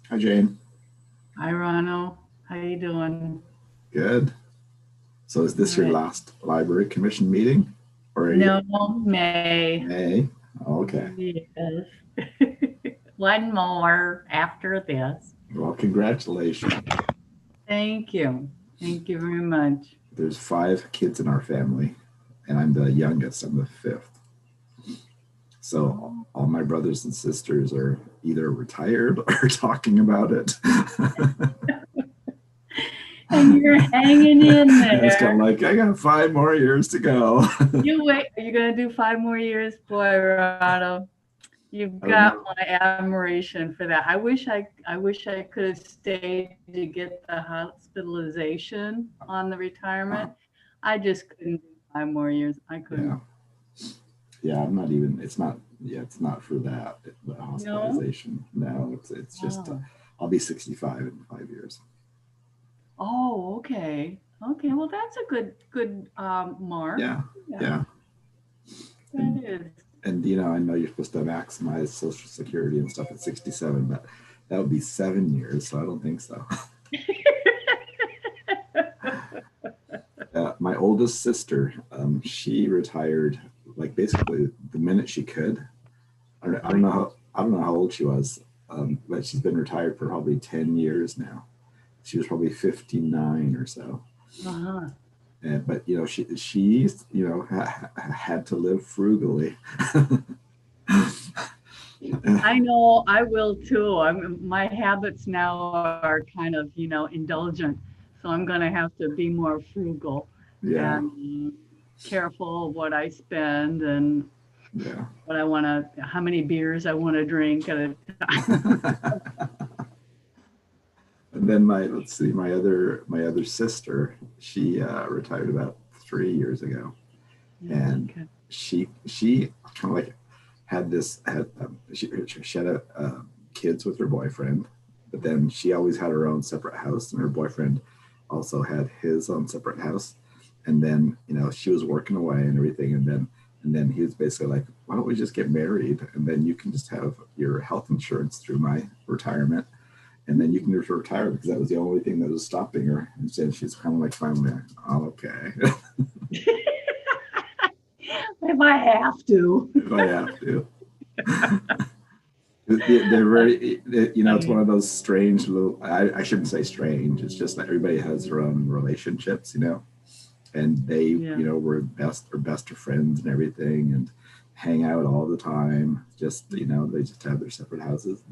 Hi, Jane. Hi, Ronald. How you doing? Good. So is All this your right. last library commission meeting? Or are you No, May. May? Okay. Yes. One more after this. Well, congratulations. Thank you. Thank you very much. There's five kids in our family, and I'm the youngest. I'm the fifth. So Oh. all my brothers and sisters are either retired or talking about it. And you're hanging in And it's kind of there. like, I got 5 more years to go. You wait. Are you going to do 5 more years? Boy, Ronald, you've I don't got know. my admiration for that. I wish I could have stayed to get the hospitalization on the retirement. Uh, I just couldn't do 5 more years. I yeah. couldn't. Yeah, I'm not even, it's not for that, the No? hospitalization. No, it's just, Oh. I'll be 65 in 5 years. Oh, okay. Okay. Well, that's a good mark. Yeah, Yeah, yeah. that And is. I know you're supposed to maximize Social Security and stuff at 67, but that would be 7 years, so I don't think so. My oldest sister, she retired like basically the minute she could. I don't know how old she was, but she's been retired for probably 10 years now. She was probably 59 or so. Uh-huh. But she had to live frugally. I know I will too. My habits now are kind of, indulgent. So I'm going to have to be more frugal Yeah, and careful what I spend and yeah. how many beers I want to drink at a time. And then let's see, my other sister, she retired about 3 years ago, and Okay. she kind of like had she had kids with her boyfriend, but then she always had her own separate house, and her boyfriend also had his own separate house. And then she was working away and everything, and then he was basically like, why don't we just get married, and then you can just have your health insurance through my retirement, and then you can just retire, because that was the only thing that was stopping her. And then she's kind of like, finally, oh, okay. If I have to. If I have to. They're very, it's one of those strange little, I shouldn't say strange, it's just that everybody has their own relationships, and they, Yeah. were best of friends and everything, and hang out all the time. Just, they just have their separate houses.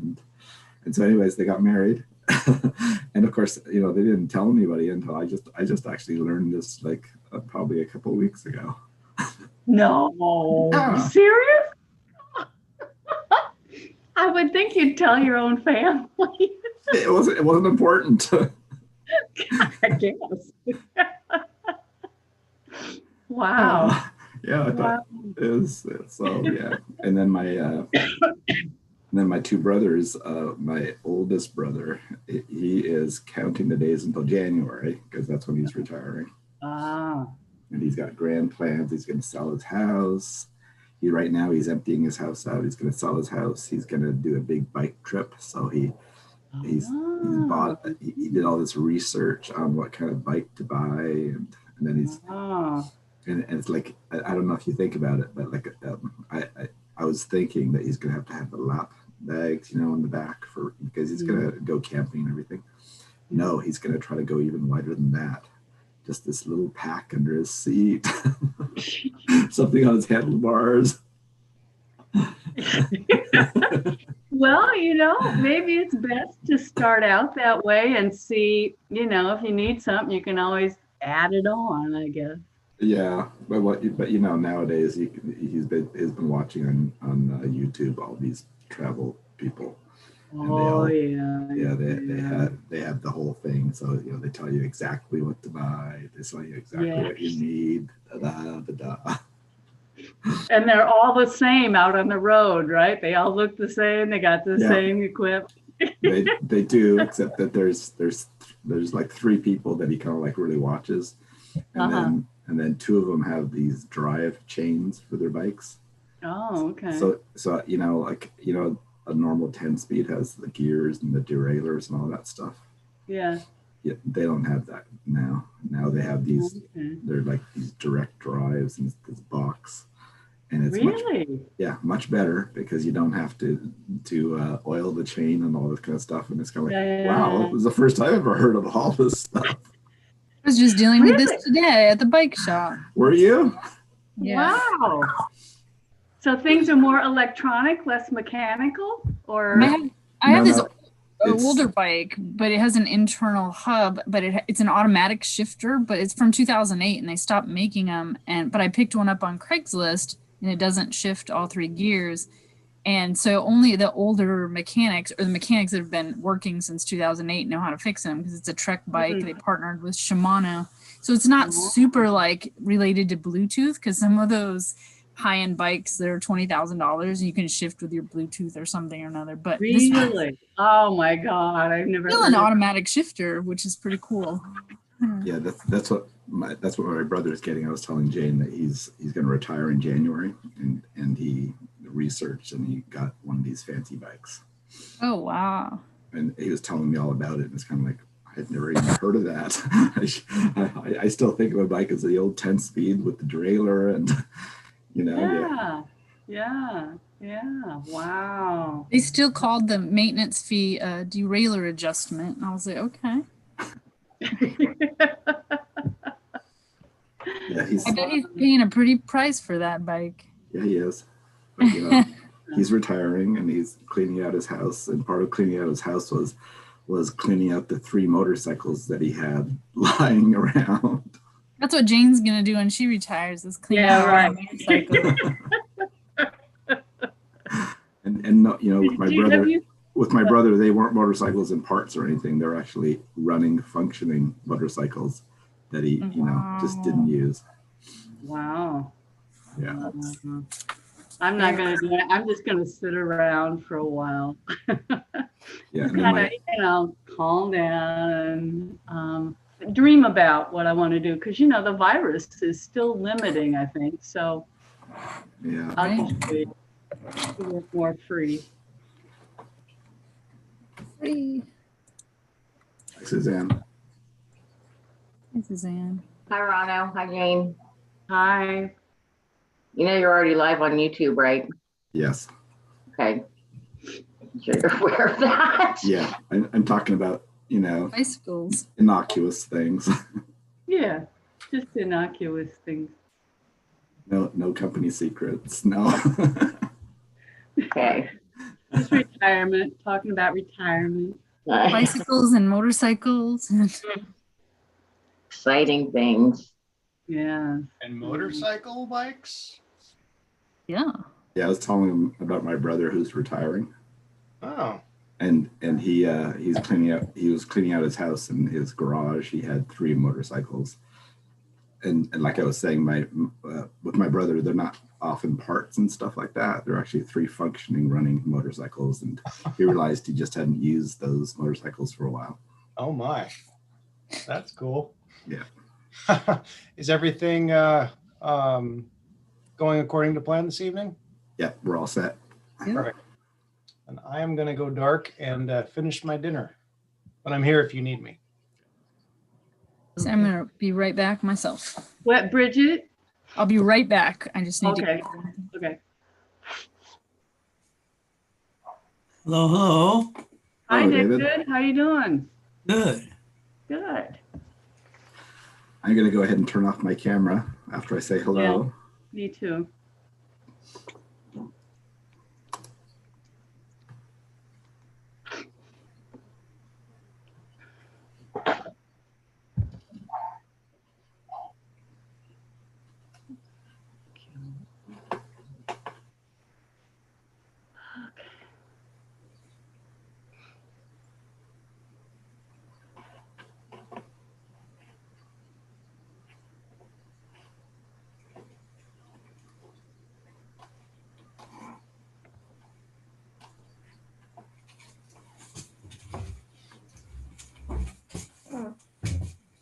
And so anyways, they got married. And of course, they didn't tell anybody until I just actually learned this, like, probably a couple of weeks ago. No. Yeah, Serious? I would think you'd tell your own family. it wasn't important. I guess. Wow. uh, yeah, I thought Wow. so yeah. And then my two brothers, my oldest brother, he is counting the days until January, because that's when he's retiring. Ah. And he's got grand plans. He's going to sell his house. Right now he's emptying his house out. He's going to sell his house. He's going to do a big bike trip. So he's Ah. bought. He did all this research on what kind of bike to buy, and then he's Ah. and it's like, I don't know if you think about it, but like, I was thinking that he's going to have the lap bags, in the back, for because he's going Mm, to go camping and everything. mm. No, he's going to try to go even wider than that. Just this little pack under his seat, something on his handlebars. Well, maybe it's best to start out that way and see, if you need something, you can always add it on, I guess. Yeah, but nowadays he's been watching on YouTube all these travel people, and they Oh, all, yeah, yeah, yeah. they have the whole thing. So they tell you exactly what to buy. They tell you exactly Yeah. what you need. Da da da da. And they're all the same out on the road, right? They all look the same. They got the Yeah, same equipment. they do, except that there's like three people that he kind of like really watches, and Uh-huh. then two of them have these drive chains for their bikes. Oh, okay. So like, a normal 10-speed has the gears and the derailleurs and all that stuff. Yeah. Yeah, they don't have that now. Now they have these. Okay. They're like these direct drives and this box, and it's Really? much better because you don't have to oil the chain and all this kind of stuff. And it's kind of like, wow, it was the first time I've ever heard of all this stuff. I was just dealing with this today at the bike shop. Were you? Yeah. Wow. So things are more electronic, less mechanical, or I have this it's older bike, but it has an internal hub, but it's an automatic shifter, but it's from 2008 and they stopped making them. But I picked one up on Craigslist and it doesn't shift all 3 gears. And so only the older mechanics or the mechanics that have been working since 2008 know how to fix them because it's a Trek bike. They partnered with Shimano. So it's not super like related to Bluetooth because some of those high-end bikes that are $20,000 you can shift with your Bluetooth or something or another. But really, oh my God, I've never. Still an automatic shifter, which is pretty cool. Yeah, that's what my brother is getting. I was telling Jane that he's going to retire in January, and he researched and he got one of these fancy bikes. Oh wow! And he was telling me all about it, and it's kind of like I'd never even heard of that. I still think of a bike as the old 10-speed with the derailleur and. Yeah. Wow. They still called the maintenance fee derailleur adjustment. And I was like, okay. Yeah, I bet he's paying a pretty price for that bike. Yeah, he is. But, he's retiring and he's cleaning out his house. And part of cleaning out his house was cleaning out the 3 motorcycles that he had lying around. That's what Jane's gonna do when she retires, is clean out her motorcycle. and with my brother, they weren't motorcycles and parts or anything. They're actually running, functioning motorcycles that he, just didn't use. Wow. Yeah. I'm not gonna do it. I'm just gonna sit around for a while. Yeah. Kind of, calm down and dream about what I want to do because the virus is still limiting, I think. So yeah, I'll just be more free. Hi, Suzanne. Hi, Suzanne. Hi, Rano. Hi, Jane. Hi. You're already live on YouTube, right? Yes. Okay. Sure you're aware of that. Yeah, I'm talking about bicycles, innocuous things. Yeah, just innocuous things. No company secrets. No. Okay. Just retirement. Talking about retirement. Bicycles and motorcycles. Exciting things. Yeah. And motorcycle bikes? Yeah. Yeah, I was telling him about my brother who's retiring. Oh. And he was cleaning out his house and his garage. He had 3 motorcycles. And like I was saying, with my brother, they're not often parts and stuff like that. They're actually 3 functioning running motorcycles. And he realized he just hadn't used those motorcycles for a while. Oh my, that's cool. Yeah. Is everything going according to plan this evening? Yeah, we're all set. Yeah. Perfect. And I am going to go dark and finish my dinner. But I'm here if you need me. So I'm going to be right back myself. What, Bridget? I'll be right back. I just need Okay. to. Okay. Hello. Hi, Hello, David. David. How you doing? Good. Good. I'm going to go ahead and turn off my camera after I say hello. Yeah, me too.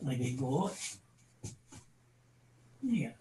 Like a goat. Yeah.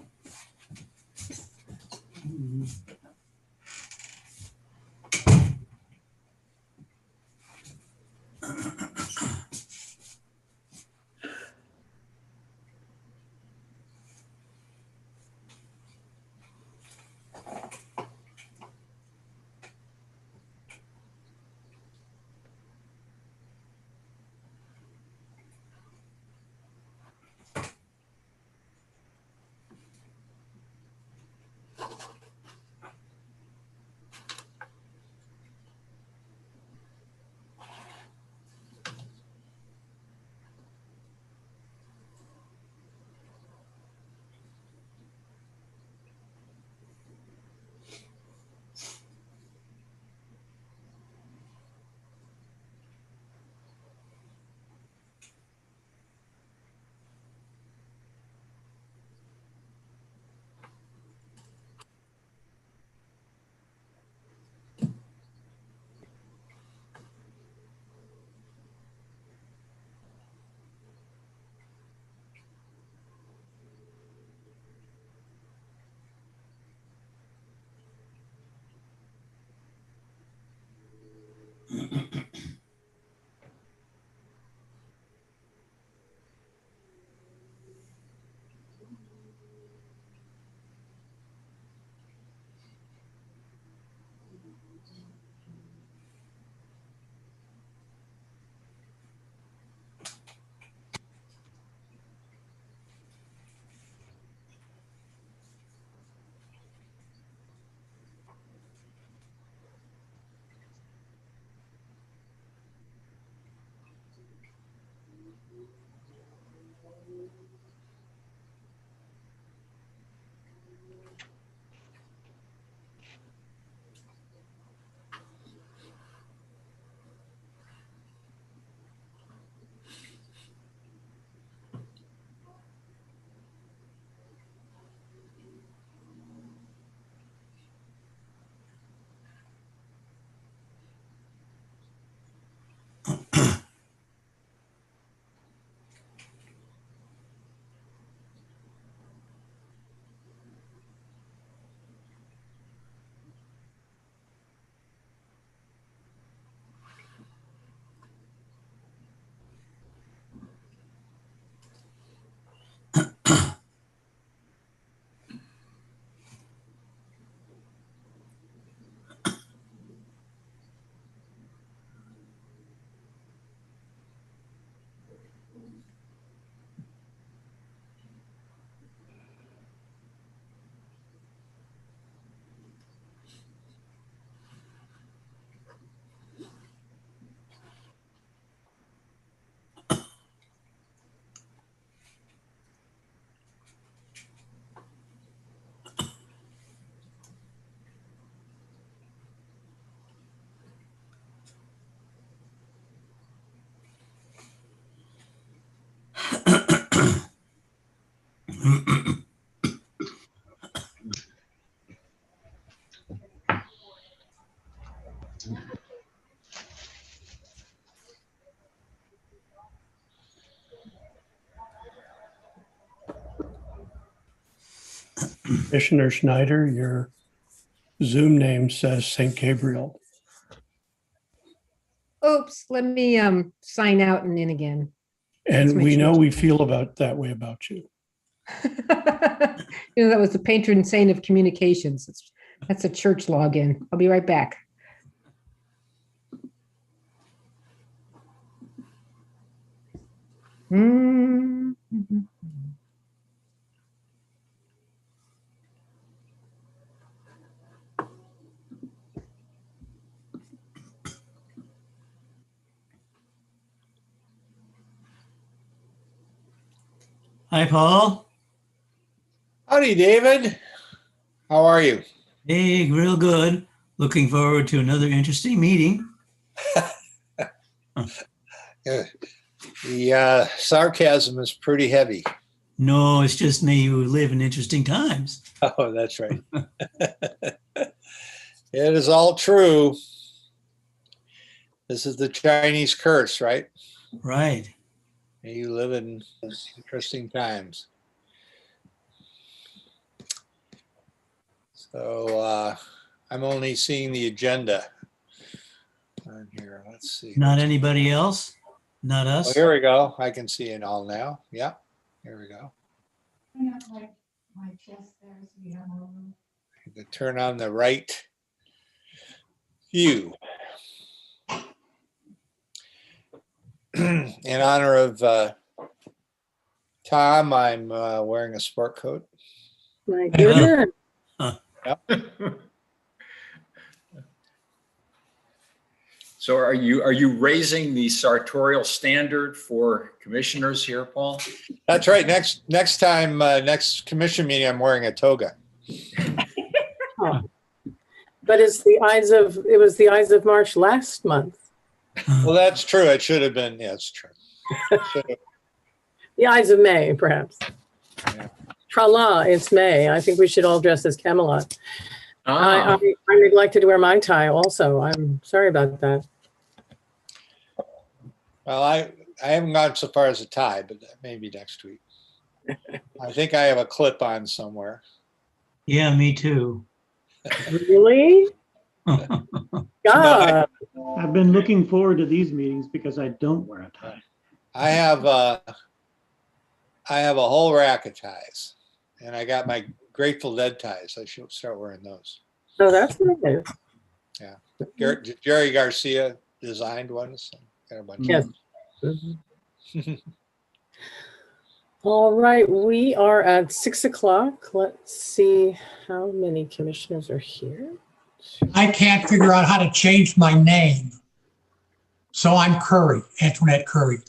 Commissioner Schneider, your Zoom name says St. Gabriel. Oops, let me sign out and in again. And my we know church we name. feel that way about you. You know, that was the patron saint of communications. That's a church login. I'll be right back. Mm-hmm. Hi, Paul. Howdy, David. How are you? Hey, real good. Looking forward to another interesting meeting. The sarcasm is pretty heavy. No, it's just me who live in interesting times. Oh, that's right. It is all true. This is the Chinese curse, right? Right. You live in interesting times. So I'm only seeing the agenda on here. Let's see. Not anybody else? Not us? Oh, here we go. I can see it all now. Yeah, here we go. You can turn on the right view. In honor of Tom, I'm wearing a sport coat. My goodness. Yep. So are you raising the sartorial standard for commissioners here, Paul? That's right. Next time, next commission meeting, I'm wearing a toga. But it was the Ides of March last month. Well, that's true. It should have been. Yeah, it's true. The Ides of May, perhaps. Yeah. Tra-la, it's May. I think we should all dress as Camelot. Ah. I neglected to wear my tie also. I'm sorry about that. Well, I haven't gone so far as a tie, but maybe next week. I think I have a clip on somewhere. Yeah, me too. Really? God. I've been looking forward to these meetings because I don't wear a tie. I have a whole rack of ties, and I got my Grateful Dead ties. I should start wearing those. Oh, that's nice. Yeah, Jerry Garcia designed ones. So got a bunch Yes. of Mhm. All right, we are at 6 o'clock. Let's see how many commissioners are here. I can't figure out how to change my name. So I'm Curry, Antoinette Curry.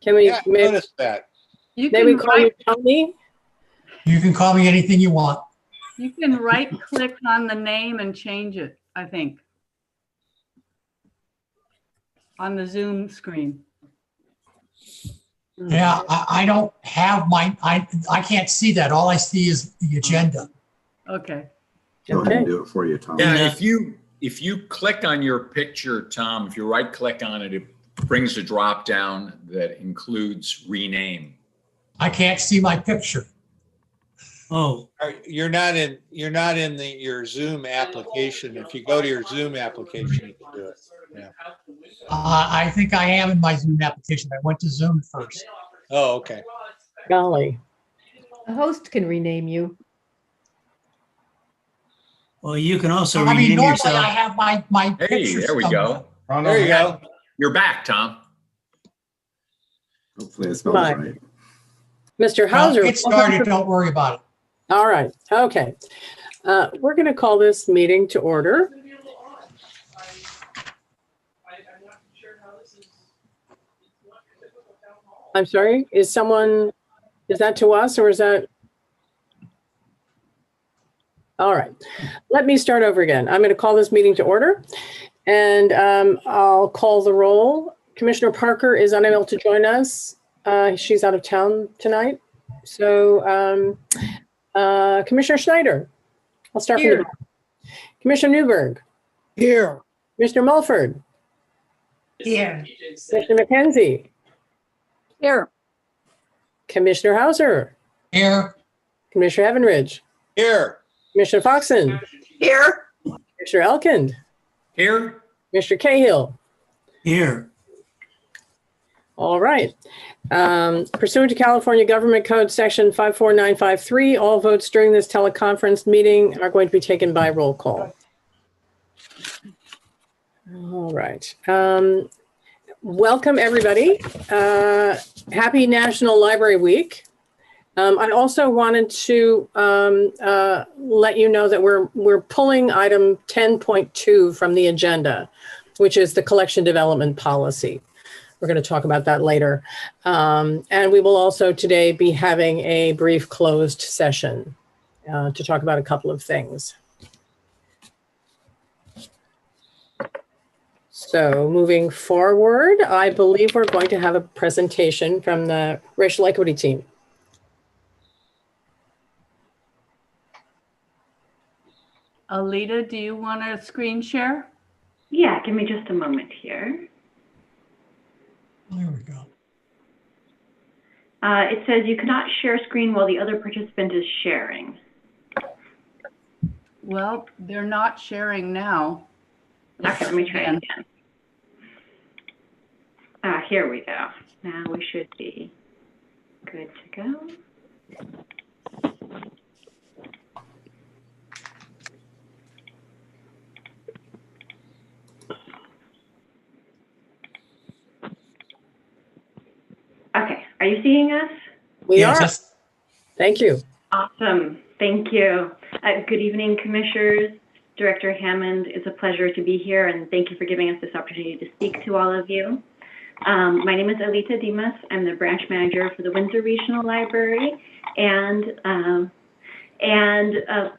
Can we Yeah, I maybe, noticed that. You maybe can call you right, Tony? You can call me anything you want. you can right click on the name and change it, I think. On the Zoom screen. Yeah, I don't have I can't see that. All I see is the agenda. Okay. Go ahead and Okay. do it for you, Tom. Yeah, if you click on your picture, Tom, if you right click on it, it brings a drop down that includes rename. I can't see my picture. Oh, You're not in your Zoom application. If you go to your Zoom application, you can do it. Yeah. I think I am in my Zoom application. I went to Zoom first. Oh, okay. Golly. The host can rename you. well, you can also I mean, rename normally yourself. I have my Hey, picture. there we somewhere. go. There you go. You're back, Tom. Hopefully it spells Bye. right. Mr. Well, Hauser. get started. Don't worry about it. All right, okay. We're going to call this meeting to order. I'm sorry, is that to us or is that? All right, let me start over again. I'm going to call this meeting to order and I'll call the roll. Commissioner Parker is unable to join us. She's out of town tonight. So Commissioner Schneider, I'll start from the back. Commissioner Newberg. Here. Commissioner Mulford. Here. Commissioner McKenzie. Here. Commissioner Hauser. Here. Commissioner Evanridge. Here. Commissioner Foxen, Here. Commissioner Elkind, Here? Mr. Cahill. Here. All right. Pursuant to California Government Code Section 54953, all votes during this teleconference meeting are going to be taken by roll call. All right. Welcome, everybody. Happy National Library Week. I also wanted to let you know that we're pulling item 10.2 from the agenda, which is the collection development policy. We're going to talk about that later. And we will also today be having a brief closed session to talk about a couple of things. So moving forward, I believe we're going to have a presentation from the racial equity team. Alita, do you want to screen share? Yeah, give me just a moment here. There we go. It says you cannot share screen while the other participant is sharing. Well, they're not sharing now. Okay, let me try again. Here we go. Now we should be good to go. Okay, are you seeing us? We are. Thank you. Awesome, thank you. Good evening, Commissioners. Director Hammond, it's a pleasure to be here, and thank you for giving us this opportunity to speak to all of you. My name is Alita Dimas. I'm the branch manager for the Windsor Regional Library, and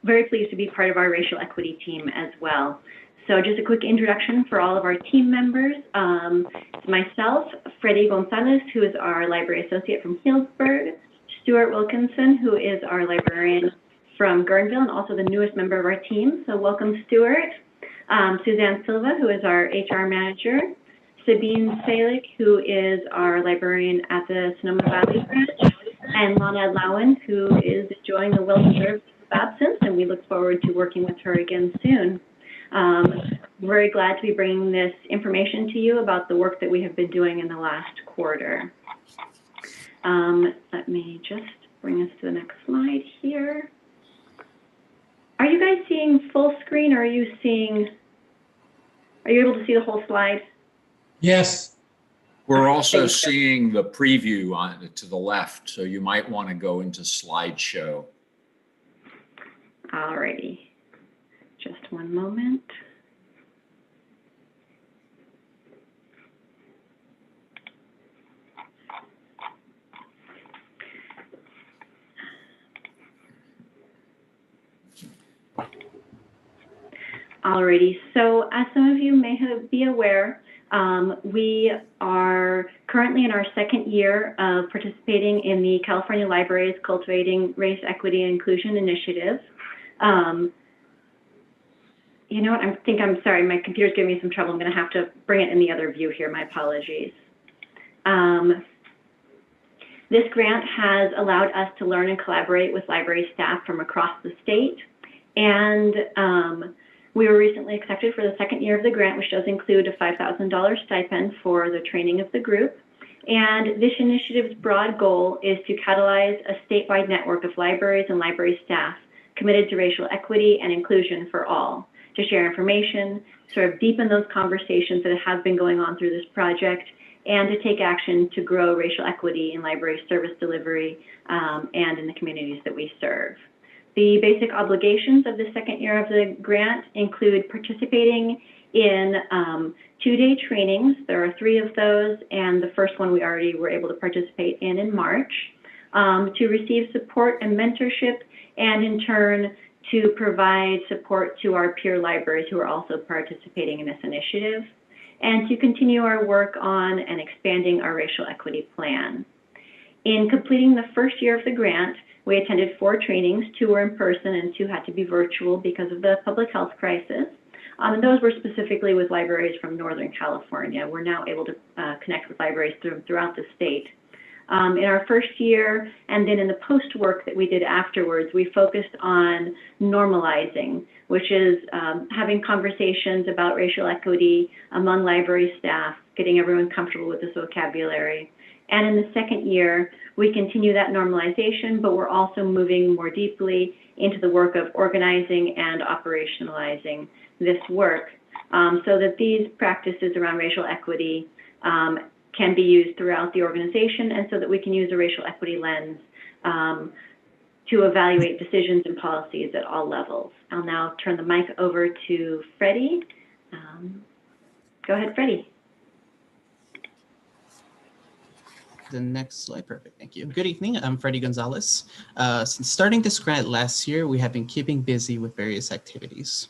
very pleased to be part of our racial equity team as well. So just a quick introduction for all of our team members. It's myself, Freddie Gonzalez, who is our library associate from Healdsburg, Stuart Wilkinson, who is our librarian from Guerneville and also the newest member of our team. So welcome, Stuart. Suzanne Silva, who is our HR manager. Sabine Salik, who is our librarian at the Sonoma Valley branch. And Lana Lowen, who is enjoying the well-deserved absence, and we look forward to working with her again soon. Very glad to be bringing this information to you about the work that we have been doing in the last quarter. Let me just bring us to the next slide here. Are you guys seeing full screen, or are you able to see the whole slide? Yes. We're also seeing the preview on to the left, so you might want to go into slideshow. Alrighty, just one moment. Alrighty, so as some of you may be aware, we are currently in our second year of participating in the California Libraries Cultivating Race, Equity, and Inclusion Initiative. You know what, I'm sorry, my computer's giving me some trouble. I'm gonna have to bring it in the other view here, my apologies. This grant has allowed us to learn and collaborate with library staff from across the state, and we were recently accepted for the second year of the grant, which does include a $5,000 stipend for the training of the group. And this initiative's broad goal is to catalyze a statewide network of libraries and library staff committed to racial equity and inclusion for all, to share information, sort of deepen those conversations that have been going on through this project, and to take action to grow racial equity in library service delivery and in the communities that we serve. The basic obligations of the second year of the grant include participating in 2-day trainings. There are 3 of those, and the first one we already were able to participate in March, to receive support and mentorship, and in turn to provide support to our peer libraries who are also participating in this initiative, and to continue our work on and expanding our racial equity plan. In completing the first year of the grant, we attended 4 trainings. 2 were in person and 2 had to be virtual because of the public health crisis. And those were specifically with libraries from Northern California. We're now able to connect with libraries throughout the state. In our first year, and then in the post work that we did afterwards, we focused on normalizing, which is having conversations about racial equity among library staff, getting everyone comfortable with this vocabulary. And in the second year, we continue that normalization, but we're also moving more deeply into the work of organizing and operationalizing this work so that these practices around racial equity can be used throughout the organization, and so that we can use a racial equity lens to evaluate decisions and policies at all levels. I'll now turn the mic over to Freddie. Go ahead, Freddie. The next slide, perfect, thank you. Good evening, I'm Freddie Gonzalez. Since starting this grant last year, we have been keeping busy with various activities.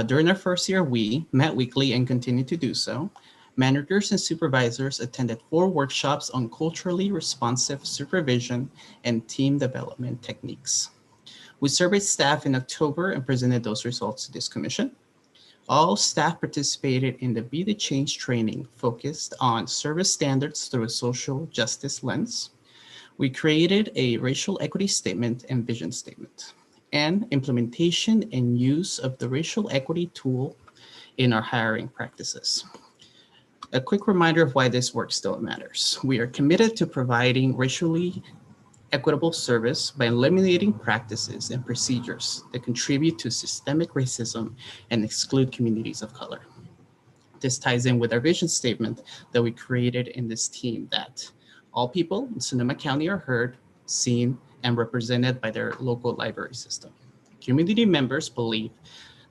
During our first year, we met weekly and continue to do so. Managers and supervisors attended 4 workshops on culturally responsive supervision and team development techniques. We surveyed staff in October and presented those results to this commission. All staff participated in the Be the Change training focused on service standards through a social justice lens. We created a racial equity statement and vision statement, and implementation and use of the racial equity tool in our hiring practices. A quick reminder of why this work still matters. We are committed to providing racially equitable service by eliminating practices and procedures that contribute to systemic racism and exclude communities of color. This ties in with our vision statement that we created in this team, that all people in Sonoma County are heard, seen, and represented by their local library system. Community members believe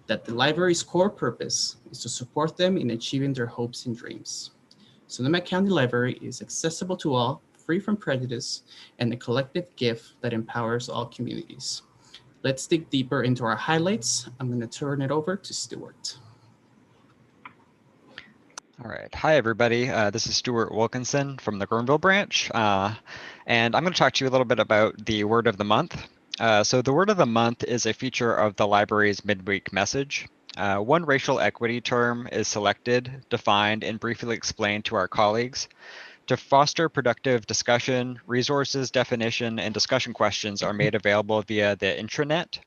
that the library's core purpose is to support them in achieving their hopes and dreams. Sonoma County Library is accessible to all, free from prejudice, and a collective gift that empowers all communities. Let's dig deeper into our highlights. I'm going to turn it over to Stuart. All right. Hi, everybody. This is Stuart Wilkinson from the Gurnville branch. And I'm going to talk to you a little bit about the word of the month. So the word of the month is a feature of the library's midweek message. One racial equity term is selected, defined, and briefly explained to our colleagues. To foster productive discussion, resources, definition, and discussion questions are made available via the intranet.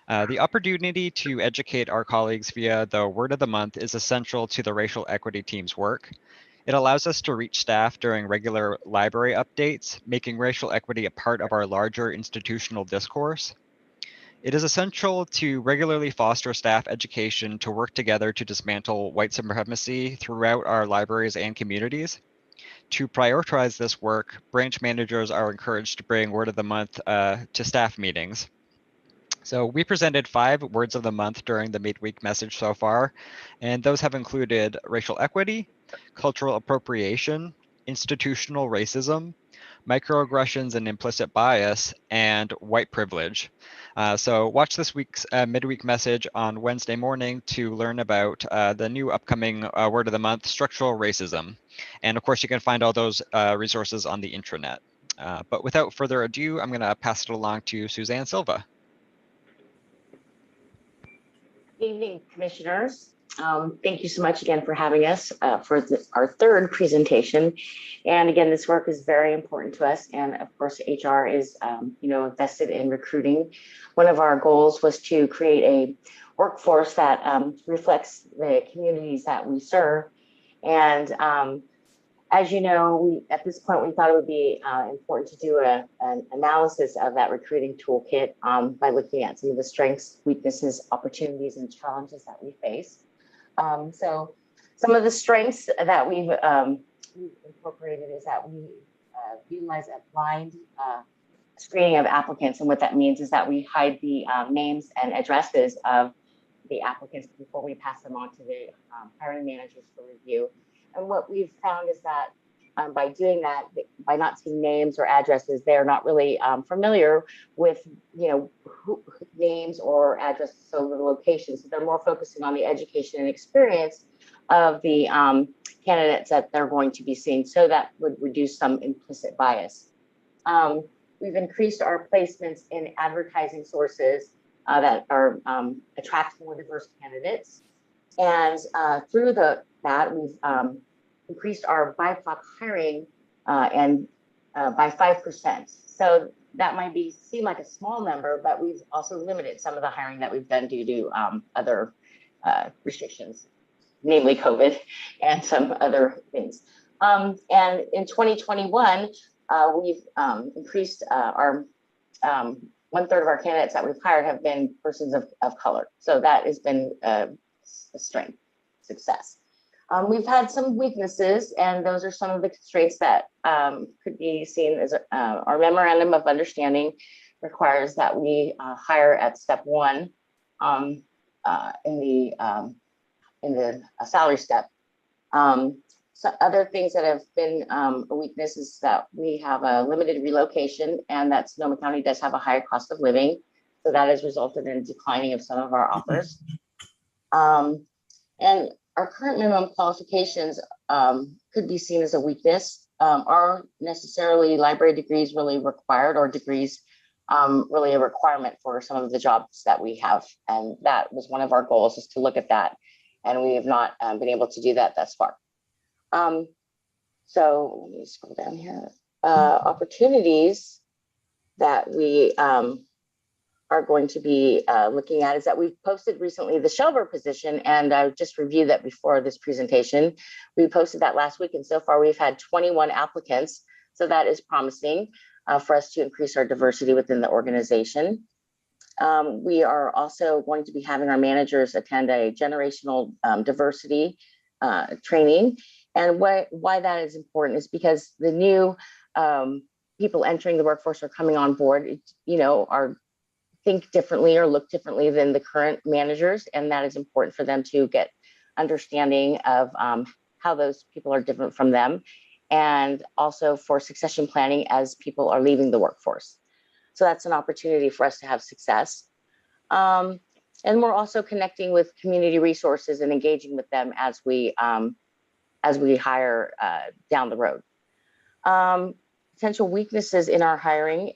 The opportunity to educate our colleagues via the word of the month is essential to the racial equity team's work. It allows us to reach staff during regular library updates, making racial equity a part of our larger institutional discourse. It is essential to regularly foster staff education to work together to dismantle white supremacy throughout our libraries and communities. To prioritize this work, branch managers are encouraged to bring word of the month to staff meetings. So we presented 5 words of the month during the midweek message so far, and those have included racial equity, cultural appropriation, institutional racism, microaggressions and implicit bias, and white privilege. So watch this week's midweek message on Wednesday morning to learn about the new upcoming word of the month, structural racism. And of course, you can find all those resources on the intranet. But without further ado, I'm going to pass it along to Suzanne Silva. Good evening, commissioners. Thank you so much again for having us for our third presentation. And again, this work is very important to us. And of course, HR is invested in recruiting. One of our goals was to create a workforce that reflects the communities that we serve. And as you know, at this point, we thought it would be important to do an analysis of that recruiting toolkit by looking at some of the strengths, weaknesses, opportunities, and challenges that we face. So some of the strengths that we've incorporated is that we utilize a blind screening of applicants. And what that means is that we hide the names and addresses of the applicants before we pass them on to the hiring managers for review. And what we've found is that by doing that, by not seeing names or addresses, they're not really familiar with, names or addresses, so the locations. So they're more focusing on the education and experience of the candidates that they're going to be seeing. So that would reduce some implicit bias. We've increased our placements in advertising sources that are attract more diverse candidates. And through that, we've increased our BIPOC hiring and by 5%. So that might seem like a small number, but we've also limited some of the hiring that we've done due to other restrictions, namely COVID and some other things. And in 2021, we've increased our 1/3 of our candidates that we've hired have been persons of color. So that has been a strength, success. We've had some weaknesses, and those are some of the constraints that could be seen as our memorandum of understanding requires that we hire at step 1 in the salary step. So other things that have been a weakness is that we have a limited relocation, and that Sonoma County does have a higher cost of living. So that has resulted in declining of some of our offers. And our current minimum qualifications could be seen as a weakness. Are necessarily library degrees really required, or degrees really a requirement for some of the jobs that we have? And that was one of our goals, is to look at that. And we have not been able to do that thus far. So let me scroll down here. Opportunities that we are going to be looking at is that we've posted recently the shelver position, and I just reviewed that before this presentation. We posted that last week, and so far we've had 21 applicants. So that is promising for us to increase our diversity within the organization. We are also going to be having our managers attend a generational diversity training. And why that is important is because the new people entering the workforce are coming on board, are think differently or look differently than the current managers. And that is important for them to get understanding of how those people are different from them. And also for succession planning as people are leaving the workforce. So that's an opportunity for us to have success. And we're also connecting with community resources and engaging with them as we hire down the road. Potential weaknesses in our hiring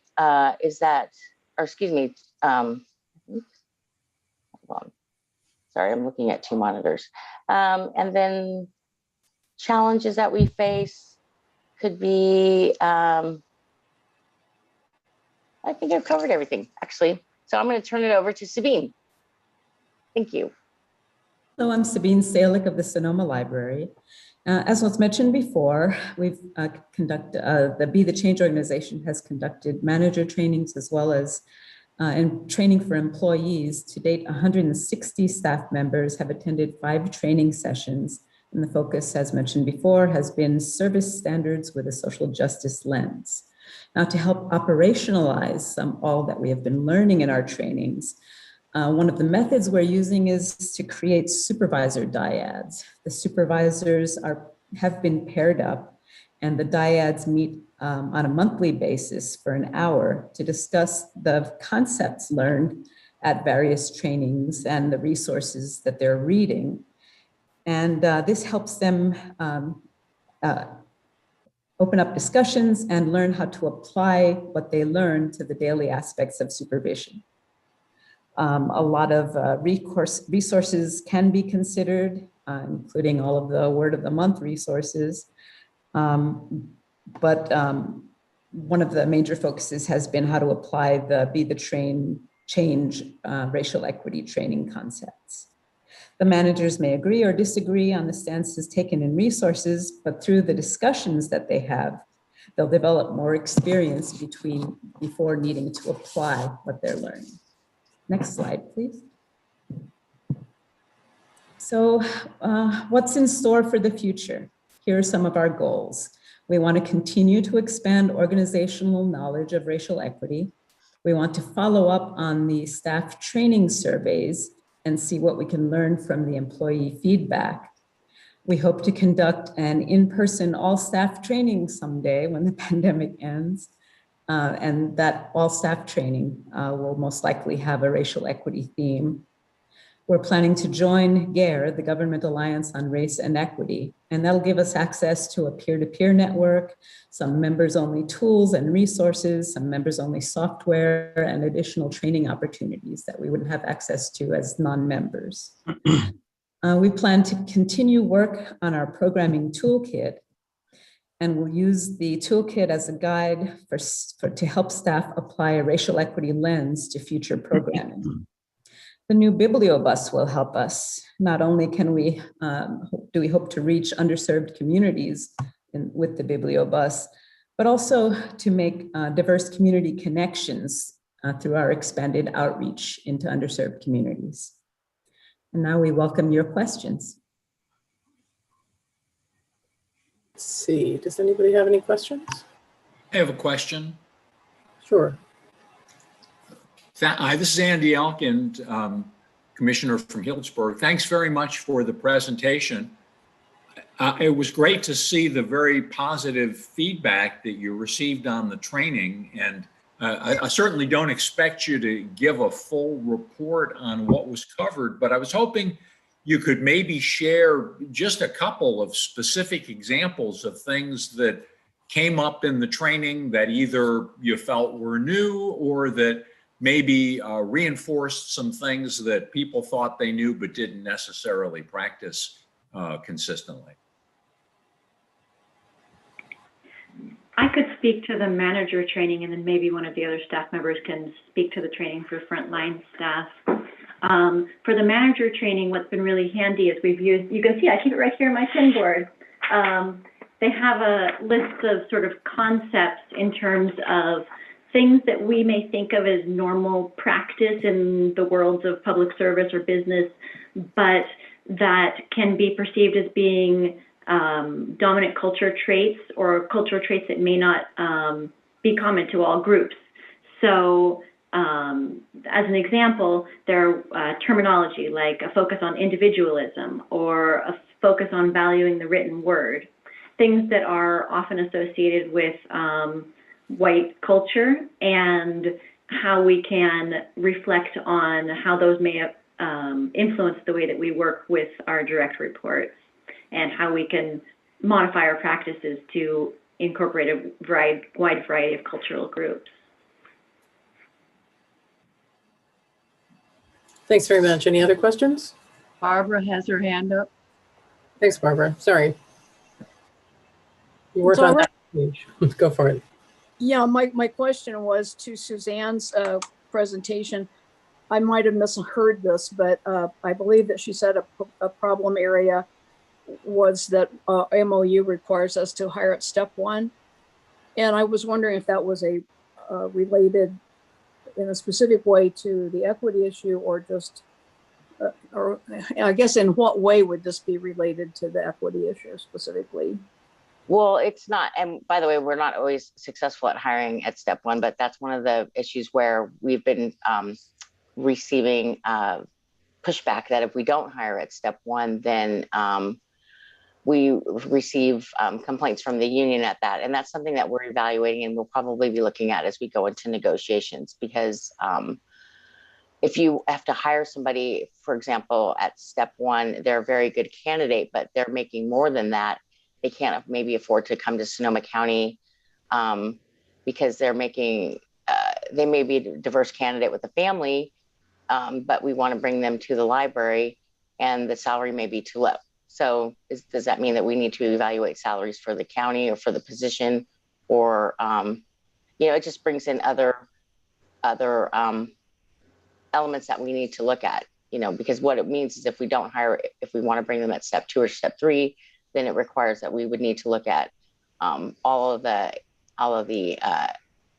is that, or excuse me, hold on. Sorry, I'm looking at 2 monitors. And then challenges that we face could be, I think I've covered everything, actually. So I'm going to turn it over to Sabine. Thank you. Hello, I'm Sabine Salick of the Sonoma Library. As was mentioned before, we've conducted, the Be the Change organization has conducted manager trainings as well as and training for employees. To date, 160 staff members have attended 5 training sessions. And the focus, as mentioned before, has been service standards with a social justice lens. Now, to help operationalize all that we have been learning in our trainings, one of the methods we're using is to create Supervisor Dyads. The supervisors have been paired up, and the Dyads meet on a monthly basis for an hour to discuss the concepts learned at various trainings and the resources that they're reading. And this helps them open up discussions and learn how to apply what they learn to the daily aspects of supervision. A lot of resources can be considered, including all of the Word of the Month resources. But one of the major focuses has been how to apply the Be the Change racial equity training concepts. The managers may agree or disagree on the stances taken in resources, but through the discussions that they have, they'll develop more experience before needing to apply what they're learning. Next slide, please. So what's in store for the future? Here are some of our goals. We want to continue to expand organizational knowledge of racial equity. We want to follow up on the staff training surveys and see what we can learn from the employee feedback. We hope to conduct an in-person all-staff training someday when the pandemic ends. And that all staff training will most likely have a racial equity theme. We're planning to join GARE, the Government Alliance on Race and Equity, and that'll give us access to a peer-to-peer network, some members-only tools and resources, some members-only software, and additional training opportunities that we wouldn't have access to as non-members. We plan to continue work on our programming toolkit. and we'll use the toolkit as a guide to help staff apply a racial equity lens to future programming. The new bibliobus will help us. Not only can do we hope to reach underserved communities with the bibliobus, but also to make diverse community connections through our expanded outreach into underserved communities. And now we welcome your questions. Let's see, does anybody have any questions? I have a question. Sure. This is Andy Elkind, Commissioner from Healdsburg. Thanks very much for the presentation. It was great to see the very positive feedback that you received on the training. And I certainly don't expect you to give a full report on what was covered, but I was hoping you could maybe share just a couple of specific examples of things that came up in the training that either you felt were new or that maybe reinforced some things that people thought they knew but didn't necessarily practice consistently. I could speak to the manager training, and then maybe one of the other staff members can speak to the training for frontline staff. For the manager training, what's been really handy is we've used, you can see I keep it right here on my pinboard. They have a list of sort of concepts in terms of things that we may think of as normal practice in the worlds of public service or business, but that can be perceived as being dominant culture traits or cultural traits that may not be common to all groups. So as an example, there are terminology like a focus on individualism or a focus on valuing the written word, things that are often associated with white culture, and how we can reflect on how those may influence the way that we work with our direct reports, and how we can modify our practices to incorporate a wide variety of cultural groups. Thanks very much. Any other questions? Barbara has her hand up. Thanks, Barbara. Sorry. You worked on that page. Go for it. Yeah, my question was to Suzanne's presentation. I might have misheard this, but I believe that she said a problem area was that MOU requires us to hire at step 1. And I was wondering if that was a related in a specific way to the equity issue, or just, or I guess in what way would this be related to the equity issue specifically? Well, it's not, and by the way, we're not always successful at hiring at step 1, but that's one of the issues where we've been receiving pushback that if we don't hire at step 1, then we receive complaints from the union at that. And that's something that we're evaluating and we'll probably be looking at as we go into negotiations, because if you have to hire somebody, for example, at step 1, they're a very good candidate, but they're making more than that. They can't maybe afford to come to Sonoma County because they're making, they may be a diverse candidate with a family, but we want to bring them to the library and the salary may be too low. So does that mean that we need to evaluate salaries for the county or for the position, or, you know, it just brings in other elements that we need to look at, you know, because what it means is if we don't hire, if we want to bring them at step 2 or step 3, then it requires that we would need to look at all of the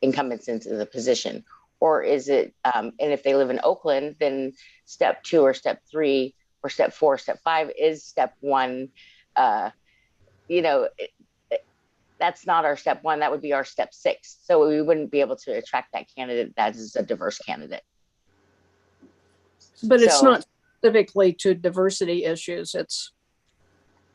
incumbents into the position. Or is it, and if they live in Oakland, then step 2 or step 3 or step 4, step 5 is step 1. You know, that's not our step 1, that would be our step 6. So we wouldn't be able to attract that candidate that is a diverse candidate. But it's not specifically to diversity issues, it's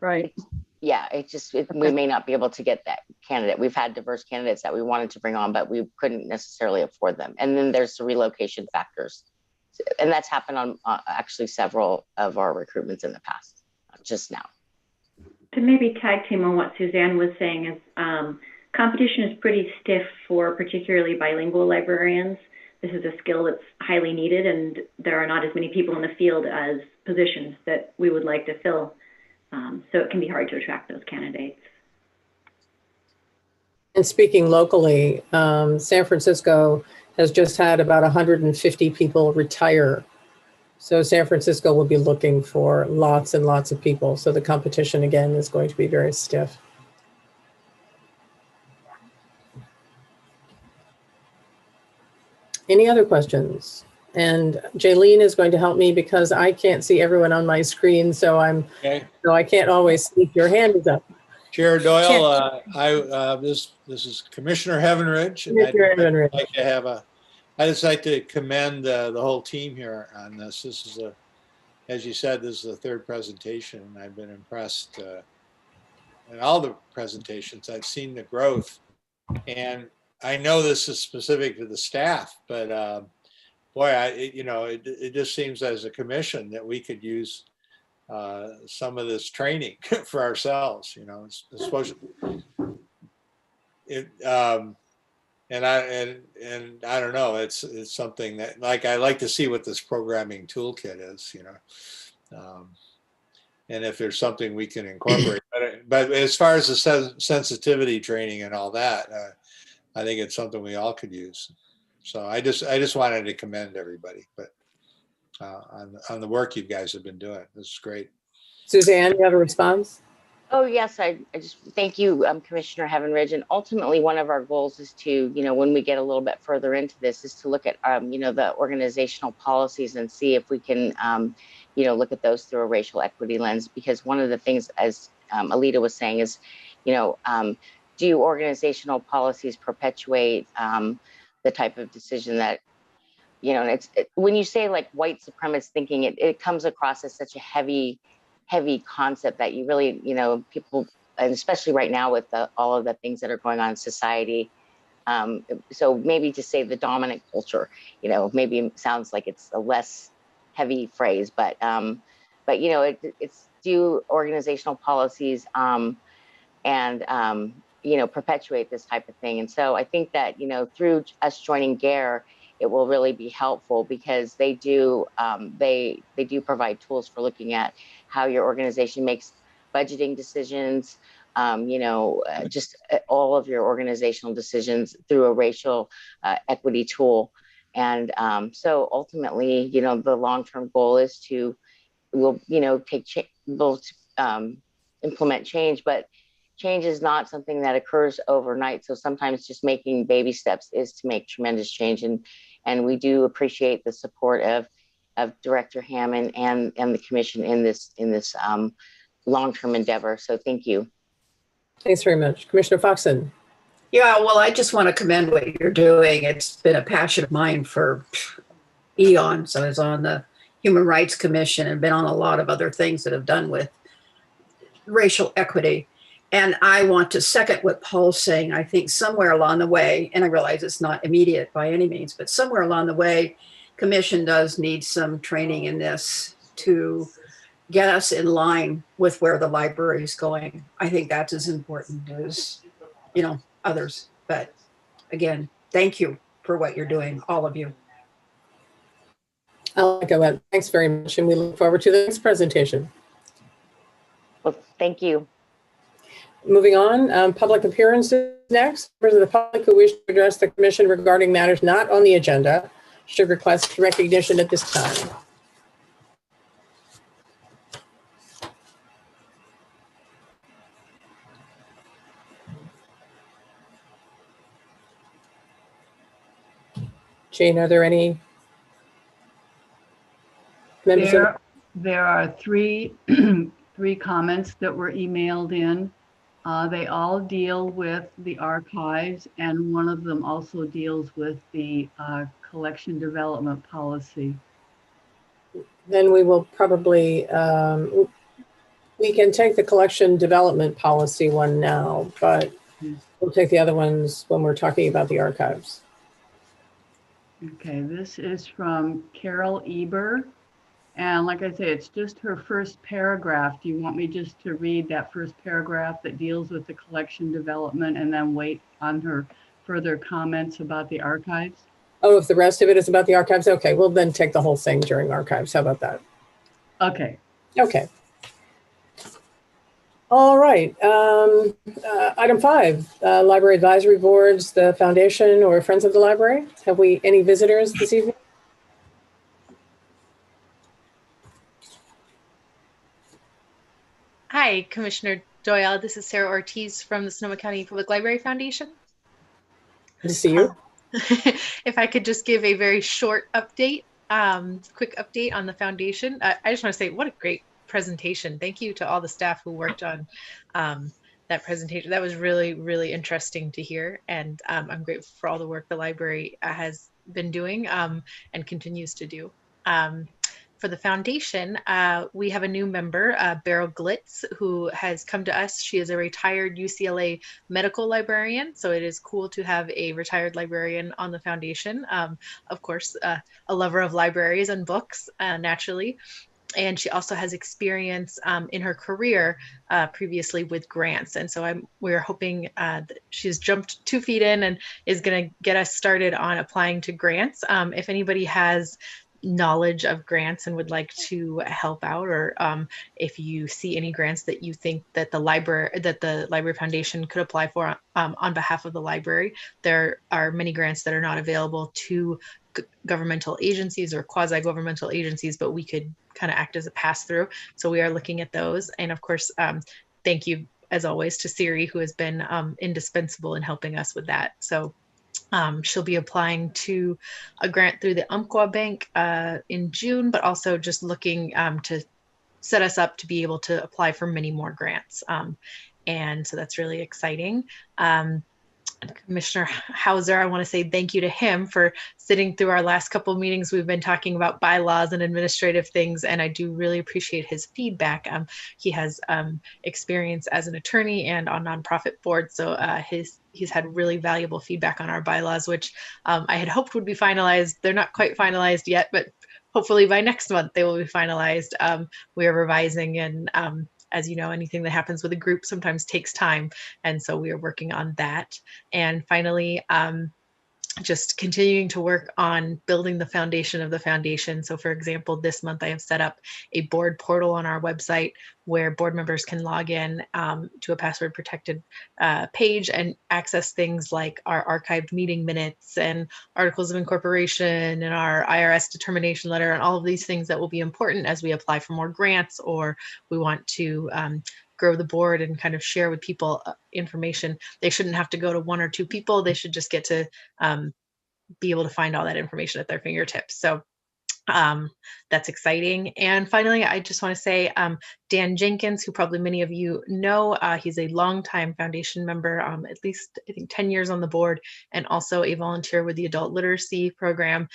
right. Yeah, it just, we may not be able to get that candidate. We've had diverse candidates that we wanted to bring on, but we couldn't necessarily afford them. And then there's the relocation factors. And that's happened on actually several of our recruitments in the past, not just now. To maybe tag team on what Suzanne was saying is competition is pretty stiff for particularly bilingual librarians. This is a skill that's highly needed, and there are not as many people in the field as positions that we would like to fill. So it can be hard to attract those candidates. And speaking locally, San Francisco has just had about 150 people retire. So San Francisco will be looking for lots and lots of people. So the competition again is going to be very stiff. Any other questions? And Jaylene is going to help me because I can't see everyone on my screen. So I can't always see if your hand is up. Chair Doyle, this is Commissioner Heavenridge, and I'd just like to commend the whole team here on this. This is as you said, this is the third presentation, and I've been impressed in all the presentations. I've seen the growth, and I know this is specific to the staff, but boy, it just seems as a commission that we could use some of this training for ourselves, especially and I don't know, it's something that I like to see what this programming toolkit is, and if there's something we can incorporate. But as far as the sensitivity training and all that, I think it's something we all could use. So I just wanted to commend everybody, but on the work you guys have been doing. This is great. Suzanne, you have a response? Oh, yes. I just thank you, Commissioner Heavenridge. And ultimately, one of our goals is to, when we get a little bit further into this, is to look at, the organizational policies and see if we can, look at those through a racial equity lens. Because one of the things, as Alita was saying, is, do organizational policies perpetuate the type of decision that, and when you say like white supremacist thinking, it comes across as such a heavy concept that you really, people, and especially right now with all of the things that are going on in society. So maybe to say the dominant culture, maybe it sounds like it's a less heavy phrase, but it's do organizational policies and perpetuate this type of thing. And so I think that, through us joining GARE, it will really be helpful because they do provide tools for looking at how your organization makes budgeting decisions, just all of your organizational decisions through a racial equity tool. And so ultimately, the long-term goal is to, implement change, but change is not something that occurs overnight. So sometimes just making baby steps is to make tremendous change. And we do appreciate the support of Director Hammond and the commission in this long-term endeavor. So thank you. Thanks very much. Commissioner Foxen. Yeah, well, I just want to commend what you're doing. It's been a passion of mine for eons. I was on the Human Rights Commission and been on a lot of other things that have done with racial equity. And I want to second what Paul's saying. I think somewhere along the way, and I realize it's not immediate by any means, but somewhere along the way, Commission does need some training in this to get us in line with where the library is going. I think that's as important as, others. But again, thank you for what you're doing, all of you. I'll echo that. Thanks very much. And we look forward to the next presentation. Well, thank you. Moving on, public appearances next. Members of the public who wish to address the commission regarding matters not on the agenda should request recognition at this time. Jane, are there any members? There are three comments that were emailed in. They all deal with the archives, and one of them also deals with the collection development policy. Then we will probably, we can take the collection development policy one now, but we'll take the other ones when we're talking about the archives. Okay, this is from Carol Eber. And like I say, it's just her first paragraph. Do you want me just to read that first paragraph that deals with the collection development and then wait on her further comments about the archives? Oh, if the rest of it is about the archives, okay, we'll then take the whole thing during archives. How about that? Okay. Okay. All right. Item 5, library advisory boards, the foundation or Friends of the Library. Have we any visitors this evening? Hi, Commissioner Doyle. This is Sarah Ortiz from the Sonoma County Public Library Foundation. Good to see you. If I could just give a very short update, quick update on the foundation. I just want to say what a great presentation. Thank you to all the staff who worked on that presentation. That was really, really interesting to hear. And I'm grateful for all the work the library has been doing and continues to do. For the foundation, we have a new member, Beryl Glitz, who has come to us. She is a retired UCLA medical librarian, so it is cool to have a retired librarian on the foundation. Of course, a lover of libraries and books, naturally. And she also has experience in her career previously with grants. And so we're hoping that she's jumped 2 feet in and is going to get us started on applying to grants. If anybody has knowledge of grants and would like to help out, or if you see any grants that you think that the library foundation could apply for on behalf of the library, there are many grants that are not available to governmental agencies or quasi-governmental agencies, but we could kind of act as a pass-through. So we are looking at those. And of course, thank you as always to Siri, who has been indispensable in helping us with that. So she'll be applying to a grant through the Umpqua Bank in June, but also just looking to set us up to be able to apply for many more grants. And so that's really exciting. Commissioner Hauser, I want to say thank you to him for sitting through our last couple of meetings. We've been talking about bylaws and administrative things, and I do really appreciate his feedback. He has experience as an attorney and on nonprofit boards, so he's had really valuable feedback on our bylaws, which I had hoped would be finalized. They're not quite finalized yet, but hopefully by next month they will be finalized. We are revising, and as you know, anything that happens with a group sometimes takes time. And so we are working on that. And finally, just continuing to work on building the foundation of the foundation. So for example, this month I have set up a board portal on our website where board members can log in to a password protected page and access things like our archived meeting minutes and articles of incorporation and our IRS determination letter and all of these things that will be important as we apply for more grants, or we want to grow the board and kind of share with people information. They shouldn't have to go to 1 or 2 people. They should just get to be able to find all that information at their fingertips. So that's exciting. And finally, I just want to say Dan Jenkins, who probably many of you know, he's a longtime foundation member, at least I think 10 years on the board, and also a volunteer with the adult literacy program,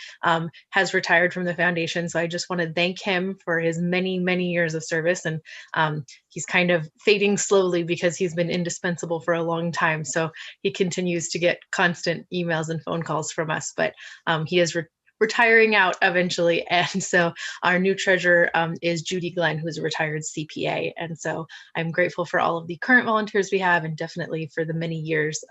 has retired from the foundation. So I just want to thank him for his many, many years of service. And he's kind of fading slowly because he's been indispensable for a long time. So he continues to get constant emails and phone calls from us, but he is retiring out eventually. And so our new treasurer is Judy Glenn, who's a retired CPA. And so I'm grateful for all of the current volunteers we have, and definitely for the many years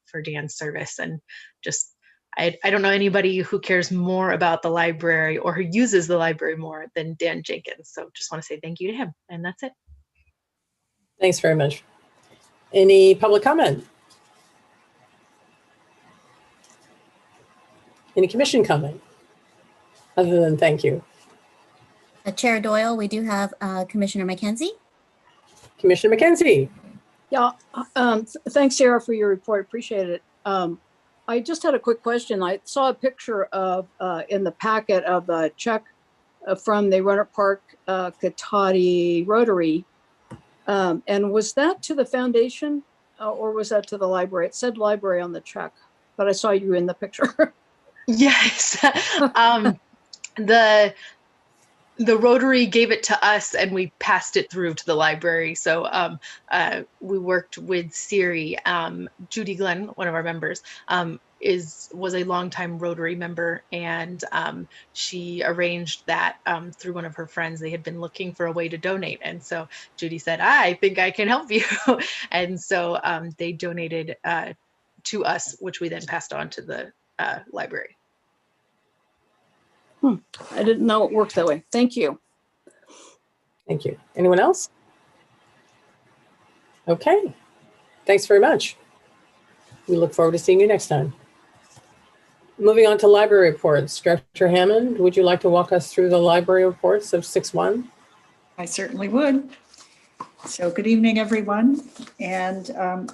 for Dan's service. And just, I don't know anybody who cares more about the library or who uses the library more than Dan Jenkins. So just want to say thank you to him. And that's it. Thanks very much. Any public comment? Any commission comment? Other than thank you. Chair Doyle, we do have Commissioner McKenzie. Commissioner McKenzie. Yeah, thanks, Sarah, for your report. Appreciate it. I just had a quick question. I saw a picture of in the packet of a check from the Roanoke Park Katati Rotary. And was that to the foundation or was that to the library? It said library on the check, but I saw you in the picture. Yes. The Rotary gave it to us and we passed it through to the library. So we worked with Siri. Judy Glenn, one of our members, was a longtime Rotary member, and she arranged that through one of her friends. They had been looking for a way to donate, and so Judy said, I think I can help you. And so they donated to us, which we then passed on to the library. I didn't know it worked that way. Thank you. Thank you. Anyone else? Okay. Thanks very much. We look forward to seeing you next time. Moving on to library reports. Director Hammond, would you like to walk us through the library reports of 6-1? I certainly would. So good evening, everyone. And I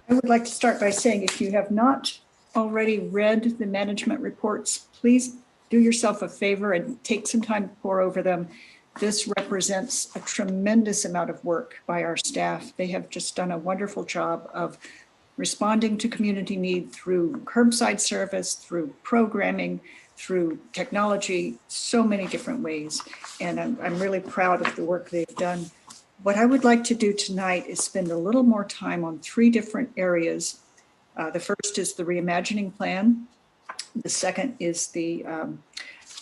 would like to start by saying, if you have not already read the management reports, please do yourself a favor and take some time to pore over them. This represents a tremendous amount of work by our staff. They have just done a wonderful job of responding to community need through curbside service, through programming, through technology, so many different ways. And I'm really proud of the work they've done. What I would like to do tonight is spend a little more time on 3 different areas. The first is the reimagining plan. The second is the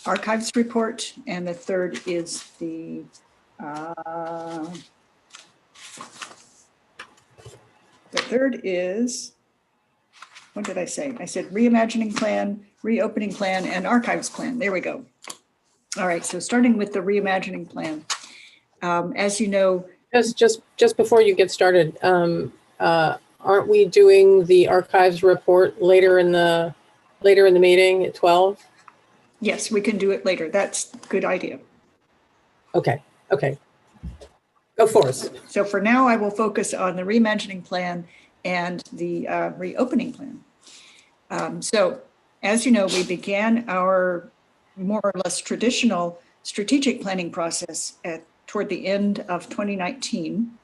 archives report. And the third is the what did I say? I said reimagining plan, reopening plan, and archives plan. There we go. All right, so starting with the reimagining plan. As you know, just before you get started, aren't we doing the archives report later in the meeting at 12? Yes, we can do it later. That's a good idea. Okay. Go for us. So for now, I will focus on the reimagining plan and the reopening plan. So as you know, we began our more or less traditional strategic planning process toward the end of 2019.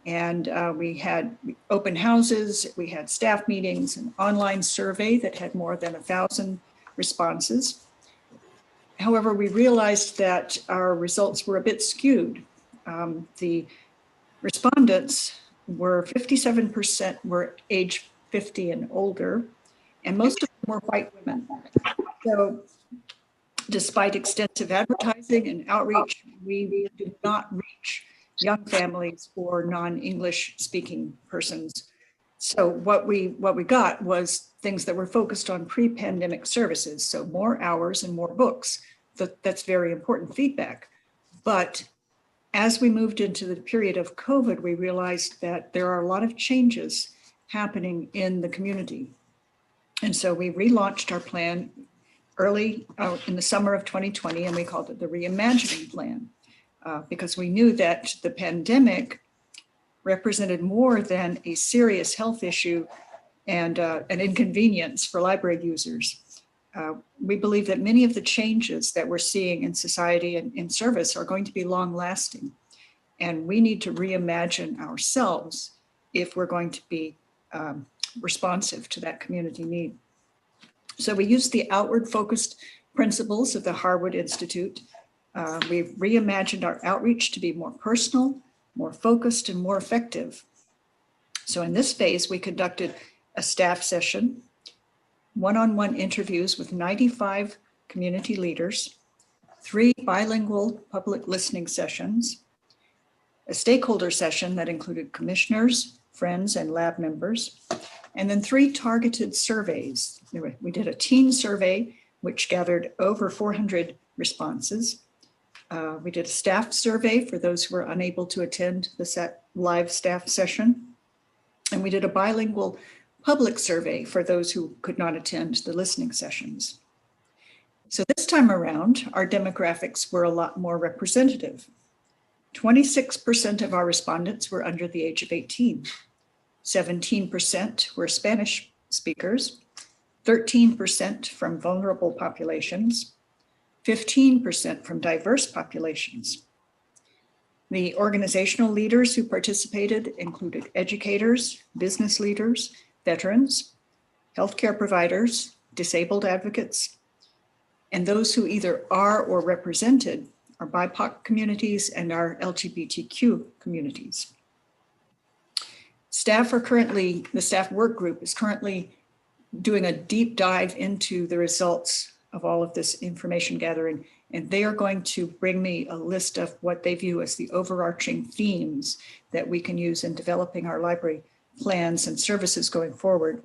And we had open houses, we had staff meetings, an online survey that had more than 1,000 responses. However, we realized that our results were a bit skewed. The respondents were 57% were age 50 and older, and most of them were white women. So despite extensive advertising and outreach, we did not reach young families or non-English speaking persons. So what we got was things that were focused on pre-pandemic services. So more hours and more books. That's very important feedback. But as we moved into the period of COVID, we realized that there are a lot of changes happening in the community. And so we relaunched our plan early in the summer of 2020, and we called it the reimagining plan, because we knew that the pandemic represented more than a serious health issue and an inconvenience for library users. We believe that many of the changes that we're seeing in society and in service are going to be long lasting. And we need to reimagine ourselves if we're going to be responsive to that community need. So we used the outward focused principles of the Harwood Institute. We've reimagined our outreach to be more personal, more focused, and more effective. So in this phase, we conducted a staff session, one-on-one interviews with 95 community leaders, 3 bilingual public listening sessions, a stakeholder session that included commissioners, friends, and lab members, and then 3 targeted surveys. We did a teen survey, which gathered over 400 responses. We did a staff survey for those who were unable to attend the live staff session. And we did a bilingual public survey for those who could not attend the listening sessions. So this time around, our demographics were a lot more representative. 26% of our respondents were under the age of 18. 17% were Spanish speakers, 13% from vulnerable populations, 15% from diverse populations. The organizational leaders who participated included educators, business leaders, veterans, healthcare providers, disabled advocates, and those who either are or represented our BIPOC communities and our LGBTQ communities. The staff work group is currently doing a deep dive into the results of all of this information gathering, and they are going to bring me a list of what they view as the overarching themes that we can use in developing our library plans and services going forward.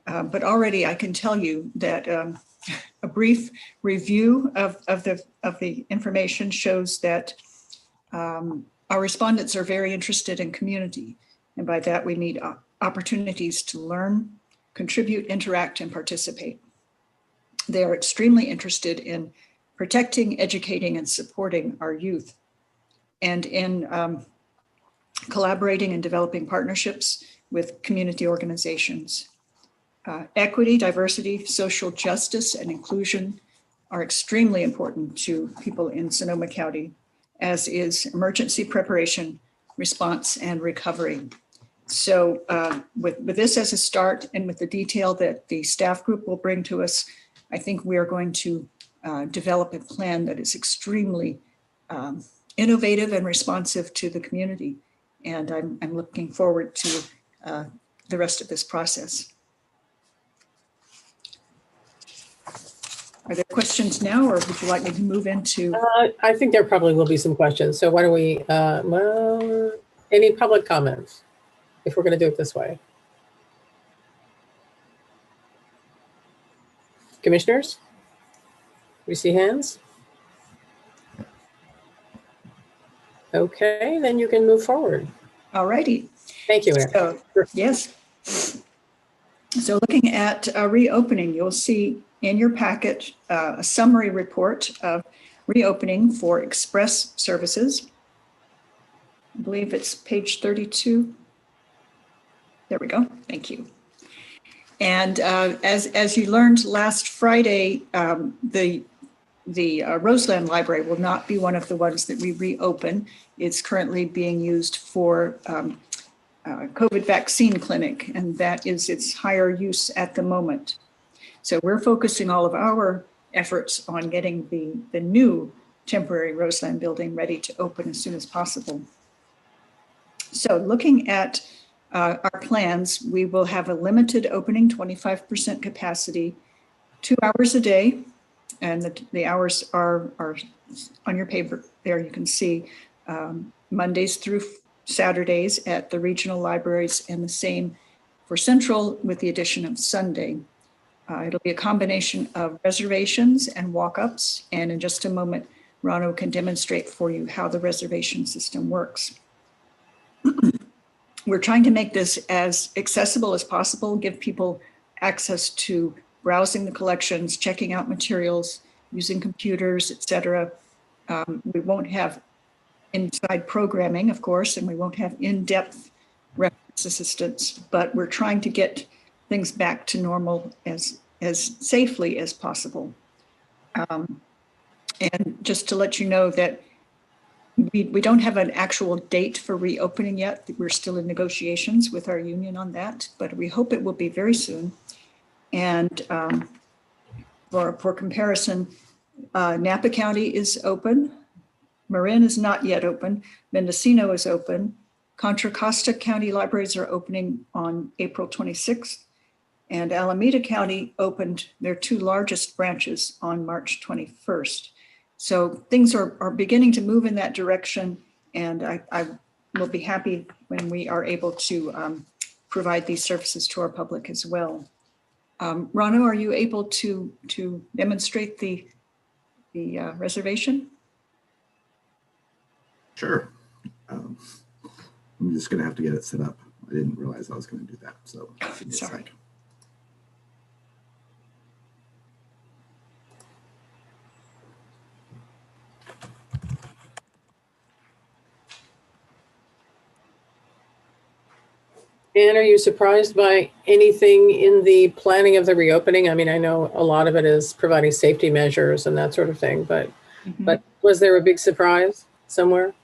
But already I can tell you that a brief review of the information shows that Our respondents are very interested in community, and by that we mean opportunities to learn, contribute, interact, and participate. They are extremely interested in protecting, educating, and supporting our youth, and in collaborating and developing partnerships with community organizations. Equity, diversity, social justice, and inclusion are extremely important to people in Sonoma County, as is emergency preparation, response, and recovery. So with this as a start and with the detail that the staff group will bring to us, I think we are going to develop a plan that is extremely innovative and responsive to the community. And I'm looking forward to the rest of this process. Are there questions now, or would you like me to move into? I think there probably will be some questions. So why don't we, well, any public comments, if we're going to do it this way? Commissioners? We see hands? Okay, then you can move forward. All righty. Thank you, Erin. So, yes. So looking at reopening, you'll see in your packet a summary report of reopening for express services. I believe it's page 32. There we go. Thank you. And as you learned last Friday, the Roseland Library will not be one of the ones that we reopen. It's currently being used for COVID vaccine clinic, and that is its higher use at the moment. So we're focusing all of our efforts on getting the new temporary Roseland building ready to open as soon as possible. So looking at our plans, we will have a limited opening, 25% capacity, 2 hours a day. And the hours are on your paper there. You can see Mondays through Saturdays at the regional libraries, and the same for Central with the addition of Sunday. It'll be a combination of reservations and walk-ups. And in just a moment, Rano can demonstrate for you how the reservation system works. We're trying to make this as accessible as possible, give people access to browsing the collections, checking out materials, using computers, etc. We won't have inside programming, of course, and we won't have in-depth reference assistance, but we're trying to get things back to normal as safely as possible. And just to let you know that we don't have an actual date for reopening yet. We're still in negotiations with our union on that, but we hope it will be very soon. And for comparison, Napa County is open. Marin is not yet open. Mendocino is open. Contra Costa County libraries are opening on April 26th. And Alameda County opened their 2 largest branches on March 21st. So things are beginning to move in that direction. And I will be happy when we are able to provide these services to our public as well. Rano, are you able to demonstrate the reservation? Sure. I'm just going to have to get it set up. I didn't realize I was going to do that. So sorry. And are you surprised by anything in the planning of the reopening? I mean, I know a lot of it is providing safety measures and that sort of thing, but was there a big surprise somewhere?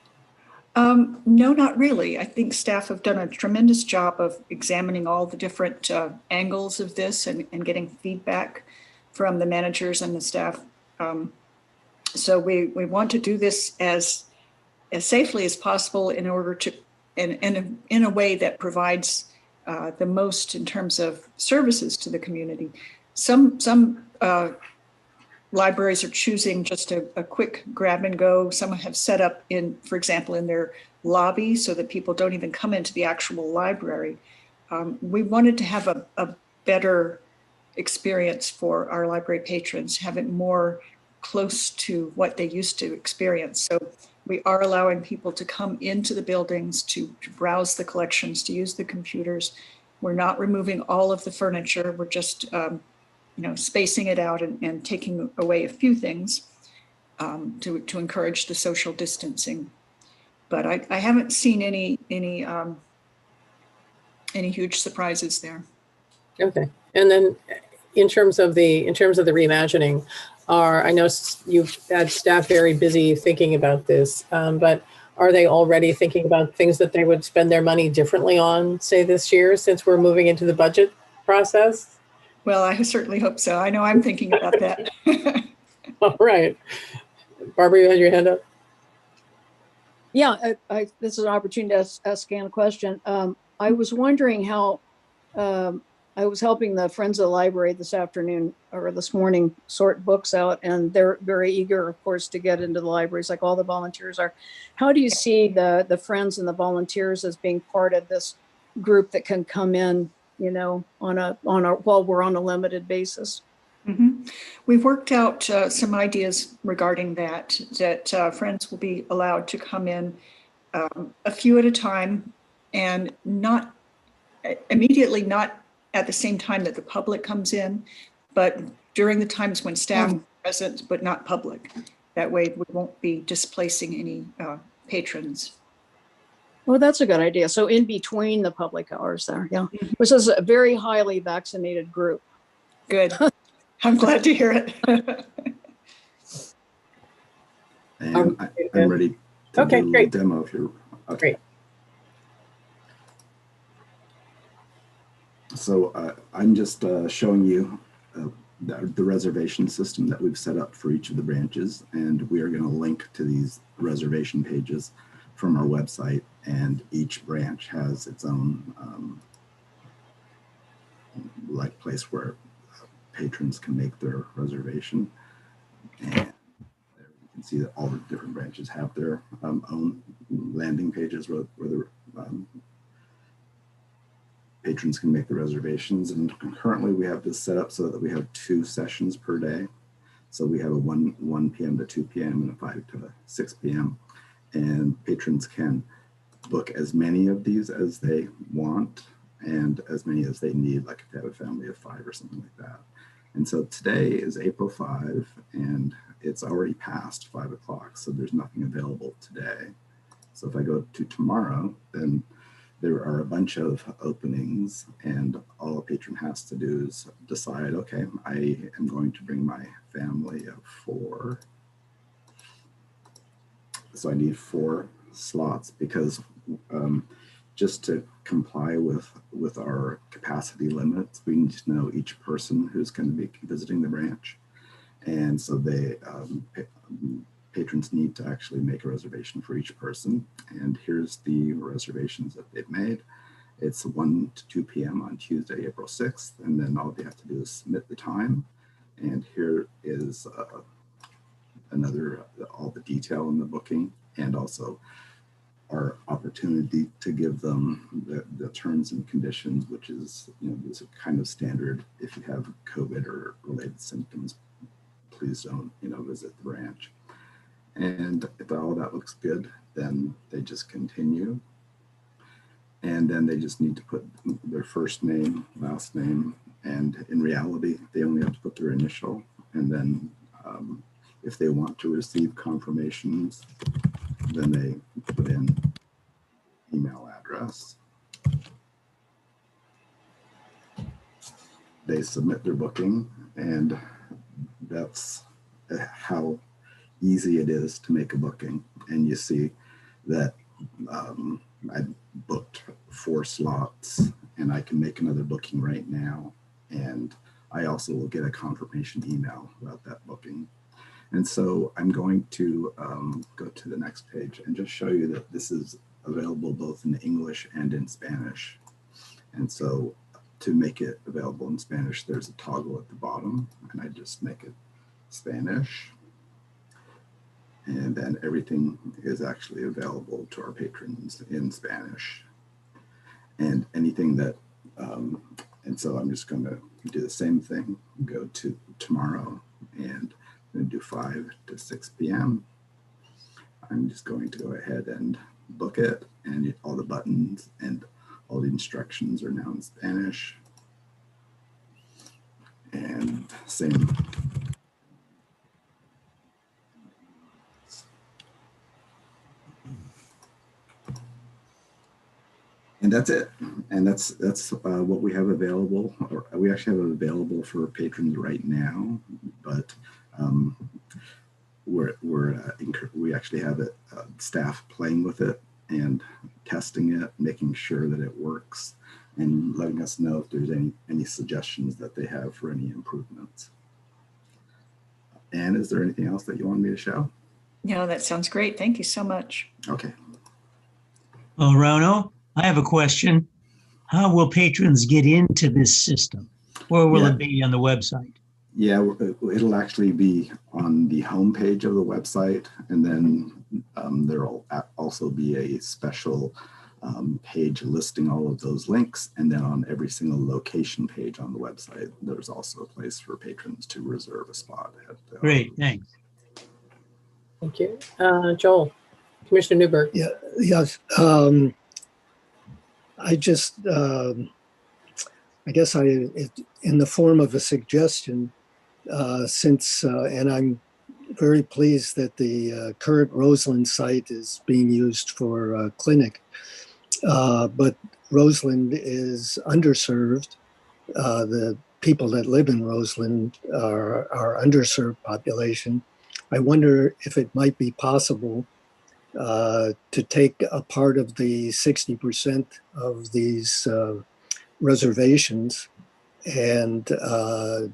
No, not really. I think staff have done a tremendous job of examining all the different angles of this and getting feedback from the managers and the staff. So we want to do this as safely as possible in order to in a way that provides the most in terms of services to the community. Some libraries are choosing just a quick grab and go. Some have set up for example, in their lobby so that people don't even come into the actual library. We wanted to have a better experience for our library patrons, have it more close to what they used to experience. So we are allowing people to come into the buildings to browse the collections, to use the computers. We're not removing all of the furniture. We're just, spacing it out and taking away a few things to encourage the social distancing. But I haven't seen any huge surprises there. Okay. And then in terms of the reimagining, I know you've had staff very busy thinking about this, but are they already thinking about things that they would spend their money differently on, say, this year, since we're moving into the budget process? Well, I certainly hope so. I know I'm thinking about that. All right. Barbara, you had your hand up? Yeah, this is an opportunity to ask Ann a question. I was wondering how, I was helping the Friends of the Library this afternoon or this morning sort books out, and they're very eager, of course, to get into the libraries like all the volunteers are. How do you see the Friends and the volunteers as being part of this group that can come in, while we're on a limited basis? Mm-hmm. We've worked out some ideas regarding that Friends will be allowed to come in a few at a time, and not immediately, not at the same time that the public comes in, but during the times when staff are present, but not public. That way we won't be displacing any patrons. Well, that's a good idea. So in between the public hours there, yeah. This is a very highly vaccinated group. Good. I'm glad to hear it. And I'm ready to do a little demo if you're okay. Great. So I'm just showing you the reservation system that we've set up for each of the branches, and we are going to link to these reservation pages from our website, and each branch has its own place where patrons can make their reservation. And you can see that all the different branches have their own landing pages where the patrons can make the reservations. And currently we have this set up so that we have 2 sessions per day. So we have a 1 p.m. to 2 p.m. and a 5 to 6 p.m. And patrons can book as many of these as they want and as many as they need, like if they have a family of 5 or something like that. And so today is April 5, and it's already past 5 o'clock, so there's nothing available today. So if I go to tomorrow, then there are a bunch of openings, and all a patron has to do is decide, okay, I am going to bring my family of 4. So I need 4 slots, because just to comply with our capacity limits, we need to know each person who's going to be visiting the branch. And so they patrons need to actually make a reservation for each person. And here's the reservations that they've made. It's 1 to 2 p.m. on Tuesday, April 6th. And then all they have to do is submit the time. And here is all the detail in the booking, and also our opportunity to give them the terms and conditions, which is, is a kind of standard. If you have COVID or related symptoms, please don't, visit the branch. And if all that looks good, then they just continue. And then they just need to put their first name, last name, and in reality, they only have to put their initial. And then if they want to receive confirmations, then they put in email address. They submit their booking, and that's how easy it is to make a booking. And you see that I booked 4 slots, and I can make another booking right now. And I also will get a confirmation email about that booking. And so I'm going to go to the next page and just show you that this is available both in English and in Spanish. And so to make it available in Spanish, there's a toggle at the bottom, and I just make it Spanish. And then everything is actually available to our patrons in Spanish. And anything that, and so I'm just going to do the same thing, go to tomorrow, and I'm going to do 5 to 6 p.m. I'm just going to go ahead and book it, and all the buttons and all the instructions are now in Spanish. And same. And that's it. And that's what we have available. Or we actually have it available for patrons right now, but we actually have it staff playing with it and testing it, making sure that it works, and letting us know if there's any suggestions that they have for any improvements. And is there anything else that you want me to show? No, that sounds great. Thank you so much. Okay. Well, Rono, I have a question. How will patrons get into this system? Where will it be on the website? Yeah, it'll actually be on the homepage of the website, and then there'll also be a special page listing all of those links, and then on every single location page on the website, there's also a place for patrons to reserve a spot. Great, thanks. Thank you. Joel, Commissioner Newberg. Yeah, yes. I just, I guess in the form of a suggestion, and I'm very pleased that the current Roseland site is being used for a clinic, but Roseland is underserved. The people that live in Roseland are underserved population. I wonder if it might be possible to take a part of the 60% of these reservations and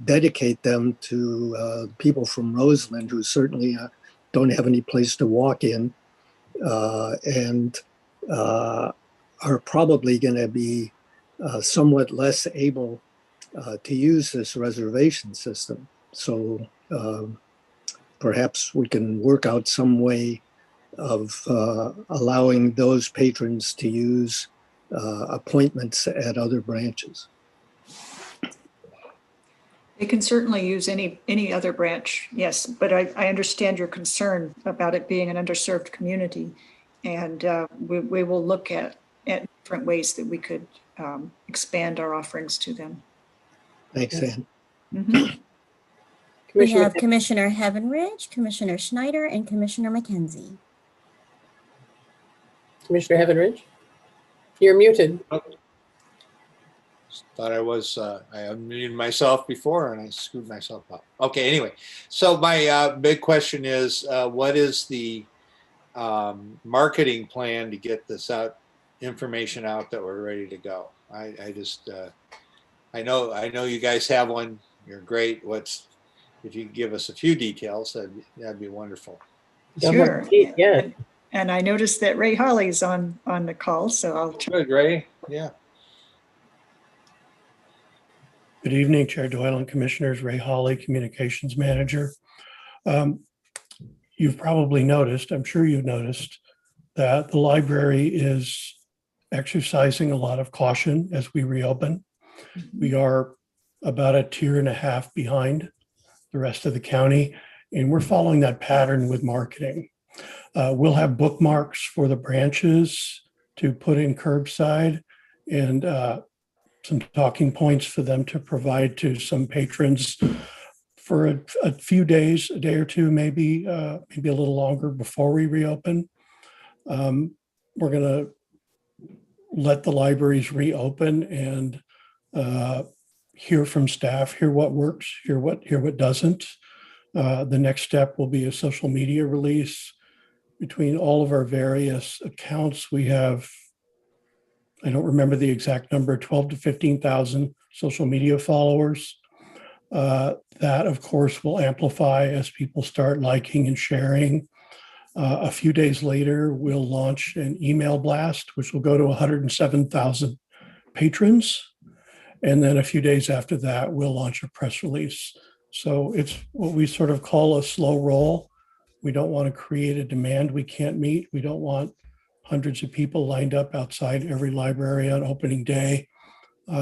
dedicate them to people from Roseland who certainly don't have any place to walk in and are probably going to be somewhat less able to use this reservation system. So perhaps we can work out some way of allowing those patrons to use appointments at other branches. They can certainly use any other branch, yes, but I understand your concern about it being an underserved community, and we will look at different ways that we could expand our offerings to them. Thanks, Ann. Mm-hmm. We have Commissioner Heavenridge, Commissioner Schneider, and Commissioner McKenzie. Commissioner Heavenridge, you're muted. Thought I was, I unmuted myself before and I screwed myself up. Okay, anyway. So my big question is, what is the marketing plan to get this information out that we're ready to go? I just, I know you guys have one. You're great. If you could give us a few details, that'd be wonderful. Sure. Yeah. And I noticed that Ray Hawley's on the call, so I'll try. Good, Ray. Yeah. Good evening, Chair Doyle and Commissioners. Ray Hawley, Communications Manager. You've probably noticed, I'm sure you've noticed, that the library is exercising a lot of caution as we reopen. We are about a tier and a half behind the rest of the county, and we're following that pattern with marketing. We'll have bookmarks for the branches to put in curbside, and some talking points for them to provide to some patrons for a few days, a day or two, maybe a little longer before we reopen. We're going to let the libraries reopen and hear from staff, hear what works, hear what doesn't. The next step will be a social media release. Between all of our various accounts, we have, I don't remember the exact number, 12 to 15,000 social media followers. That, of course, will amplify as people start liking and sharing. A few days later, we'll launch an email blast, which will go to 107,000 patrons. And then a few days after that, we'll launch a press release. So it's what we sort of call a slow roll. We don't want to create a demand we can't meet. We don't want hundreds of people lined up outside every library on opening day.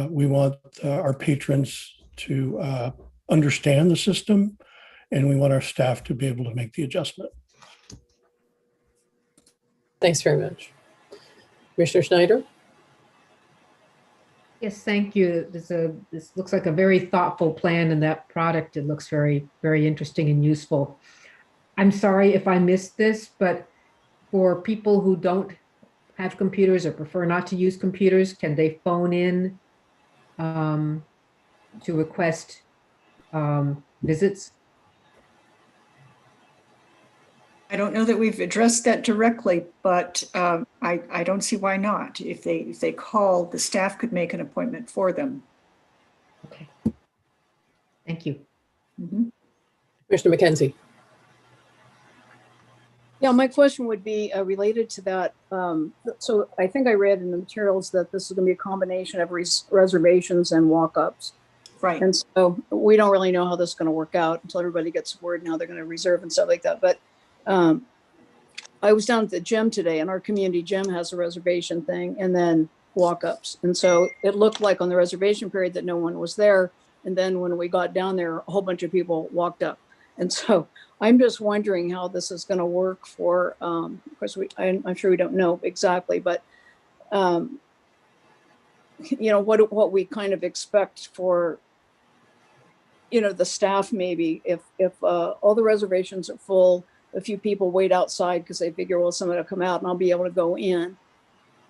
We want our patrons to understand the system, and we want our staff to be able to make the adjustment. Thanks very much. Commissioner Schneider? Yes, thank you. This looks like a very thoughtful plan, and that product, it looks very, very interesting and useful. I'm sorry if I missed this, but for people who don't have computers or prefer not to use computers, can they phone in to request visits? I don't know that we've addressed that directly, but I don't see why not. If they call, the staff could make an appointment for them. Okay. Thank you. Commissioner McKenzie? Yeah, my question would be related to that. So I think I read in the materials that this is going to be a combination of reservations and walk-ups. Right. And so we don't really know how this is going to work out until everybody gets word and how they're going to reserve and stuff like that. But I was down at the gym today, and our community gym has a reservation thing and then walk-ups. And so it looked like on the reservation period that no one was there. And then when we got down there, a whole bunch of people walked up. And so I'm just wondering how this is going to work for, of course, I'm sure we don't know exactly, but, you know, what we kind of expect for, you know, the staff, maybe if all the reservations are full, a few people wait outside because they figure, well, someone will come out and I'll be able to go in.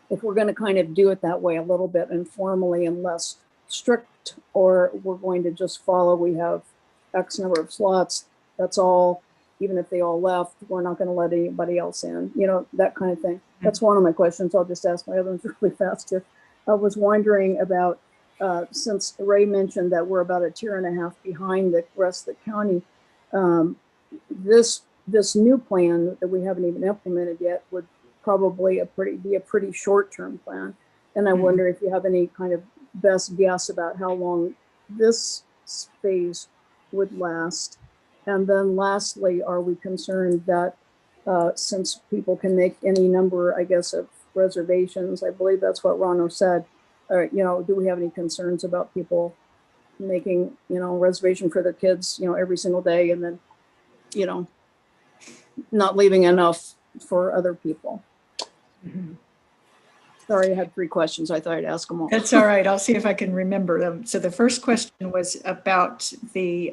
If we're going to kind of do it that way a little bit informally and less strict, or we're going to just follow, we have X number of slots, that's all, even if they all left, we're not going to let anybody else in, you know, that kind of thing. That's one of my questions. I'll just ask my other ones really fast here. I was wondering about, since Ray mentioned that we're about a tier and a half behind the rest of the county, this new plan that we haven't even implemented yet would probably be a pretty short-term plan. And I wonder if you have any kind of best guess about how long this phase would last. And then lastly, are we concerned that since people can make any number, I guess, of reservations, I believe that's what Ronno said, you know, do we have any concerns about people making, you know, reservation for their kids, you know, every single day, and then, you know, not leaving enough for other people? Sorry, I had 3 questions. I thought I'd ask them all. That's all right. I'll see if I can remember them. So the first question was about the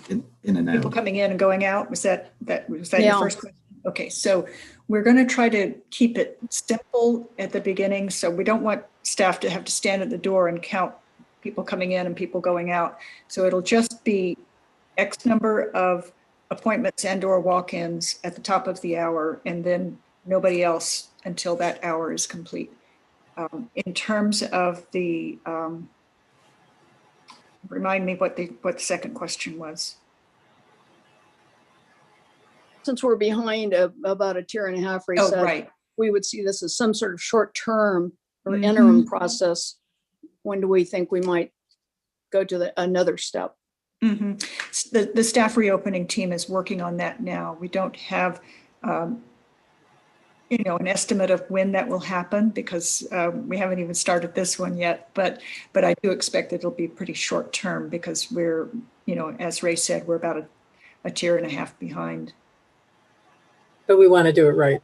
in and people out. coming in and going out. Was that Yeah. your first question? Okay, so we're going to try to keep it simple at the beginning. So we don't want staff to have to stand at the door and count people coming in and people going out. So it'll just be X number of appointments and or walk-ins at the top of the hour, and then nobody else until that hour is complete. In terms of the, remind me what the second question was. Since we're behind about a tier and a half, Ray said, right. we would see this as some sort of short-term or interim process. When do we think we might go to another step? The staff reopening team is working on that now. We don't have, you know, an estimate of when that will happen because we haven't even started this one yet. But I do expect that it'll be pretty short term because we're, you know, as Ray said, we're about a tier and a half behind. But we want to do it right.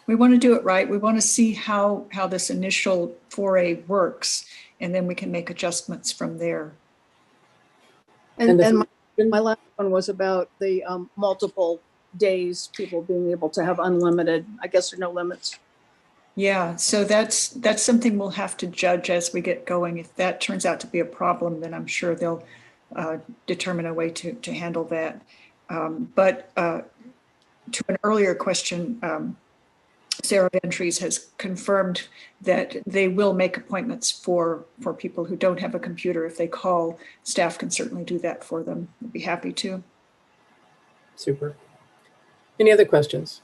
We want to do it right. We want to see how this initial foray works, and then we can make adjustments from there. And my last one was about the multiple days, people being able to have unlimited, I guess there are no limits. Yeah, so that's something we'll have to judge as we get going. If that turns out to be a problem, then I'm sure they'll determine a way to handle that. But to an earlier question, Sarah Ventries has confirmed that they will make appointments for people who don't have a computer. If they call, staff can certainly do that for them. We'd be happy to. Super. Any other questions?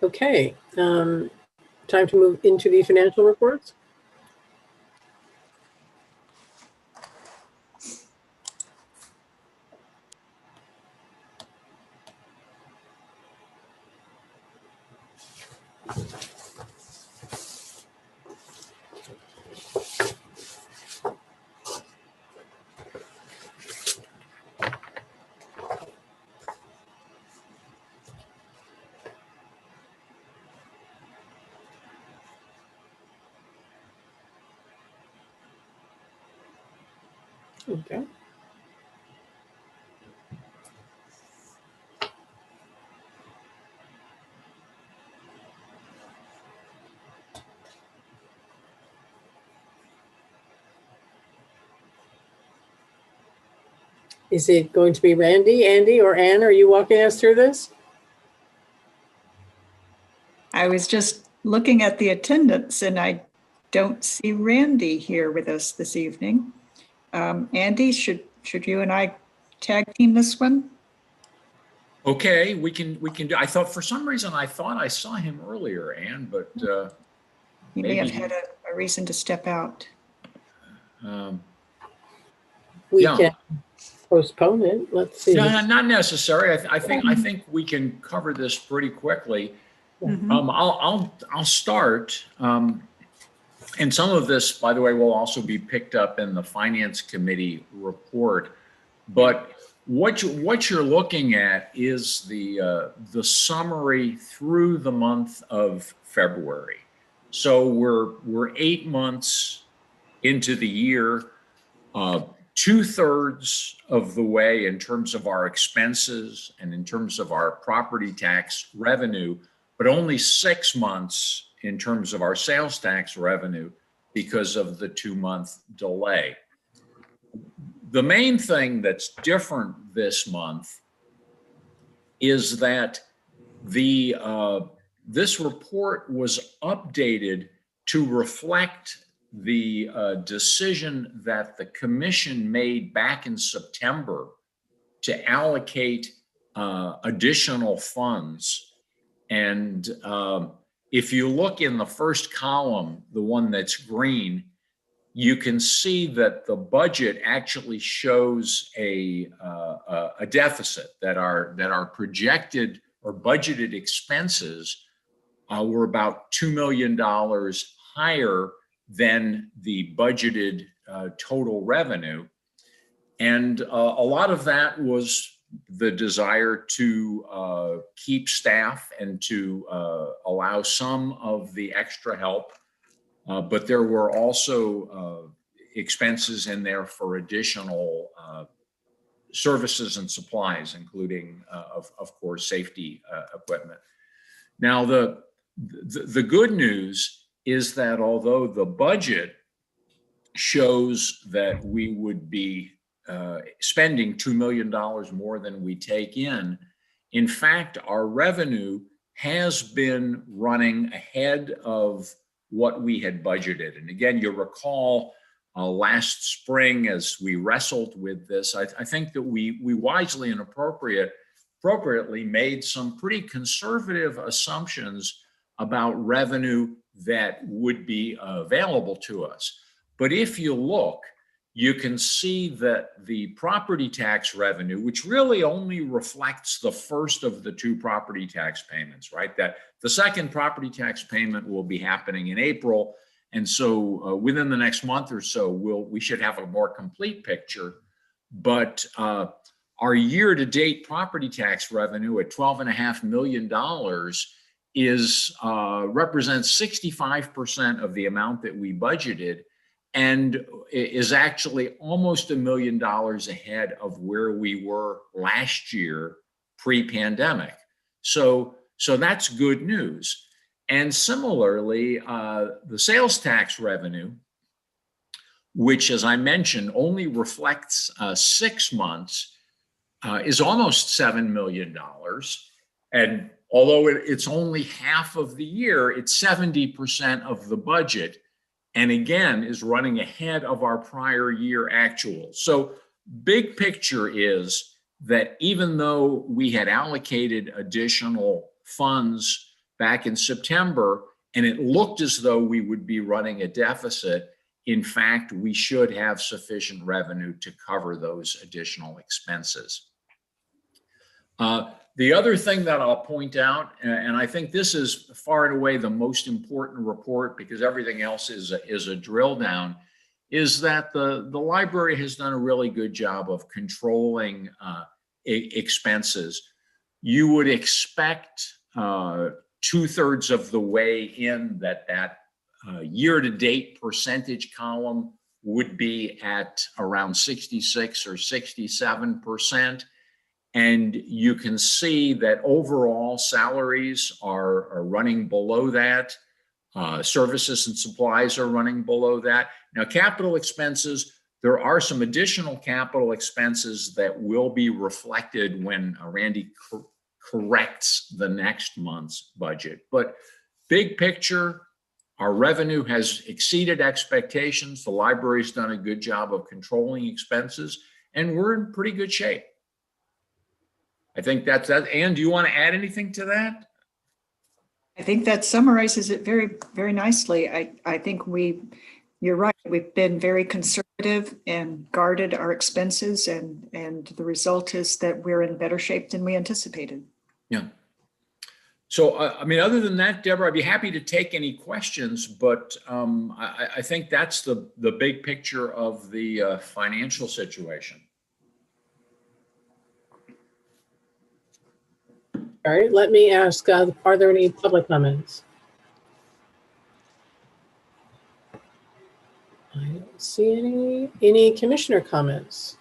Okay, time to move into the financial reports. Okay. Is it going to be Randy, Andy, or Ann? Are you walking us through this? I was just looking at the attendance and I don't see Randy here with us this evening. Andy, should you and I tag team this one? Okay, we can do. I thought for some reason I thought I saw him earlier, Ann, but He may have had a reason to step out. We yeah. can postpone it. Let's see. No, not necessary. I think we can cover this pretty quickly. I'll start. And some of this, by the way, will also be picked up in the Finance Committee report. But what you're looking at is the summary through the month of February. So we're 8 months into the year, 2/3 of the way in terms of our expenses and in terms of our property tax revenue, but only 6 months in terms of our sales tax revenue because of the 2-month delay. The main thing that's different this month is that this report was updated to reflect the decision that the commission made back in September to allocate additional funds. And if you look in the first column, the one that's green, you can see that the budget actually shows a deficit, that our projected or budgeted expenses were about $2 million higher than the budgeted total revenue. And a lot of that was the desire to keep staff and to allow some of the extra help. But there were also expenses in there for additional services and supplies, including, of course, safety equipment. Now, the good news is that although the budget shows that we would be spending $2 million more than we take in fact, our revenue has been running ahead of what we had budgeted. And again, you'll recall last spring as we wrestled with this, I think that we wisely and appropriately made some pretty conservative assumptions about revenue that would be available to us. But if you look, you can see that the property tax revenue, which really only reflects the first of the 2 property tax payments, right? That the second property tax payment will be happening in April. And so within the next month or so, we should have a more complete picture. But our year-to-date property tax revenue at $12.5 million represents 65% of the amount that we budgeted, and is actually almost $1 million ahead of where we were last year pre-pandemic. So that's good news. And similarly, the sales tax revenue, which, as I mentioned, only reflects 6 months, is almost $7 million. And although it's only half of the year, it's 70% of the budget. And again, is running ahead of our prior year actuals. So big picture is that even though we had allocated additional funds back in September, and it looked as though we would be running a deficit, in fact, we should have sufficient revenue to cover those additional expenses. The other thing that I'll point out, and I think this is far and away the most important report because everything else is a drill down, is that the library has done a really good job of controlling expenses. You would expect 2/3 of the way in that year-to-date percentage column would be at around 66 or 67%. And you can see that overall salaries are running below that. Services and supplies are running below that. Now, capital expenses, there are some additional capital expenses that will be reflected when Randy corrects the next month's budget. But big picture, our revenue has exceeded expectations. The library's done a good job of controlling expenses, and we're in pretty good shape. I think that's that. Ann, do you want to add anything to that? I think that summarizes it very, very nicely. I think you're right. We've been very conservative and guarded our expenses, and the result is that we're in better shape than we anticipated. Yeah. So, I mean, other than that, Deborah, I'd be happy to take any questions, but I think that's the big picture of the financial situation. All right, let me ask, are there any public comments? I don't see any commissioner comments.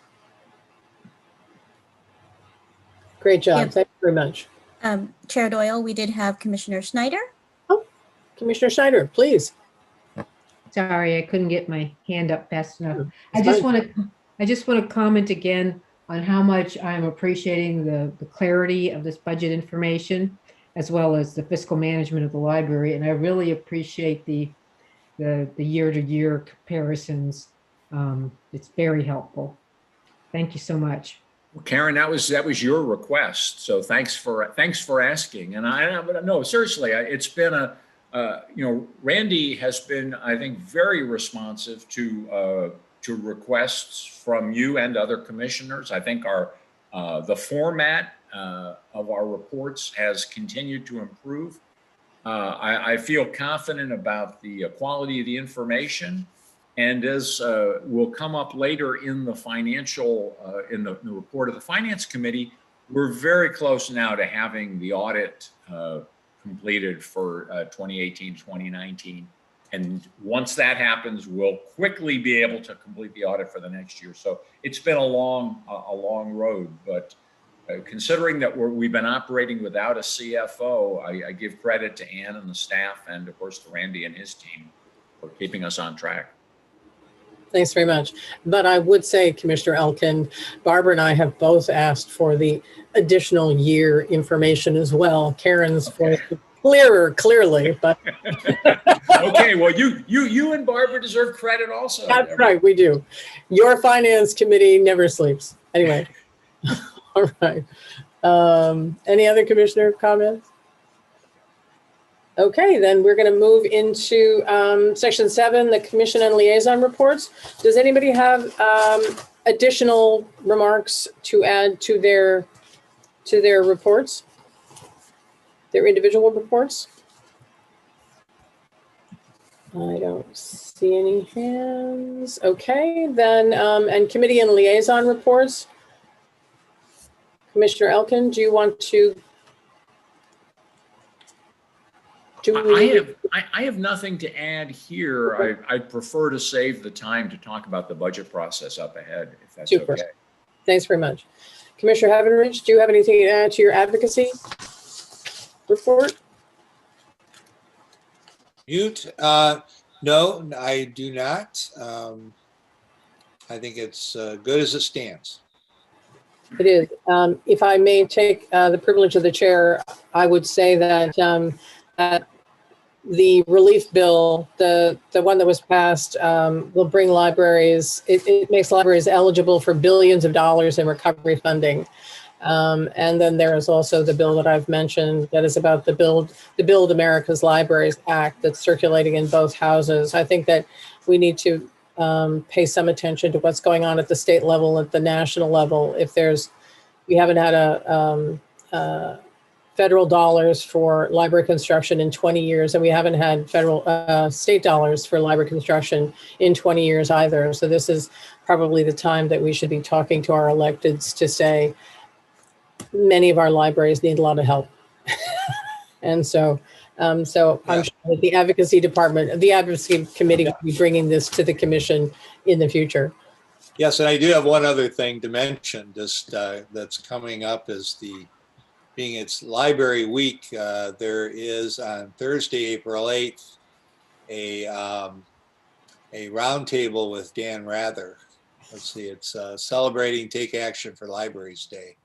Great job. Yep. Thank you very much. Chair Doyle, we did have Commissioner Schneider. Oh, Commissioner Schneider, please. Sorry, I couldn't get my hand up fast enough. It's I fine. just want to comment again on how much I'm appreciating the clarity of this budget information, as well as the fiscal management of the library. And I really appreciate the year-to-year comparisons. It's very helpful. Thank you so much. Well, Karen, that was your request. So thanks for asking. And no, seriously, it's been Randy has been, I think, very responsive to requests from you and other commissioners. I think the format of our reports has continued to improve. I feel confident about the quality of the information, and as will come up later in the financial in the report of the Finance Committee, we're very close now to having the audit completed for 2018, 2019. And once that happens, we'll quickly be able to complete the audit for the next year. So it's been a long road, but considering that we've been operating without a CFO, I give credit to Ann and the staff, and of course to Randy and his team for keeping us on track. Thanks very much. But I would say, Commissioner Elkin, Barbara and I have both asked for the additional year information as well. Karen's for clearly, but okay. Well, you and Barbara deserve credit also. That's right, we do. Your Finance Committee never sleeps. Anyway, all right. Any other commissioner comments? Okay, then we're going to move into section 7, the commission and liaison reports. Does anybody have additional remarks to add to their reports, their individual reports? I don't see any hands. Okay, then, and committee and liaison reports. Commissioner Elkin, do you want to? I have nothing to add here. I'd prefer to save the time to talk about the budget process up ahead, if that's Super. okay. Thanks very much. Commissioner Havenridge, do you have anything to add to your advocacy report? Mute. No, I do not. I think it's good as it stands. It is. If I may take the privilege of the chair, I would say that the relief bill, the one that was passed, will bring libraries, it makes libraries eligible for billions of dollars in recovery funding. And then there is also the bill that I've mentioned that is about the Build America's Libraries Act that's circulating in both houses. I think that we need to pay some attention to what's going on at the state level, at the national level. We haven't had federal dollars for library construction in 20 years, and we haven't had state dollars for library construction in 20 years either. So this is probably the time that we should be talking to our electeds to say, many of our libraries need a lot of help. And so So I'm sure that the advocacy department, the advocacy committee will be bringing this to the commission in the future. Yes, and I do have one other thing to mention, just that's coming up is being its library week. There is on Thursday, April 8th, a roundtable with Dan Rather. Let's see, it's celebrating Take Action for Libraries Day.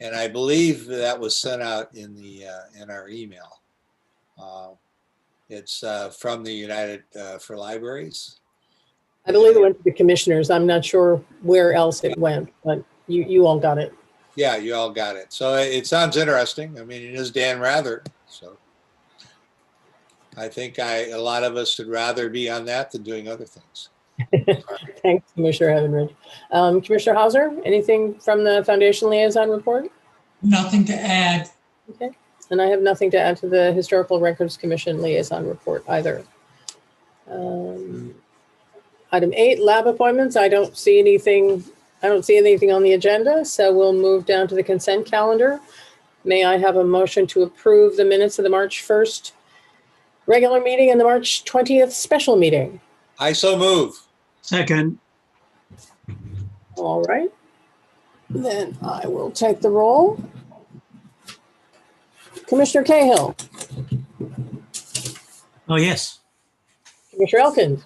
And I believe that was sent out in our email. It's from the United for Libraries. I believe it went to the commissioners. I'm not sure where else it went, but you all got it. Yeah, you all got it. So it sounds interesting. I mean, it is Dan Rather. So I think a lot of us would rather be on that than doing other things. Thanks, Commissioner Heavenridge. Commissioner Hauser, anything from the Foundation Liaison Report? Nothing to add. Okay. And I have nothing to add to the Historical Records Commission Liaison Report either. Item 8, lab appointments. I don't see anything on the agenda, so we'll move down to the consent calendar. May I have a motion to approve the minutes of the March 1st regular meeting and the March 20th special meeting? I so move. Second. All right. Then I will take the roll. Commissioner Cahill. Oh, yes. Commissioner Elkins.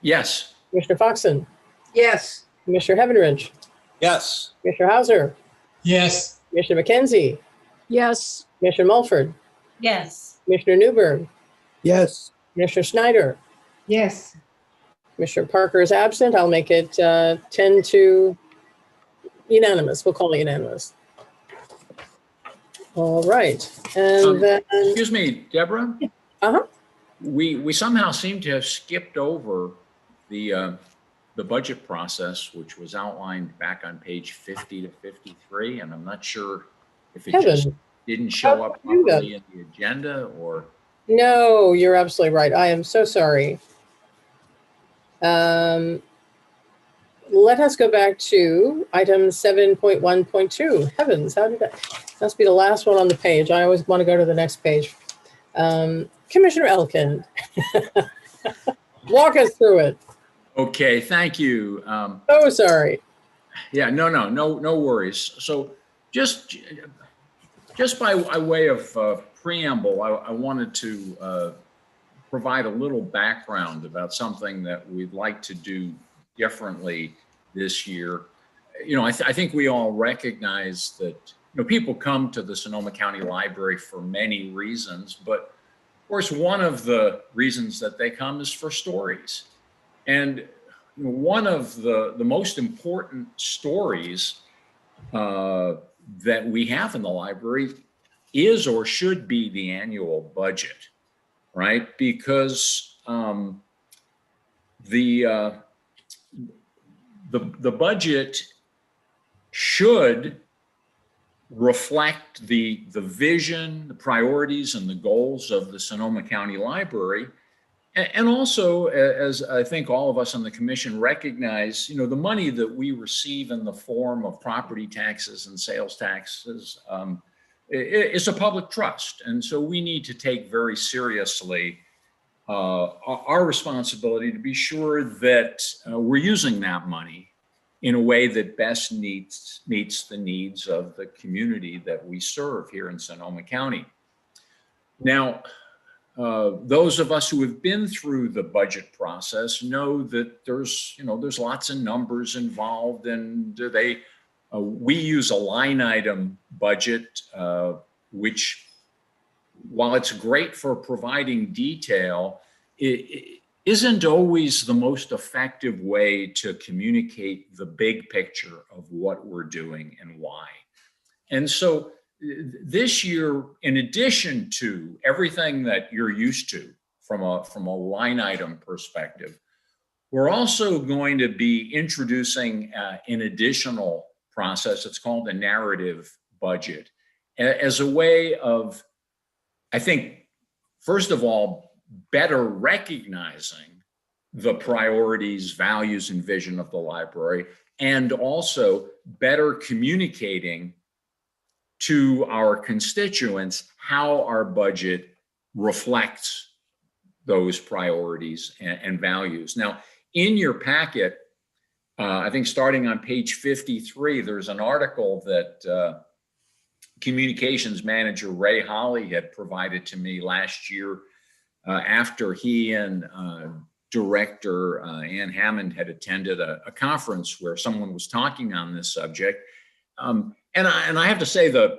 Yes. Commissioner Foxon. Yes. Commissioner Heavenridge. Yes. Commissioner Hauser. Yes. Commissioner McKenzie. Yes. Commissioner Mulford. Yes. Commissioner Newberg. Yes. Commissioner Schneider. Yes. Commissioner Parker is absent. I'll make it 10 to unanimous. We'll call it unanimous. All right. And then, excuse me, Deborah. Uh-huh. We somehow seem to have skipped over the budget process, which was outlined back on page 50 to 53, and I'm not sure if it just didn't show up properly in the agenda or. No, you're absolutely right. I am so sorry. Let us go back to item 7.1.2. Heavens, how did that? Must be the last one on the page. I always want to go to the next page. Commissioner Elkin, walk us through it. Okay, thank you. Oh, sorry. Yeah, no worries. So just by way of preamble, I wanted to provide a little background about something that we'd like to do differently this year. I think we all recognize that people come to the Sonoma County Library for many reasons, but of course, one of the reasons that they come is for stories. And one of the most important stories that we have in the library is or should be the annual budget, right? Because the budget should reflect the vision, the priorities, and the goals of the Sonoma County Library. And also, as I think all of us on the commission recognize, the money that we receive in the form of property taxes and sales taxes is a public trust. And so we need to take very seriously our responsibility to be sure that we're using that money in a way that best meets the needs of the community that we serve here in Sonoma County. Now, those of us who have been through the budget process know that there's lots of numbers involved, and we use a line item budget, which, while it's great for providing detail, it isn't always the most effective way to communicate the big picture of what we're doing and why. And so this year, in addition to everything that you're used to from a line item perspective, we're also going to be introducing an additional process. It's called a narrative budget, as a way of, I think, first of all, better recognizing the priorities, values, and vision of the library, and also better communicating to our constituents how our budget reflects those priorities and values. Now, in your packet, I think starting on page 53, there's an article that communications manager Ray Holly had provided to me last year after he and director Ann Hammond had attended a conference where someone was talking on this subject. And I have to say that,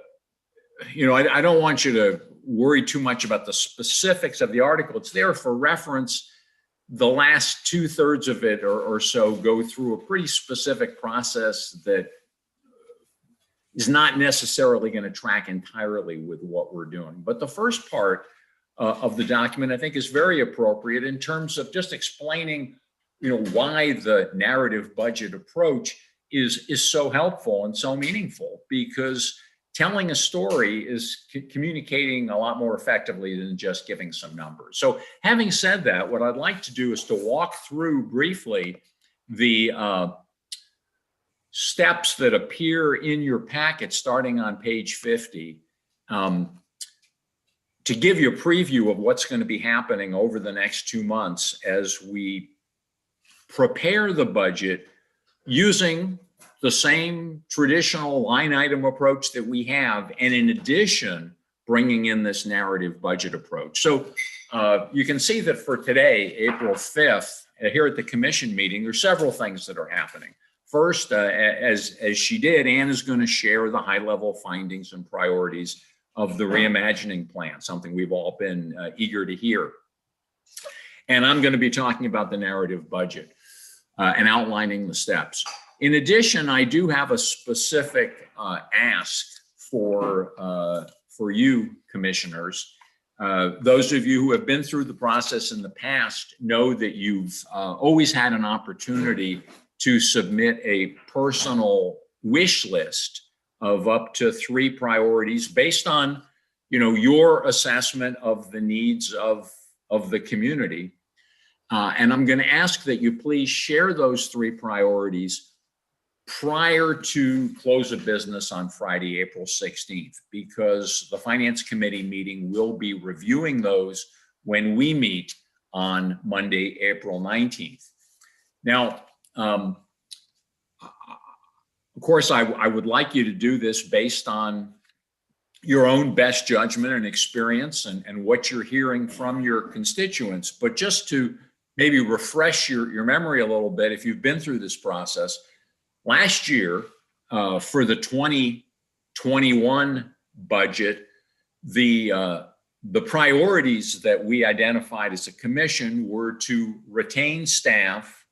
I don't want you to worry too much about the specifics of the article. It's there for reference. The last 2/3 of it or so go through a pretty specific process that is not necessarily going to track entirely with what we're doing. But the first part of the document, I think, is very appropriate in terms of just explaining, why the narrative budget approach is so helpful and so meaningful, because telling a story is communicating a lot more effectively than just giving some numbers. So having said that, what I'd like to do is to walk through briefly the steps that appear in your packet starting on page 50 to give you a preview of what's going to be happening over the next 2 months as we prepare the budget using the same traditional line item approach that we have, and in addition, bringing in this narrative budget approach. So you can see that for today, April 5th, here at the commission meeting, there's several things that are happening. First, as she did, Ann is going to share the high-level findings and priorities of the reimagining plan, something we've all been eager to hear. And I'm going to be talking about the narrative budget and outlining the steps. In addition, I do have a specific ask for you, commissioners. Those of you who have been through the process in the past know that you've always had an opportunity to submit a personal wish list of up to 3 priorities based on, your assessment of the needs of the community. And I'm going to ask that you please share those 3 priorities prior to close of business on Friday, April 16th, because the Finance Committee meeting will be reviewing those when we meet on Monday, April 19th. Now, of course, I would like you to do this based on your own best judgment and experience and what you're hearing from your constituents. But just to maybe refresh your memory a little bit, if you've been through this process, last year for the 2021 budget, the priorities that we identified as a commission were to retain staff,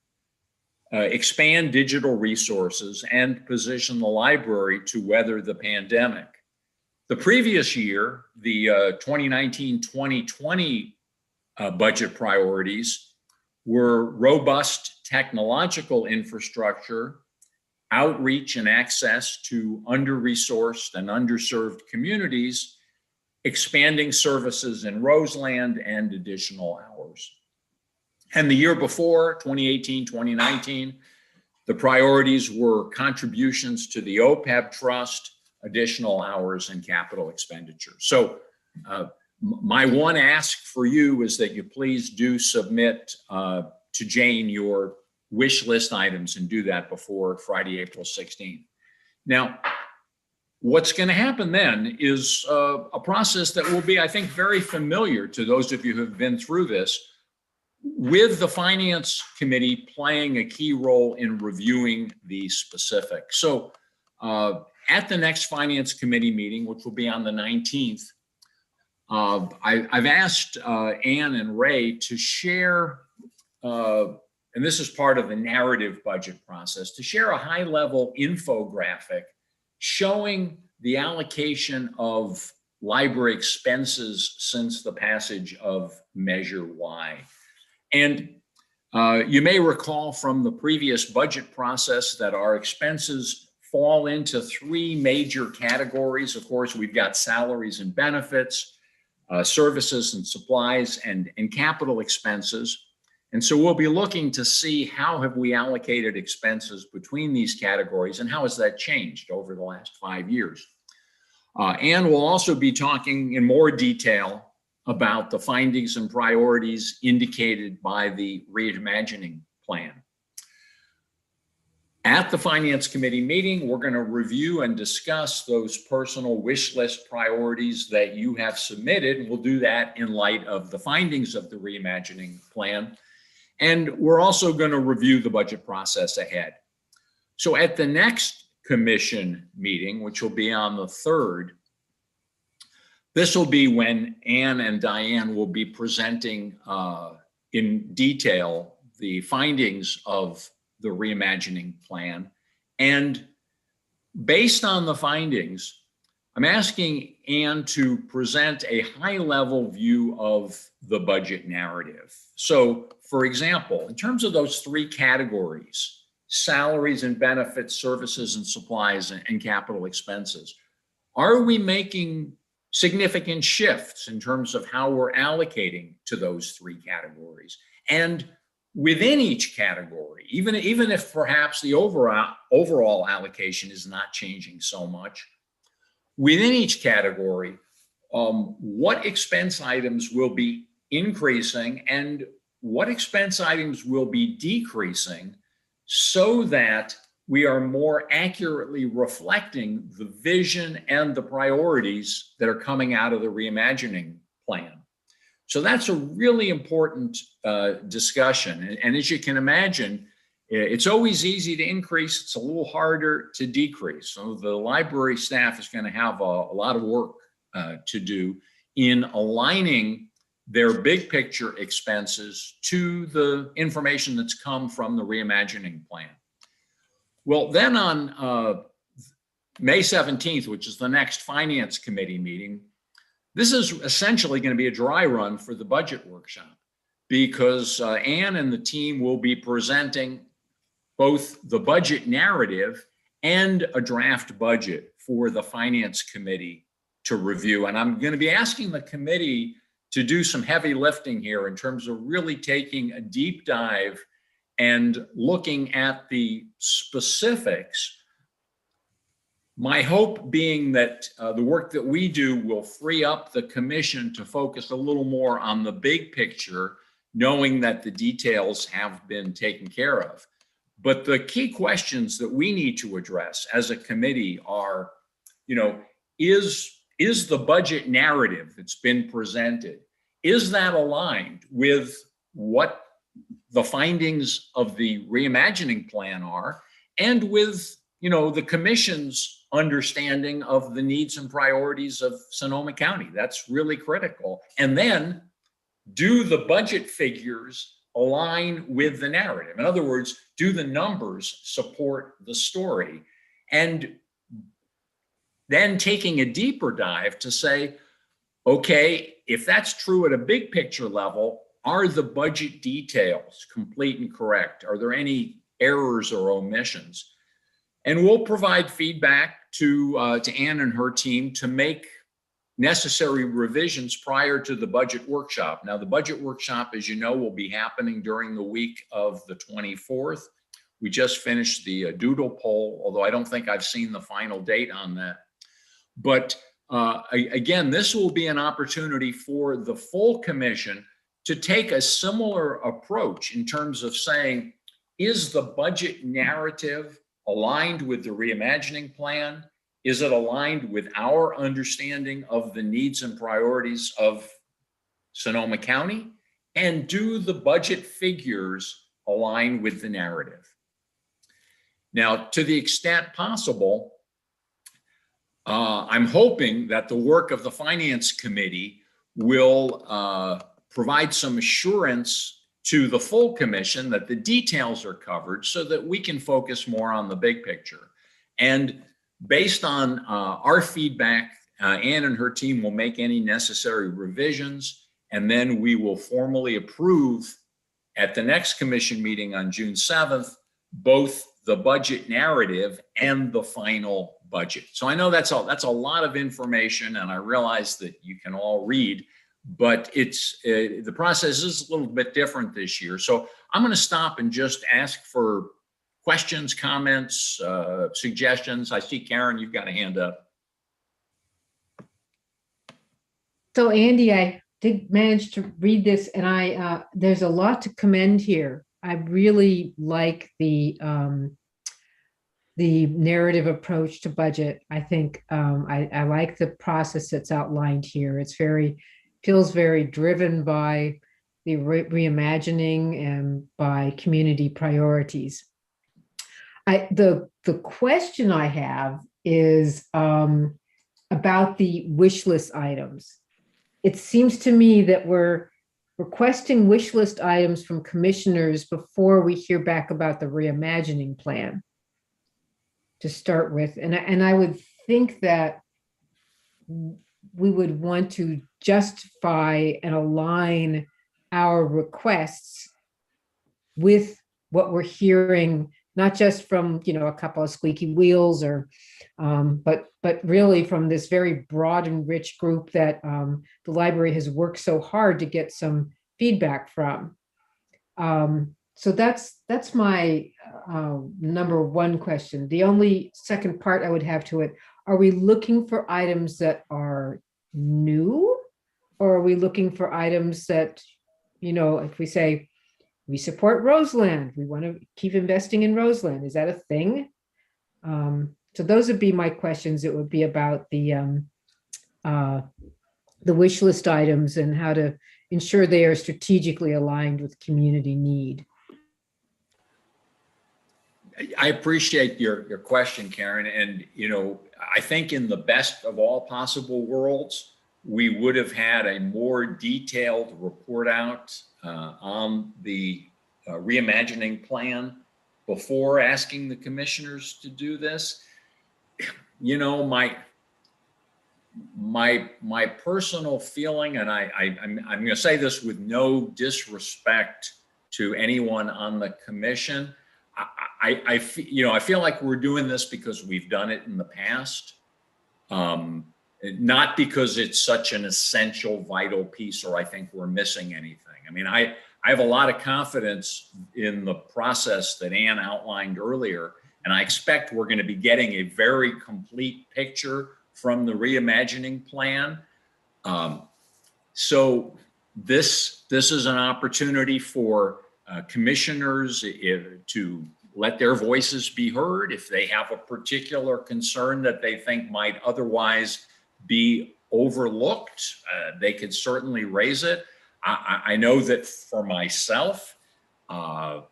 expand digital resources, and position the library to weather the pandemic. The previous year, the 2019-2020 budget priorities were robust technological infrastructure, outreach and access to under-resourced and underserved communities, expanding services in Roseland, and additional hours. And the year before, 2018-2019, the priorities were contributions to the OPEB trust, additional hours, and capital expenditure. So my one ask for you is that you please do submit to Jane your wish list items and do that before Friday, April 16th. Now, what's going to happen then is a process that will be, I think, very familiar to those of you who have been through this, with the Finance Committee playing a key role in reviewing the specifics. So at the next Finance Committee meeting, which will be on the 19th, I've asked Ann and Ray to share, and this is part of the narrative budget process, to share a high-level infographic showing the allocation of library expenses since the passage of Measure Y. And you may recall from the previous budget process that our expenses fall into 3 major categories. Of course, we've got salaries and benefits, services and supplies, and capital expenses. And so we'll be looking to see how have we allocated expenses between these categories and how has that changed over the last 5 years. And we'll also be talking in more detail about the findings and priorities indicated by the reimagining plan. At the Finance Committee meeting, we're going to review and discuss those personal wish list priorities that you have submitted. And we'll do that in light of the findings of the reimagining plan. And we're also going to review the budget process ahead. So at the next commission meeting, which will be on the 3rd, this will be when Anne and Diane will be presenting in detail the findings of the reimagining plan. And based on the findings, I'm asking Anne to present a high-level view of the budget narrative. So, for example, in terms of those 3 categories, salaries and benefits, services and supplies, and capital expenses, are we making significant shifts in terms of how we're allocating to those 3 categories? And within each category, even if perhaps the overall allocation is not changing so much, within each category, what expense items will be increasing and what expense items will be decreasing, so that we are more accurately reflecting the vision and the priorities that are coming out of the reimagining plan. So that's a really important discussion. And as you can imagine, it's always easy to increase. It's a little harder to decrease. So the library staff is going to have a lot of work to do in aligning their big picture expenses to the information that's come from the reimagining plan. Well, then on May 17th, which is the next Finance Committee meeting, this is essentially going to be a dry run for the budget workshop, because Anne and the team will be presenting both the budget narrative and a draft budget for the Finance Committee to review. And I'm going to be asking the committee to do some heavy lifting here in terms of really taking a deep dive and looking at the specifics. My hope being that the work that we do will free up the commission to focus a little more on the big picture, knowing that the details have been taken care of. But the key questions that we need to address as a committee are, is the budget narrative that's been presented, is that aligned with what the findings of the reimagining plan are, and with the commission's understanding of the needs and priorities of Sonoma County? That's really critical. And then, do the budget figures align with the narrative? In other words, do the numbers support the story? And then taking a deeper dive to say, okay, if that's true at a big picture level, are the budget details complete and correct? Are there any errors or omissions? And we'll provide feedback to Anne and her team to make necessary revisions prior to the budget workshop. Now, the budget workshop, as you know, will be happening during the week of the 24th. We just finished the doodle poll, although I don't think I've seen the final date on that. But again, this will be an opportunity for the full commission to take a similar approach in terms of saying, is the budget narrative aligned with the reimagining plan? Is it aligned with our understanding of the needs and priorities of Sonoma County? And do the budget figures align with the narrative? Now, to the extent possible, I'm hoping that the work of the Finance Committee will provide some assurance to the full commission that the details are covered so that we can focus more on the big picture. And based on our feedback, Anne and her team will make any necessary revisions, and then we will formally approve at the next commission meeting on June 7th, both the budget narrative and the final budget. So I know that's a lot of information, and I realize that you can all read, but it's the process is a little bit different this year. So I'm going to stop and just ask for questions, comments, suggestions. I see Karen, you've got a hand up. So Andy, I did manage to read this, and I there's a lot to commend here. I really like the narrative approach to budget. I think I like the process that's outlined here. It's feels very driven by the reimagining and by community priorities. The question I have is about the wish list items. It seems to me that we're requesting wish list items from commissioners before we hear back about the reimagining plan to start with. And I would think that we would want to justify and align our requests with what we're hearing, not just from, a couple of squeaky wheels or, but really from this very broad and rich group that the library has worked so hard to get some feedback from. So that's my number one question. The only second part I would have to it, are we looking for items that are new, or are we looking for items that, if we say, we support Roseland, we want to keep investing in Roseland, is that a thing? So those would be my questions. It would be about the wish list items and how to ensure they are strategically aligned with community need. I appreciate your question, Karen. And, I think in the best of all possible worlds, we would have had a more detailed report out on the reimagining plan before asking the commissioners to do this. My personal feeling, and I'm going to say this with no disrespect to anyone on the commission, I feel like we're doing this because we've done it in the past, not because it's such an essential, vital piece, or I think we're missing anything. I mean, I have a lot of confidence in the process that Ann outlined earlier, and I expect we're going to be getting a very complete picture from the reimagining plan. So this is an opportunity for commissioners to let their voices be heard. If they have a particular concern that they think might otherwise be overlooked, they could certainly raise it. I know that for myself, I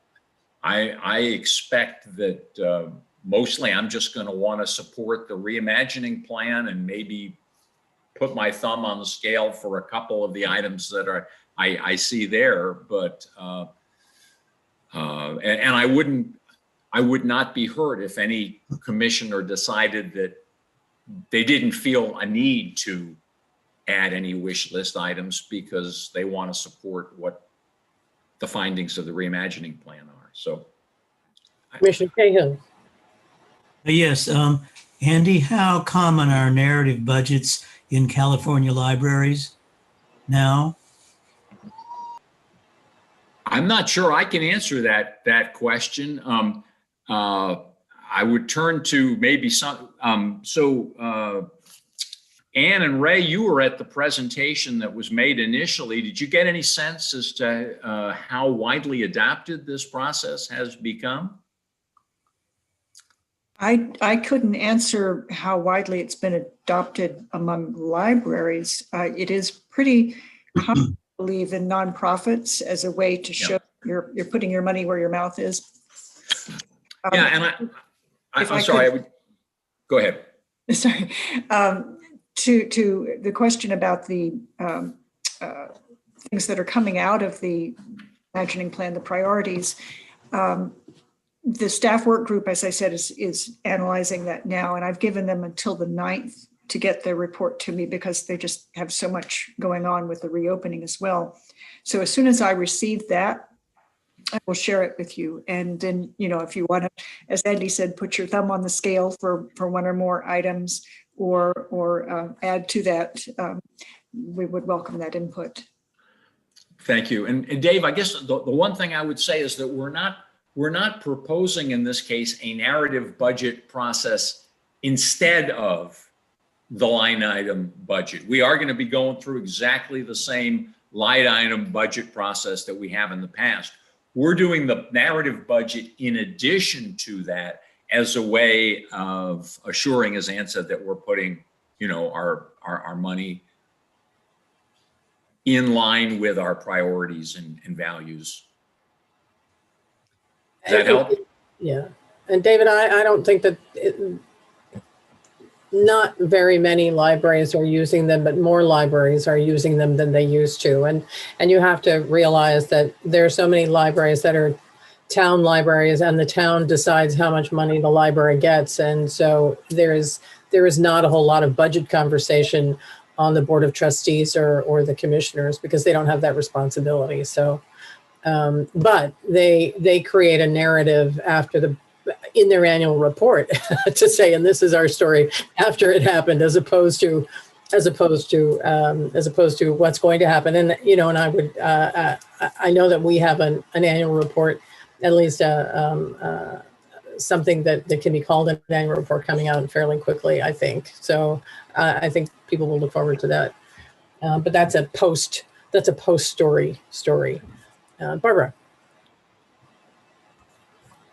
expect that mostly I'm just going to want to support the reimagining plan and maybe put my thumb on the scale for a couple of the items that I see there. But and I would not be hurt if any commissioner decided that they didn't feel a need to add any wish list items because they want to support what the findings of the reimagining plan are. So, Commissioner Cahill. Yes, Andy, how common are narrative budgets in California libraries now? I'm not sure I can answer that question. I would turn to maybe some. Ann and Ray, you were at the presentation that was made initially. Did you get any sense as to how widely adopted this process has become? I couldn't answer how widely it's been adopted among libraries. It is pretty common, I believe, in nonprofits as a way to show you're putting your money where your mouth is. Yeah, and I'm sorry. I would go ahead. Sorry. To the question about the things that are coming out of the imagining plan, the priorities. The staff work group, as I said, is analyzing that now, and I've given them until the 9th to get their report to me because they just have so much going on with the reopening as well. So as soon as I receive that, I will share it with you. And then, if you want to, as Andy said, put your thumb on the scale for one or more items or add to that, we would welcome that input. Thank you. And Dave, I guess the one thing I would say is that we're not proposing in this case a narrative budget process instead of the line item budget. We are going to be going through exactly the same line item budget process that we have in the past. We're doing the narrative budget in addition to that as a way of assuring, as Ann said, that we're putting, you know, our money in line with our priorities and values. Does that help? Yeah. And David, I don't think that not very many libraries are using them, but more libraries are using them than they used to. And you have to realize that there are so many libraries that are town libraries, and the town decides how much money the library gets. And so there is not a whole lot of budget conversation on the Board of Trustees or the commissioners, because they don't have that responsibility. So, but they create a narrative in their annual report to say, and this is our story after it happened, as opposed to what's going to happen. And, you know, and I know that we have an annual report, at least something that can be called an annual report coming out fairly quickly, I think. So I think people will look forward to that. But that's a post story. Barbara.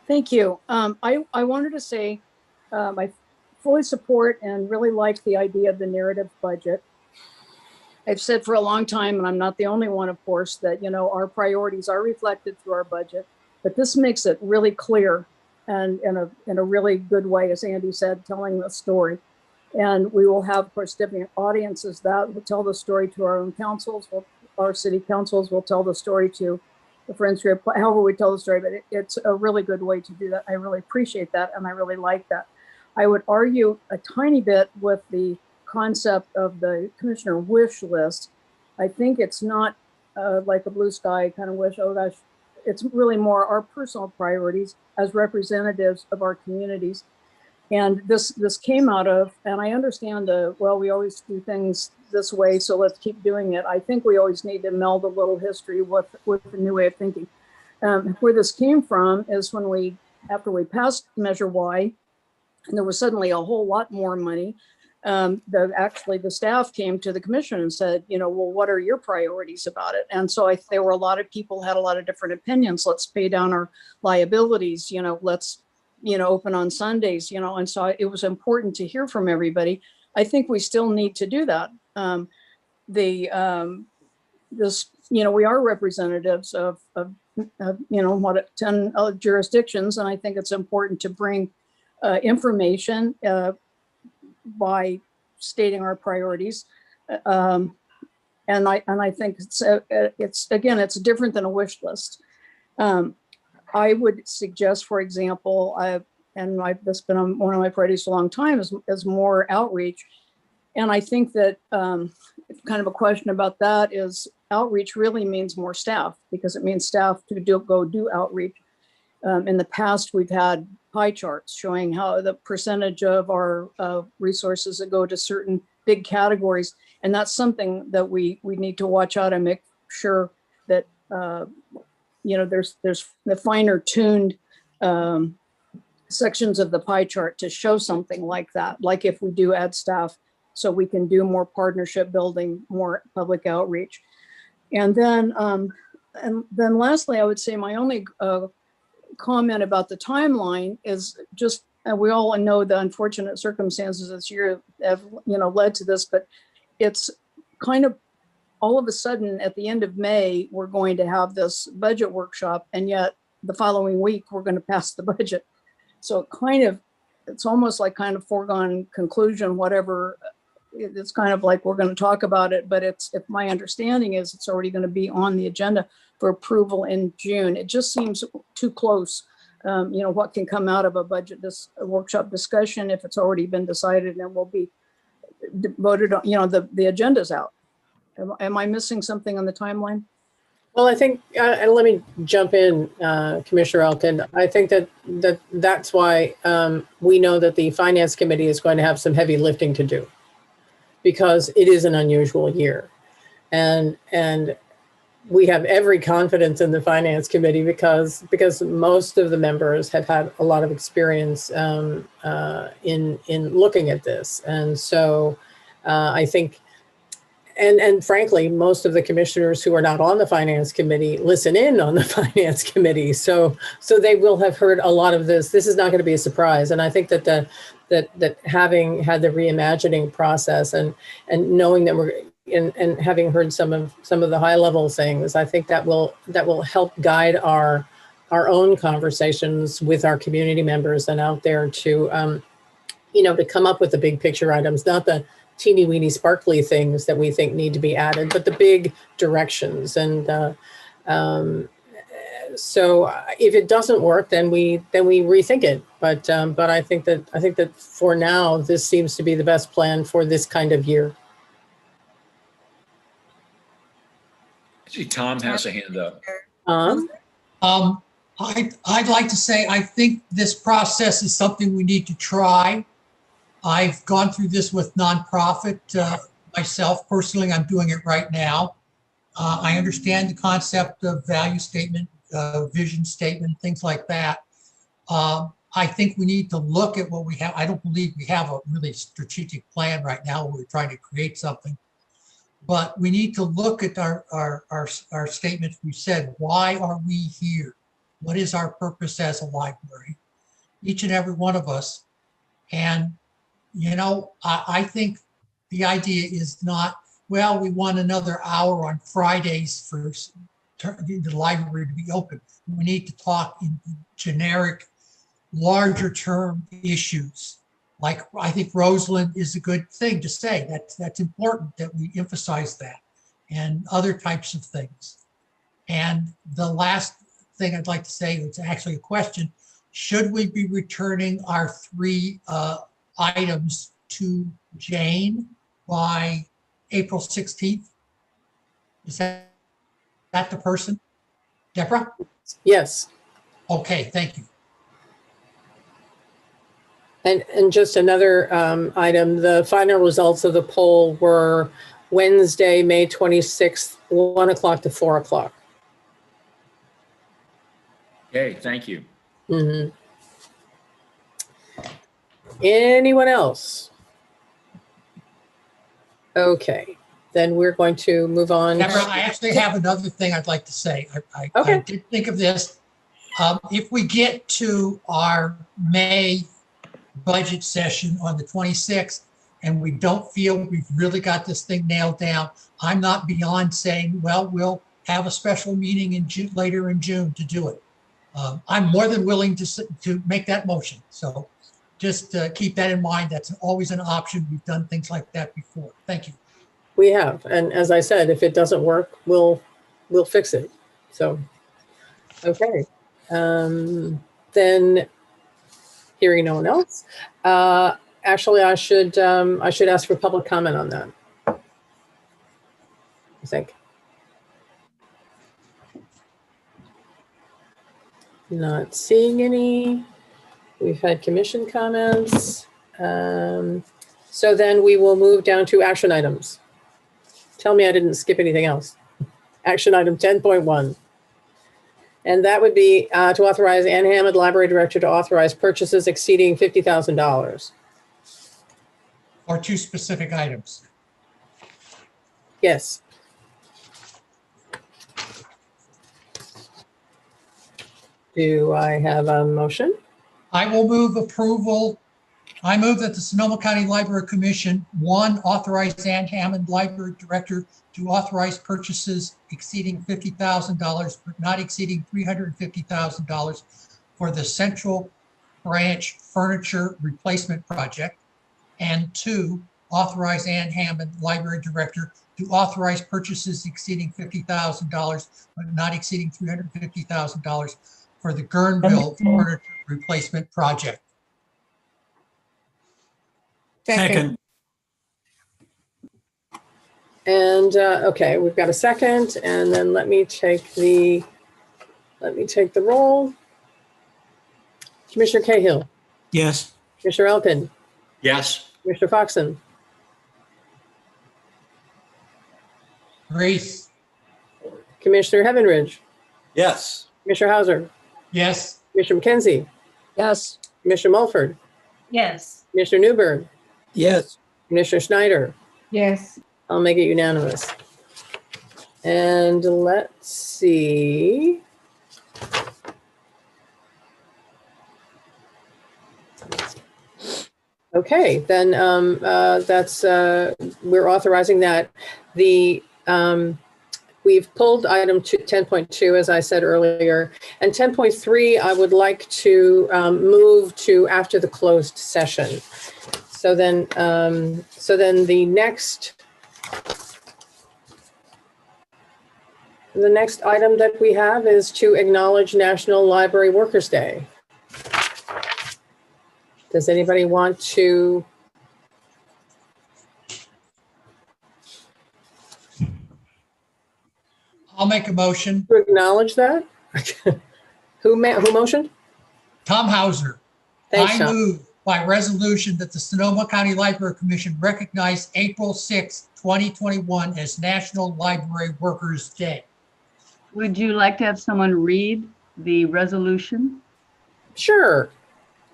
Thank you. I wanted to say I fully support and really like the idea of the narrative budget. I've said for a long time, and I'm not the only one, of course, that, you know, our priorities are reflected through our budget, but this makes it really clear and in a really good way, as Andy said, telling the story. And we will have, of course, different audiences that will tell the story to our own councils. Our city councils will tell the story to the Friends Group, however we tell the story, but it's a really good way to do that. I really appreciate that, and I really like that. I would argue a tiny bit with the concept of the commissioner wish list. I think it's not like a blue sky kind of wish, oh gosh, it's really more our personal priorities as representatives of our communities. And this came out of, and I understand well, we always do things this way, so let's keep doing it. I think we always need to meld a little history with the new way of thinking. Where this came from is when after we passed Measure Y, and there was suddenly a whole lot more money, actually the staff came to the commission and said, you know, well, what are your priorities about it? And so there were a lot of people had a lot of different opinions. Let's pay down our liabilities, you know, let's, you know, open on Sundays, you know, and so it was important to hear from everybody. I think we still need to do that. This, you know, we are representatives of you know, 10 jurisdictions, and I think it's important to bring information by stating our priorities. And I think it's again, it's different than a wish list. I would suggest, for example, that's been on one of my priorities for a long time, is more outreach. And I think that kind of a question about that is outreach really means more staff, because it means staff to go do outreach. In the past, we've had pie charts showing how the percentage of our resources that go to certain big categories. And that's something that we need to watch out and make sure that, you know, there's the finer tuned sections of the pie chart to show something like that. Like if we do add staff, so we can do more partnership building, more public outreach. And then lastly, I would say my only comment about the timeline is just, we all know the unfortunate circumstances this year have, you know, led to this, but it's kind of all of a sudden at the end of May, we're going to have this budget workshop, and yet the following week we're going to pass the budget. So it's almost like kind of foregone conclusion, whatever. It's kind of like we're going to talk about it, but if my understanding is it's already going to be on the agenda for approval in June. It just seems too close. You know, what can come out of a budget workshop discussion if it's already been decided and will be voted on, you know, the agenda's out. Am I missing something on the timeline? Well, I think, let me jump in, Commissioner Elkin. I think that's why we know that the Finance Committee is going to have some heavy lifting to do, because it is an unusual year. And we have every confidence in the finance committee because most of the members have had a lot of experience in looking at this, and so I think, and frankly, most of the commissioners who are not on the finance committee listen in on the finance committee, so they will have heard a lot of this. This is not going to be a surprise, and I think that that having had the reimagining process and knowing that we're and having heard some of the high level things, I think that will help guide our own conversations with our community members and out there to to come up with the big picture items, not the teeny weeny sparkly things that we think need to be added, but the big directions. And so if it doesn't work, then we rethink it. But I think that for now, this seems to be the best plan for this kind of year. See, Tom has a hand up. I'd like to say I think this process is something we need to try. I've gone through this with nonprofit myself personally. I'm doing it right now. I understand the concept of value statement, vision statement, things like that. I think we need to look at what we have. I don't believe we have a really strategic plan right now. We're trying to create something. But we need to look at our statements. We said, why are we here? What is our purpose as a library? Each and every one of us. And, I think the idea is not, well, we want another hour on Fridays for the library to be open. We need to talk in generic, larger term issues. Like, I think Roseland is a good thing to say. That's important that we emphasize that, and other types of things. And the last thing I'd like to say, it's actually a question: should we be returning our 3 items to Jane by April 16th? Is that the person? Deborah? Yes. Okay, thank you. And just another item, the final results of the poll were Wednesday, May 26th, 1 o'clock to 4 o'clock. Okay, thank you. Mm-hmm. Anyone else? Okay, then we're going to move on. Deborah, I actually have another thing I'd like to say. I did think of this. If we get to our May budget session on the 26th and we don't feel we've really got this thing nailed down, I'm not beyond saying, well, we'll have a special meeting in June, later in June to do it. I'm more than willing to make that motion. So just keep that in mind. That's always an option. We've done things like that before. Thank you. We have, and as I said, if it doesn't work, we'll fix it. So, okay. Then, hearing no one else, actually, I should ask for public comment on that. I think. Not seeing any. We've had commission comments. So then we will move down to action items. Tell me I didn't skip anything else. Action item 10.1. And that would be to authorize Ann Hammond, Library Director, to authorize purchases exceeding $50,000. Or 2 specific items. Yes. Do I have a motion? I will move approval. I move that the Sonoma County Library Commission, 1, authorize Ann Hammond, Library Director, to authorize purchases exceeding $50,000, but not exceeding $350,000 for the Central Branch Furniture Replacement Project. And 2, authorize Ann Hammond, Library Director, to authorize purchases exceeding $50,000, but not exceeding $350,000 for the Guerneville Furniture Replacement Project. Second. And okay, we've got a second, and then let me take the roll. Commissioner Cahill. Yes. Commissioner Elkin. Yes. Commissioner Foxen. Grace. Commissioner Heavenridge, Yes. Commissioner Hauser, Yes. Commissioner McKenzie, Yes. Commissioner Mulford, Yes. Commissioner Newberg, Yes. Commissioner Schneider. Yes. I'll make it unanimous. And let's see. Okay, then that's we're authorizing that. We've pulled item 10.2, as I said earlier, and 10.3 I would like to move to after the closed session. So then the next item that we have is to acknowledge National Library Workers' Day. Does anybody want to? I'll make a motion. To acknowledge that? Who motioned? Tom Hauser. Thanks, I Tom. move by resolution that the Sonoma County Library Commission recognize April 6, 2021 as National Library Workers' Day. Would you like to have someone read the resolution? Sure.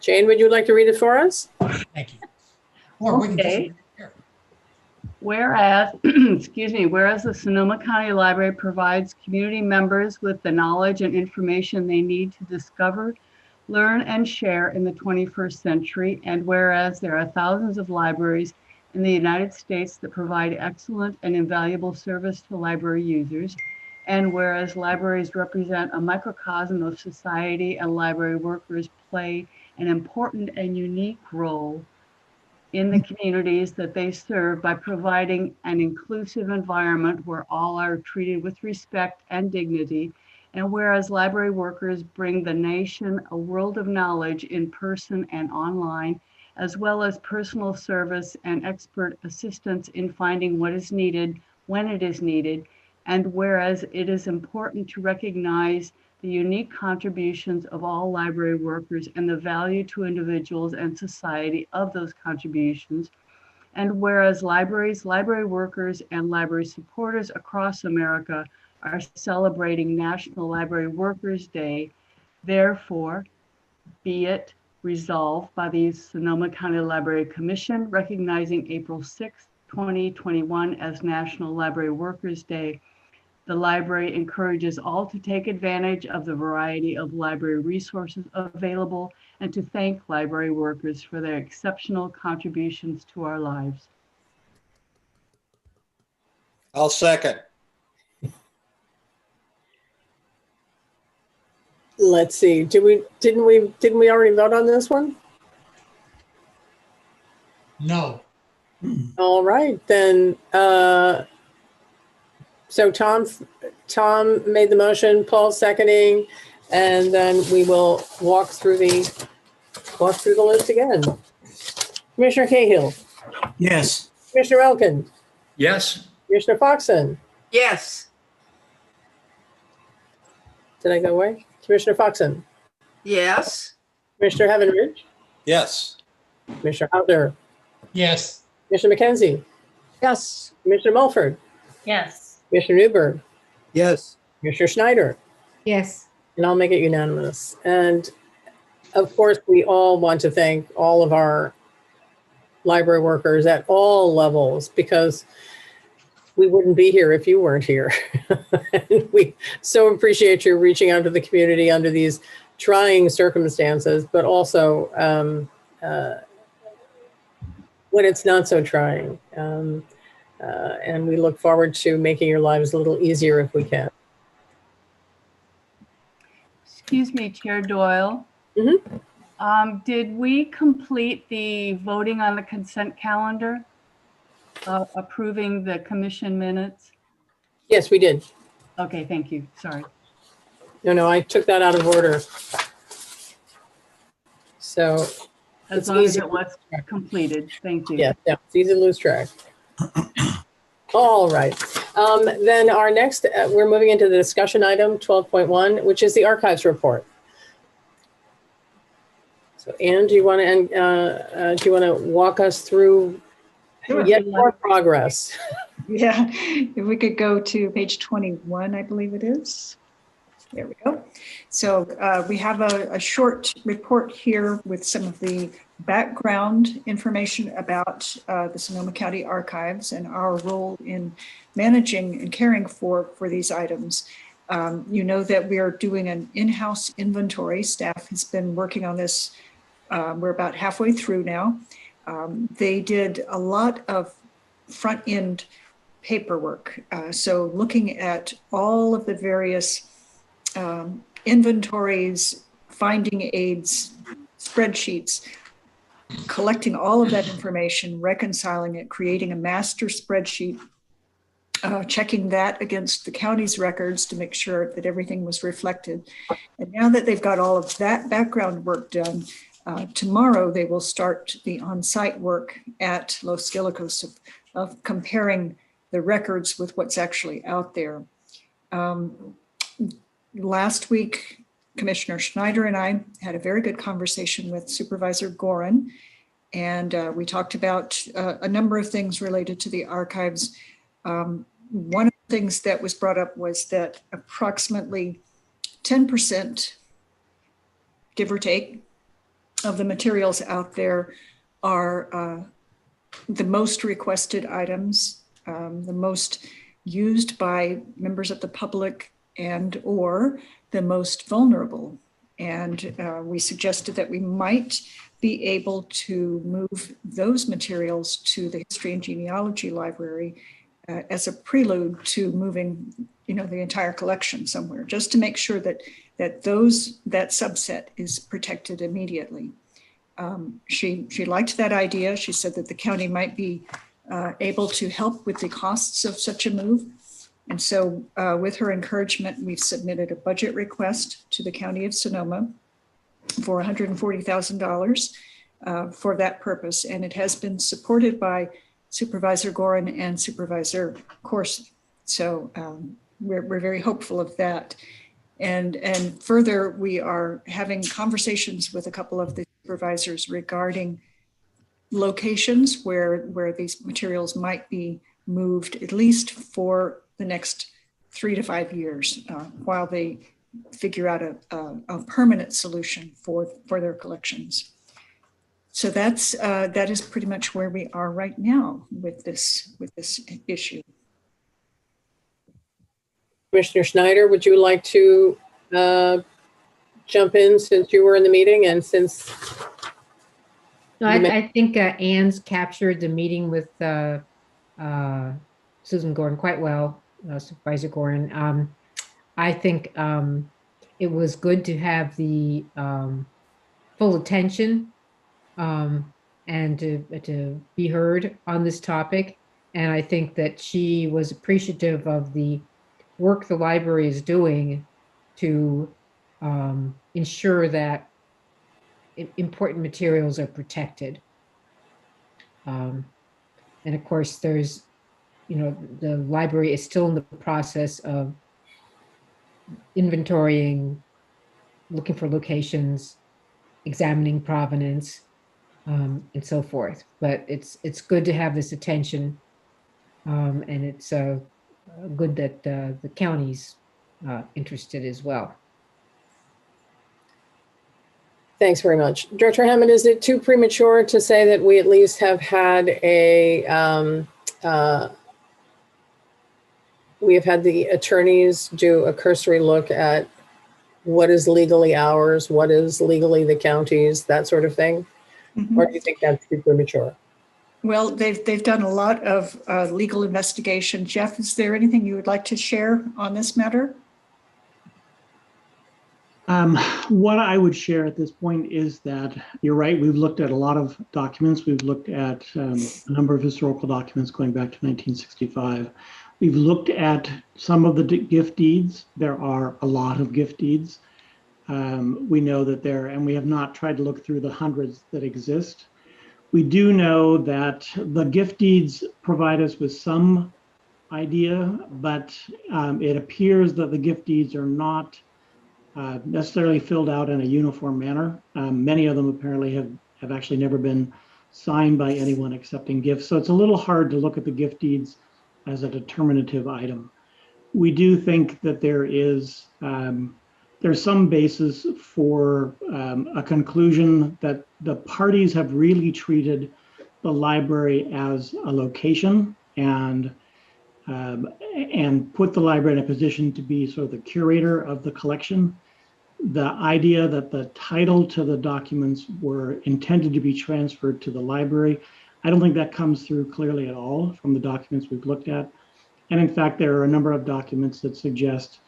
Jane, would you like to read it for us? Thank you. Or we can just Okay. read it here. Whereas, excuse me, whereas the Sonoma County Library provides community members with the knowledge and information they need to discover, learn, and share in the 21st century, and whereas there are thousands of libraries in the United States that provide excellent and invaluable service to library users, and whereas libraries represent a microcosm of society and library workers play an important and unique role in the communities that they serve by providing an inclusive environment where all are treated with respect and dignity. And whereas library workers bring the nation a world of knowledge in person and online, as well as personal service and expert assistance in finding what is needed when it is needed. And whereas it is important to recognize the unique contributions of all library workers and the value to individuals and society of those contributions. And whereas libraries, library workers, and library supporters across America are celebrating National Library Workers' Day, therefore, be it resolved by the Sonoma County Library Commission recognizing April 6, 2021 as National Library Workers' Day. The library encourages all to take advantage of the variety of library resources available and to thank library workers for their exceptional contributions to our lives. I'll second. Let's see. Didn't we already vote on this one? No. All right, then. So Tom made the motion, Paul seconding, and then we will walk through the list again. Commissioner Cahill. Yes. Commissioner Elkin. Yes. Commissioner Foxon. Yes. Did I go away? Commissioner Foxon. Yes. Commissioner Heavenridge. Yes. Commissioner Hauser. Yes. Commissioner McKenzie. Yes. Commissioner Mulford. Yes. Commissioner Newberg. Yes. Commissioner Schneider. Yes. And I'll make it unanimous. And of course, we all want to thank all of our library workers at all levels, because we wouldn't be here if you weren't here. And we so appreciate you reaching out to the community under these trying circumstances, but also when it's not so trying. And we look forward to making your lives a little easier if we can. Excuse me, Chair Doyle. Did we complete the voting on the consent calendar, approving the commission minutes? Yes, we did. Okay, thank you. Sorry. No, I took that out of order. So As long as it was completed. Thank you. Yeah, it's easy to lose track. All right. Then our next, we're moving into the discussion item 12.1, which is the archives report. So Anne, do you want to walk us through Yet more progress. Yeah, if we could go to page 21, I believe it is. There we go. So we have a short report here with some of the background information about the Sonoma County Archives and our role in managing and caring for these items. You know that we are doing an in-house inventory. Staff has been working on this. We're about halfway through now. They did a lot of front-end paperwork. So looking at all of the various inventories, finding aids, spreadsheets, collecting all of that information, reconciling it, creating a master spreadsheet, checking that against the county's records to make sure that everything was reflected. And now that they've got all of that background work done, tomorrow they will start the on-site work at Los Guillicos of comparing the records with what's actually out there. Last week, Commissioner Schneider and I had a very good conversation with Supervisor Gorin, and we talked about a number of things related to the archives. One of the things that was brought up was that approximately 10%, give or take, of the materials out there are the most requested items, the most used by members of the public and or the most vulnerable. And we suggested that we might be able to move those materials to the History and Genealogy Library as a prelude to moving, the entire collection somewhere, just to make sure that that subset is protected immediately. She liked that idea. She said that the county might be able to help with the costs of such a move. And so with her encouragement, we've submitted a budget request to the County of Sonoma for $140,000 for that purpose. And it has been supported by Supervisor Gorin and Supervisor Corsi. So we're very hopeful of that. And further, we are having conversations with a couple of the supervisors regarding locations where these materials might be moved, at least for the next 3 to 5 years, while they figure out a permanent solution for their collections. So that is pretty much where we are right now with this issue. Commissioner Schneider, would you like to jump in since you were in the meeting and since? No, I think Ann's captured the meeting with Susan Gordon quite well, Supervisor Gordon. I think it was good to have the full attention and to be heard on this topic. And I think that she was appreciative of the work the library is doing to ensure that important materials are protected. And of course, there's, the library is still in the process of inventorying, looking for locations, examining provenance, and so forth. But it's good to have this attention, and it's good that the county's interested as well. Thanks very much. Director Hammond, is it too premature to say that we at least have had we have had the attorneys do a cursory look at what is legally ours, what is legally the county's, that sort of thing? Mm-hmm. Or do you think that's too premature? Well, they've done a lot of legal investigation. Jeff, is there anything you would like to share on this matter? What I would share at this point is that you're right. We've looked at a lot of documents. We've looked at a number of historical documents going back to 1965. We've looked at some of the gift deeds. There are a lot of gift deeds. We know that and we have not tried to look through the hundreds that exist. We do know that the gift deeds provide us with some idea, but it appears that the gift deeds are not necessarily filled out in a uniform manner. Many of them apparently have actually never been signed by anyone accepting gifts. So it's a little hard to look at the gift deeds as a determinative item. We do think that there's some basis for a conclusion that the parties have really treated the library as a location and put the library in a position to be sort of the curator of the collection. The idea that the title to the documents were intended to be transferred to the library, I don't think that comes through clearly at all from the documents we've looked at. And in fact, there are a number of documents that suggest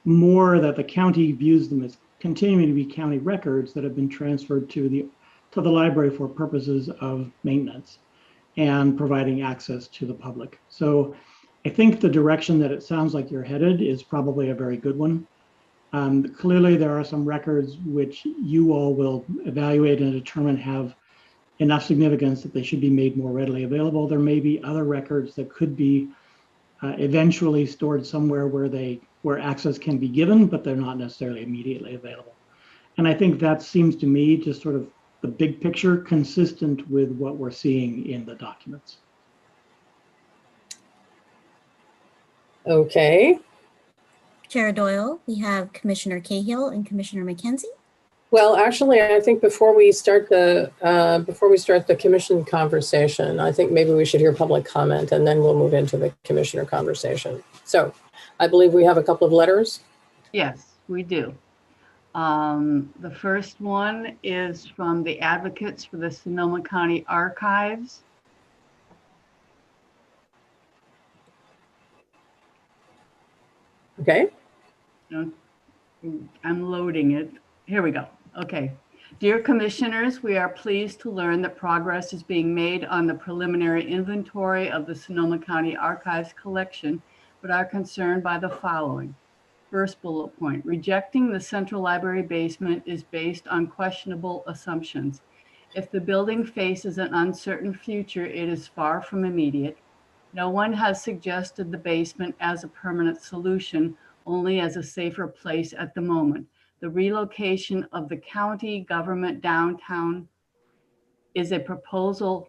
more that the county views them as continuing to be county records that have been transferred to the library for purposes of maintenance and providing access to the public. So I think the direction that it sounds like you're headed is probably a very good one. Clearly, there are some records which you all will evaluate and determine have enough significance that they should be made more readily available. There may be other records that could be eventually stored somewhere where access can be given, but they're not necessarily immediately available. And I think that seems to me just sort of the big picture consistent with what we're seeing in the documents. Okay. Chair Doyle, we have Commissioner Cahill and Commissioner McKenzie. Well, actually, I think before we start the commission conversation, I think maybe we should hear public comment and then we'll move into the commissioner conversation. So I believe we have a couple of letters. Yes, we do. The first one is from the advocates for the Sonoma County Archives. Okay. I'm loading it. Here we go. Okay. Dear Commissioners, we are pleased to learn that progress is being made on the preliminary inventory of the Sonoma County Archives collection, but are concerned by the following. First bullet point, rejecting the Central Library basement is based on questionable assumptions. If the building faces an uncertain future, it is far from immediate. No one has suggested the basement as a permanent solution, only as a safer place at the moment. The relocation of the county government downtown is a proposal.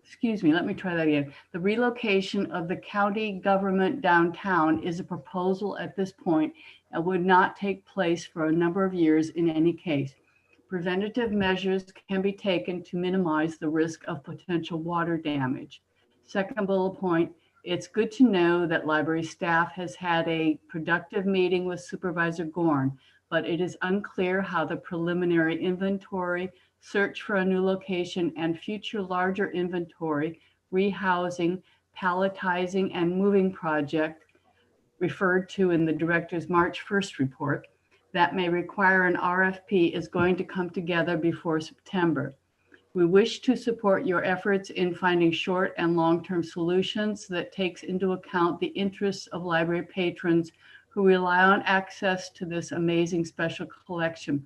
Excuse me, let me try that again. The relocation of the county government downtown is a proposal at this point and would not take place for a number of years in any case. Preventative measures can be taken to minimize the risk of potential water damage. Second bullet point, it's good to know that library staff has had a productive meeting with Supervisor Gorn, but it is unclear how the preliminary inventory, search for a new location, and future larger inventory, rehousing, palletizing, and moving project referred to in the director's March 1st report that may require an RFP is going to come together before September. We wish to support your efforts in finding short and long-term solutions that takes into account the interests of library patrons who rely on access to this amazing special collection.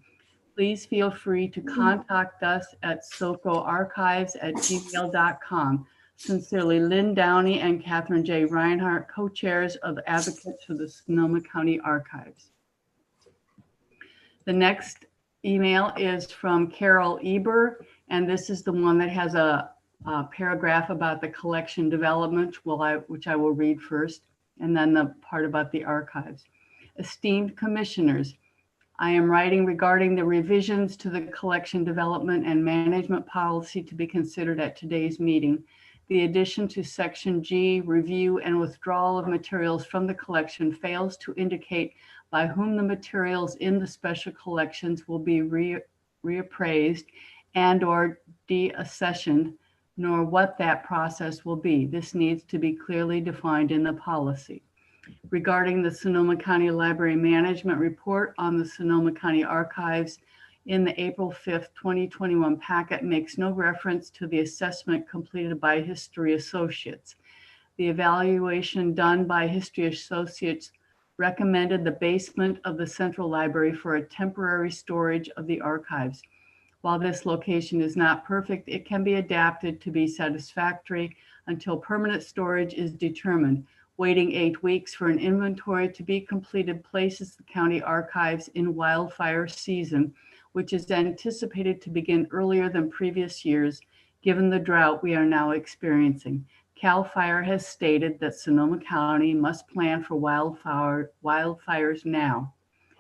Please feel free to contact us at socoarchives@gmail.com. Sincerely, Lynn Downey and Catherine J. Reinhardt, co-chairs of the Advocates for the Sonoma County Archives. The next email is from Carol Eber, and this is the one that has a paragraph about the collection development, which I will read first, and then the part about the archives. Esteemed Commissioners, I am writing regarding the revisions to the collection development and management policy to be considered at today's meeting. The addition to Section G, review and withdrawal of materials from the collection, fails to indicate by whom the materials in the special collections will be reappraised and or deaccessioned, nor what that process will be. This needs to be clearly defined in the policy. Regarding the Sonoma County Library Management Report on the Sonoma County Archives in the April 5th, 2021 packet makes no reference to the assessment completed by History Associates. The evaluation done by History Associates recommended the basement of the Central Library for a temporary storage of the archives. While this location is not perfect, it can be adapted to be satisfactory until permanent storage is determined. Waiting 8 weeks for an inventory to be completed places the county archives in wildfire season, which is anticipated to begin earlier than previous years, given the drought we are now experiencing. CAL FIRE has stated that Sonoma County must plan for wildfires now.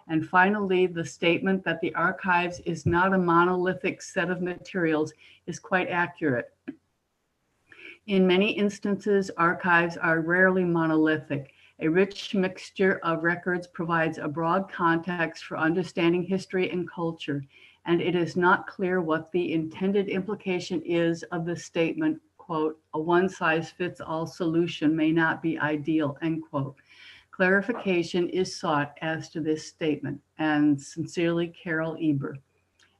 And finally, the statement that the archives is not a monolithic set of materials is quite accurate. In many instances, archives are rarely monolithic. A rich mixture of records provides a broad context for understanding history and culture, and it is not clear what the intended implication is of the statement, quote, a one-size-fits-all solution may not be ideal, end quote. Clarification is sought as to this statement, and sincerely, Carol Eber.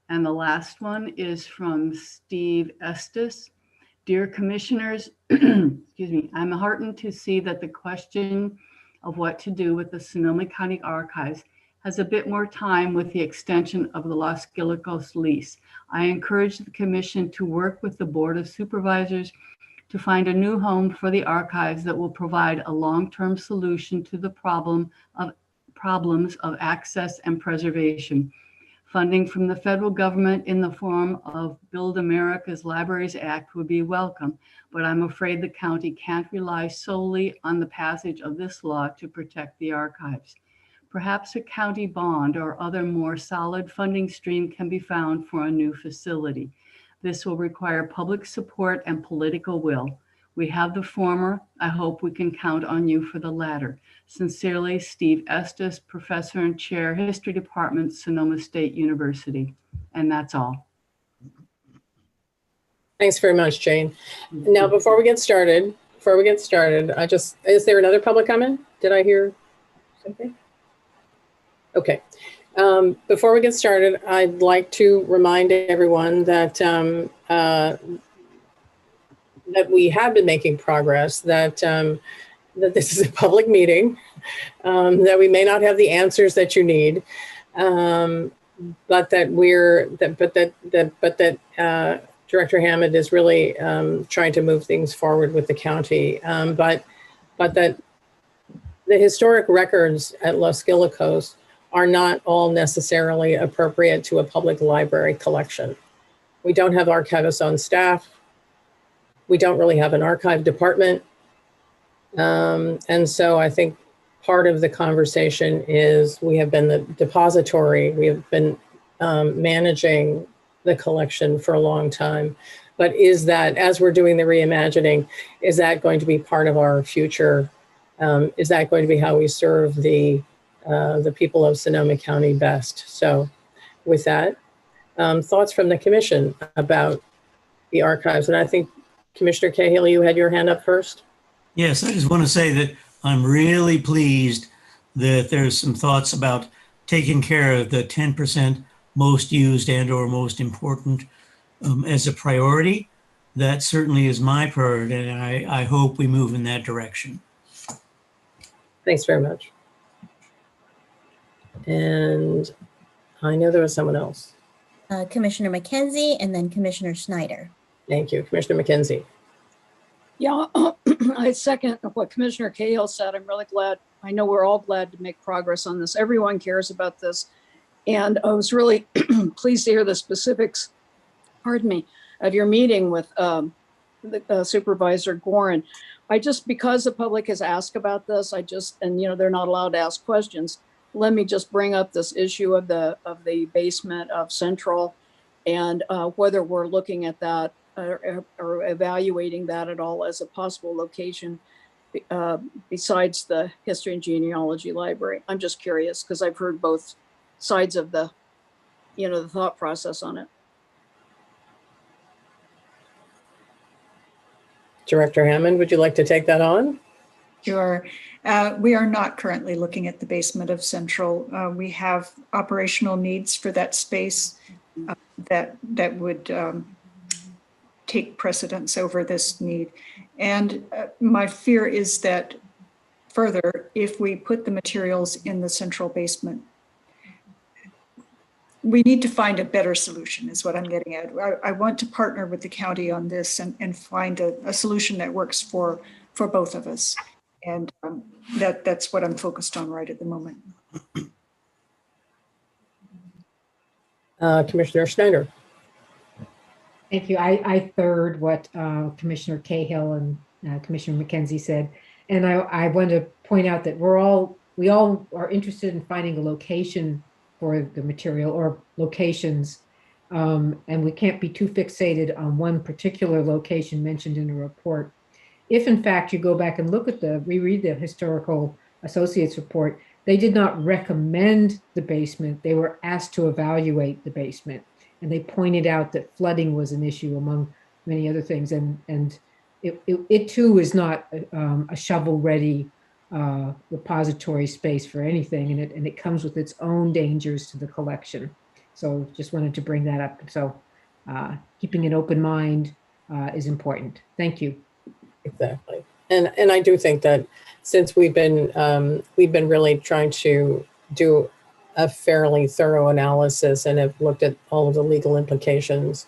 And the last one is from Steve Estes. Dear Commissioners, excuse me, I'm heartened to see that the question of what to do with the Sonoma County Archives has a bit more time with the extension of the Los Gilicos lease. I encourage the Commission to work with the Board of Supervisors to find a new home for the archives that will provide a long-term solution to the problems of access and preservation. Funding from the federal government in the form of Build America's Libraries Act would be welcome, but I'm afraid the county can't rely solely on the passage of this law to protect the archives. Perhaps a county bond or other more solid funding stream can be found for a new facility. This will require public support and political will. We have the former. I hope we can count on you for the latter. Sincerely, Steve Estes, Professor and Chair, History Department, Sonoma State University. And that's all. Thanks very much, Jane. Now, before we get started, is there another public comment? Did I hear something? Okay. Before we get started, I'd like to remind everyone that that we have been making progress, that this is a public meeting, that we may not have the answers that you need, but that Director Hammond is really trying to move things forward with the county, but that the historic records at Los Gilicos are not all necessarily appropriate to a public library collection. We don't have archivists on staff. We don't really have an archive department. And so I think part of the conversation is we have been the depository. We have been managing the collection for a long time. But is that, as we're doing the reimagining, is that going to be part of our future? Is that going to be how we serve the people of Sonoma County best? So with that, thoughts from the commission about the archives. And I think Commissioner Cahill, you had your hand up first. Yes, I just want to say that I'm really pleased that there's some thoughts about taking care of the 10% most used and or most important as a priority. That certainly is my priority, and I hope we move in that direction. Thanks very much. And I know there was someone else. Commissioner McKenzie and then Commissioner Schneider. Thank you, Commissioner McKenzie. Yeah, I second what Commissioner Cahill said. I'm really glad. I know we're all glad to make progress on this. Everyone cares about this. And I was really pleased to hear the specifics, pardon me, of your meeting with Supervisor Gorin. Because the public has asked about this, and they're not allowed to ask questions. Let me just bring up this issue of the basement of Central and whether we're looking at that or evaluating that at all as a possible location besides the History and Genealogy Library. I'm just curious because I've heard both sides of the thought process on it. Director Hammond, would you like to take that on? Sure. We are not currently looking at the basement of Central. We have operational needs for that space that would take precedence over this need. And my fear is that further, if we put the materials in the central basement, we need to find a better solution is what I'm getting at. I want to partner with the county on this and find a solution that works for both of us. And that's what I'm focused on right at the moment. Commissioner Schneider. Thank you. I third what Commissioner Cahill and Commissioner McKenzie said. And I want to point out that we all are interested in finding a location for the material or locations. And we can't be too fixated on one particular location mentioned in a report. If in fact you go back and reread the Historical Associates report, they did not recommend the basement. They were asked to evaluate the basement. And they pointed out that flooding was an issue among many other things. And it too is not a shovel-ready repository space for anything. And it comes with its own dangers to the collection. So just wanted to bring that up. So keeping an open mind is important. Thank you. Exactly. And I do think that since we've been really trying to do a fairly thorough analysis and have looked at all of the legal implications,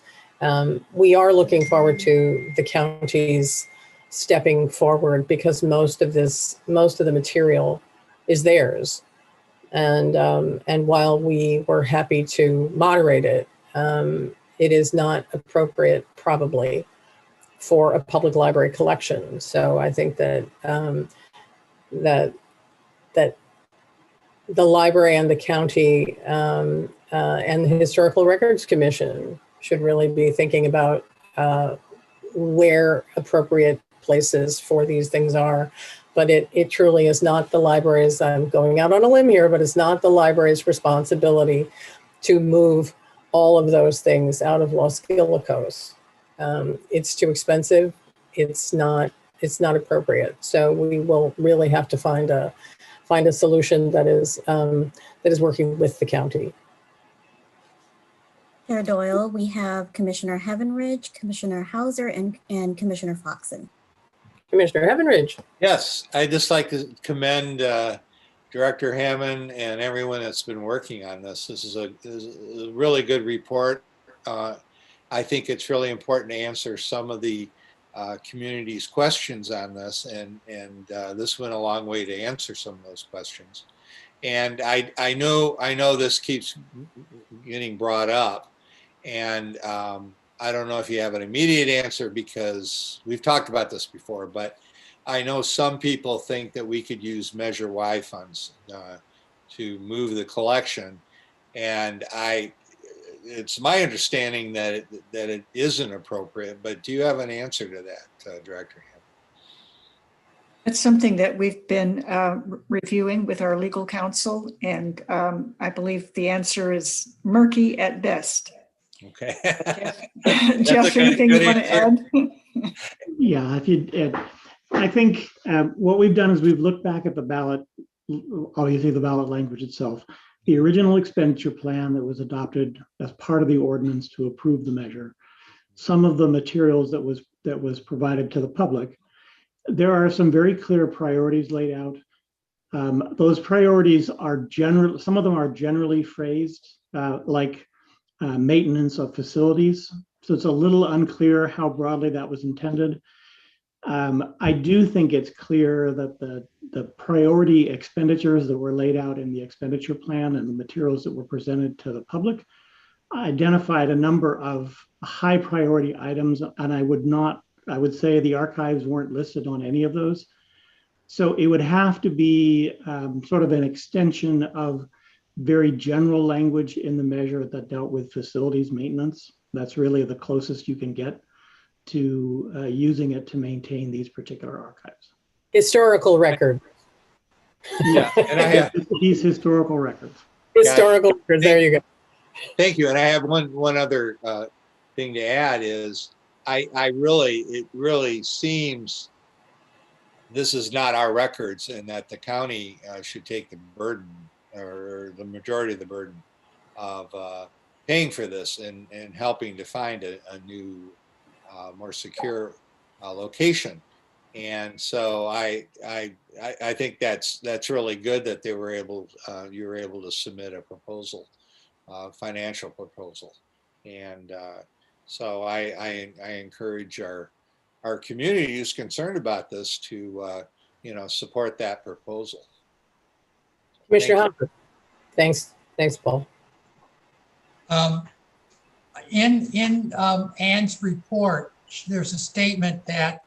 we are looking forward to the counties stepping forward because most of the material is theirs. And while we were happy to moderate it, it is not appropriate probably for a public library collection. So I think that that the library and the county and the Historical Records Commission should really be thinking about where appropriate places for these things are. But it truly is not the library's, I'm going out on a limb here, but it's not the library's responsibility to move all of those things out of Los Guilacos. It's too expensive. It's not appropriate. So we will really have to find a solution that is working with the county. Chair Doyle, we have Commissioner Heavenridge, Commissioner Hauser, and Commissioner Foxen. Commissioner Heavenridge. Yes, I'd just like to commend Director Hammond and everyone that's been working on this. This is a really good report. I think it's really important to answer some of the community's questions on this, and this went a long way to answer some of those questions. And I know this keeps getting brought up, and I don't know if you have an immediate answer because we've talked about this before, but I know some people think that we could use Measure Y funds to move the collection, and it's my understanding that it isn't appropriate, but do you have an answer to that, Director Hammond? That's something that we've been reviewing with our legal counsel, and I believe the answer is murky at best. Okay. Jeff, anything you want to add? Yeah, I think what we've done is we've looked back at the ballot, obviously the ballot language itself, the original expenditure plan that was adopted as part of the ordinance to approve the measure, some of the materials that was provided to the public. There are some very clear priorities laid out. Those priorities are some of them are generally phrased like maintenance of facilities. So it's a little unclear how broadly that was intended. I do think it's clear that the priority expenditures that were laid out in the expenditure plan and the materials that were presented to the public identified a number of high priority items, and I would say the archives weren't listed on any of those. So it would have to be sort of an extension of very general language in the measure that dealt with facilities maintenance. That's really the closest you can get to using it to maintain these particular archives. Historical record. Yeah, and I have these historical records. Historical records. There you go. Thank you. And I have one other thing to add is it really seems this is not our records, and that the county should take the burden or the majority of the burden of paying for this and helping to find a new, more secure location. And so I think that's really good that you were able to submit a proposal, financial proposal, and so I encourage our community who's concerned about this to support that proposal. Commissioner Hopper. Thanks, Paul. in Ann's report, there's a statement that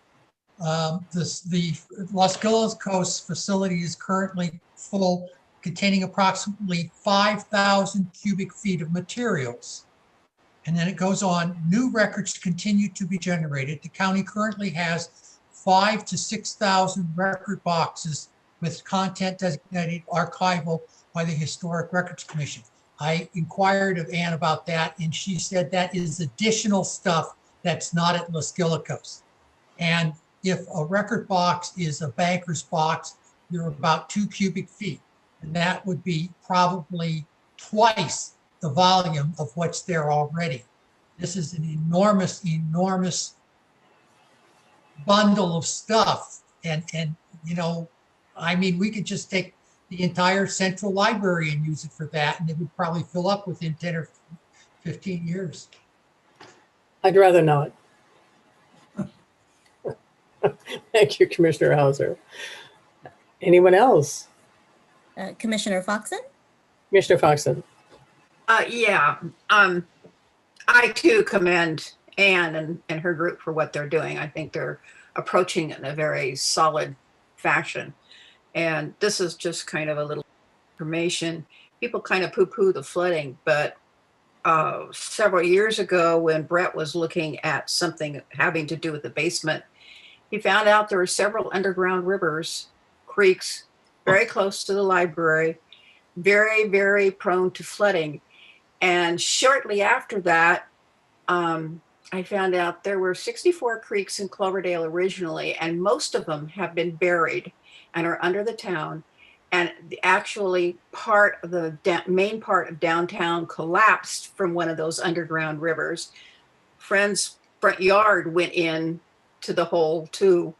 the Los Gatos facility is currently full, containing approximately 5,000 cubic feet of materials. And then it goes on, new records continue to be generated. The county currently has 5,000 to 6,000 record boxes with content designated archival by the Historic Records Commission. I inquired of Ann about that, and she said that is additional stuff that's not at Los Gatos. And if a record box is a banker's box, you're about 2 cubic feet. And that would be probably twice the volume of what's there already. This is an enormous, enormous bundle of stuff. And you know, I mean, we could just take the entire central library and use it for that, and it would probably fill up within 10 or 15 years. I'd rather not. Thank you, Commissioner Hauser. Anyone else? Commissioner Foxen? Commissioner Foxen. Yeah, I too commend Ann and her group for what they're doing. I think they're approaching it in a very solid fashion. And this is just kind of a little information. People kind of poo-poo the flooding, but several years ago when Brett was looking at something having to do with the basement, he found out there were several underground rivers, creeks, very close to the library, very, very prone to flooding. And shortly after that, I found out there were 64 creeks in Cloverdale originally, and most of them have been buried and are under the town. And actually part of the main part of downtown collapsed from one of those underground rivers. Friend's front yard went in to the hole too.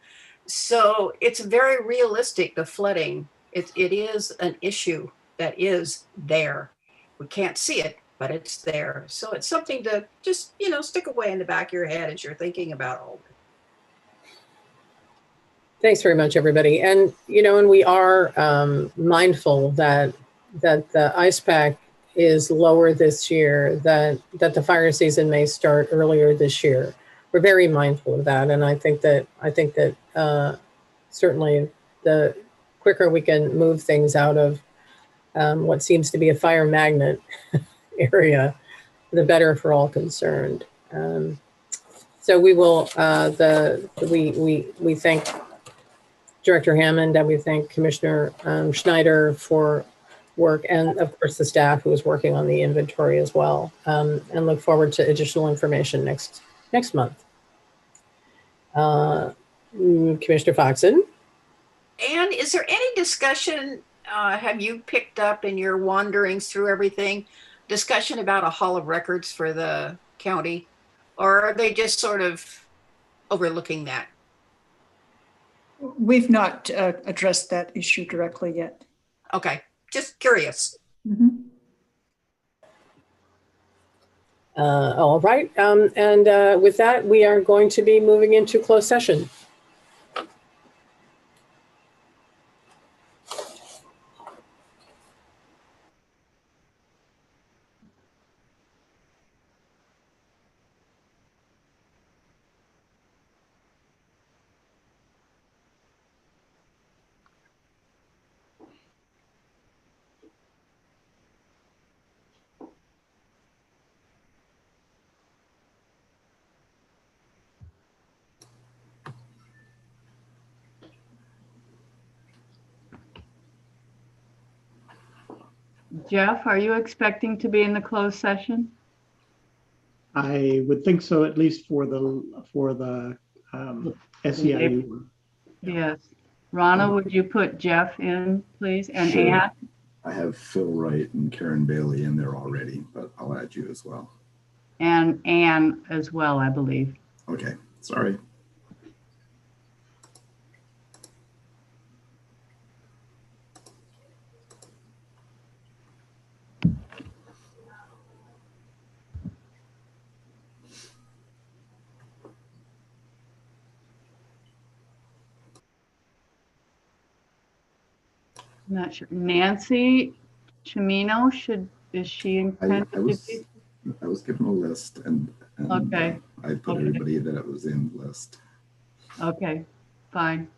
So it's very realistic, the flooding. It is an issue that is there. We can't see it, but it's there. So it's something to just, you know, stick away in the back of your head as you're thinking about all of it. Thanks very much, everybody. And, you know, and we are mindful that the ice pack is lower this year, that the fire season may start earlier this year. We're very mindful of that. And I think that certainly the quicker we can move things out of what seems to be a fire magnet area, the better for all concerned. So we will, we thank Director Hammond and we thank Commissioner Schneider for work, and of course the staff who is working on the inventory as well, and look forward to additional information next month. Commissioner Foxen. And is there any discussion, have you picked up in your wanderings through everything, discussion about a hall of records for the county? Or are they just sort of overlooking that? We've not addressed that issue directly yet. Okay, just curious. Mm-hmm. All right, and with that, we are going to be moving into closed session. Jeff, are you expecting to be in the closed session? I would think so, at least for the SEIU. Yes. Rana, would you put Jeff in, please? And sure. Ann? I have Phil Wright and Karen Bailey in there already, but I'll add you as well. And Ann as well, I believe. Okay, sorry. I'm not sure. Nancy Chimino, is she intended to be? I was given a list, and Okay. I put Okay. everybody that it was in the list. Okay, fine.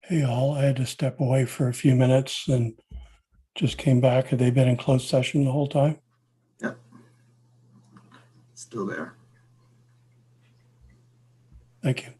Hey, all. I had to step away for a few minutes and just came back. Have they been in closed session the whole time? Yep. Still there. Thank you.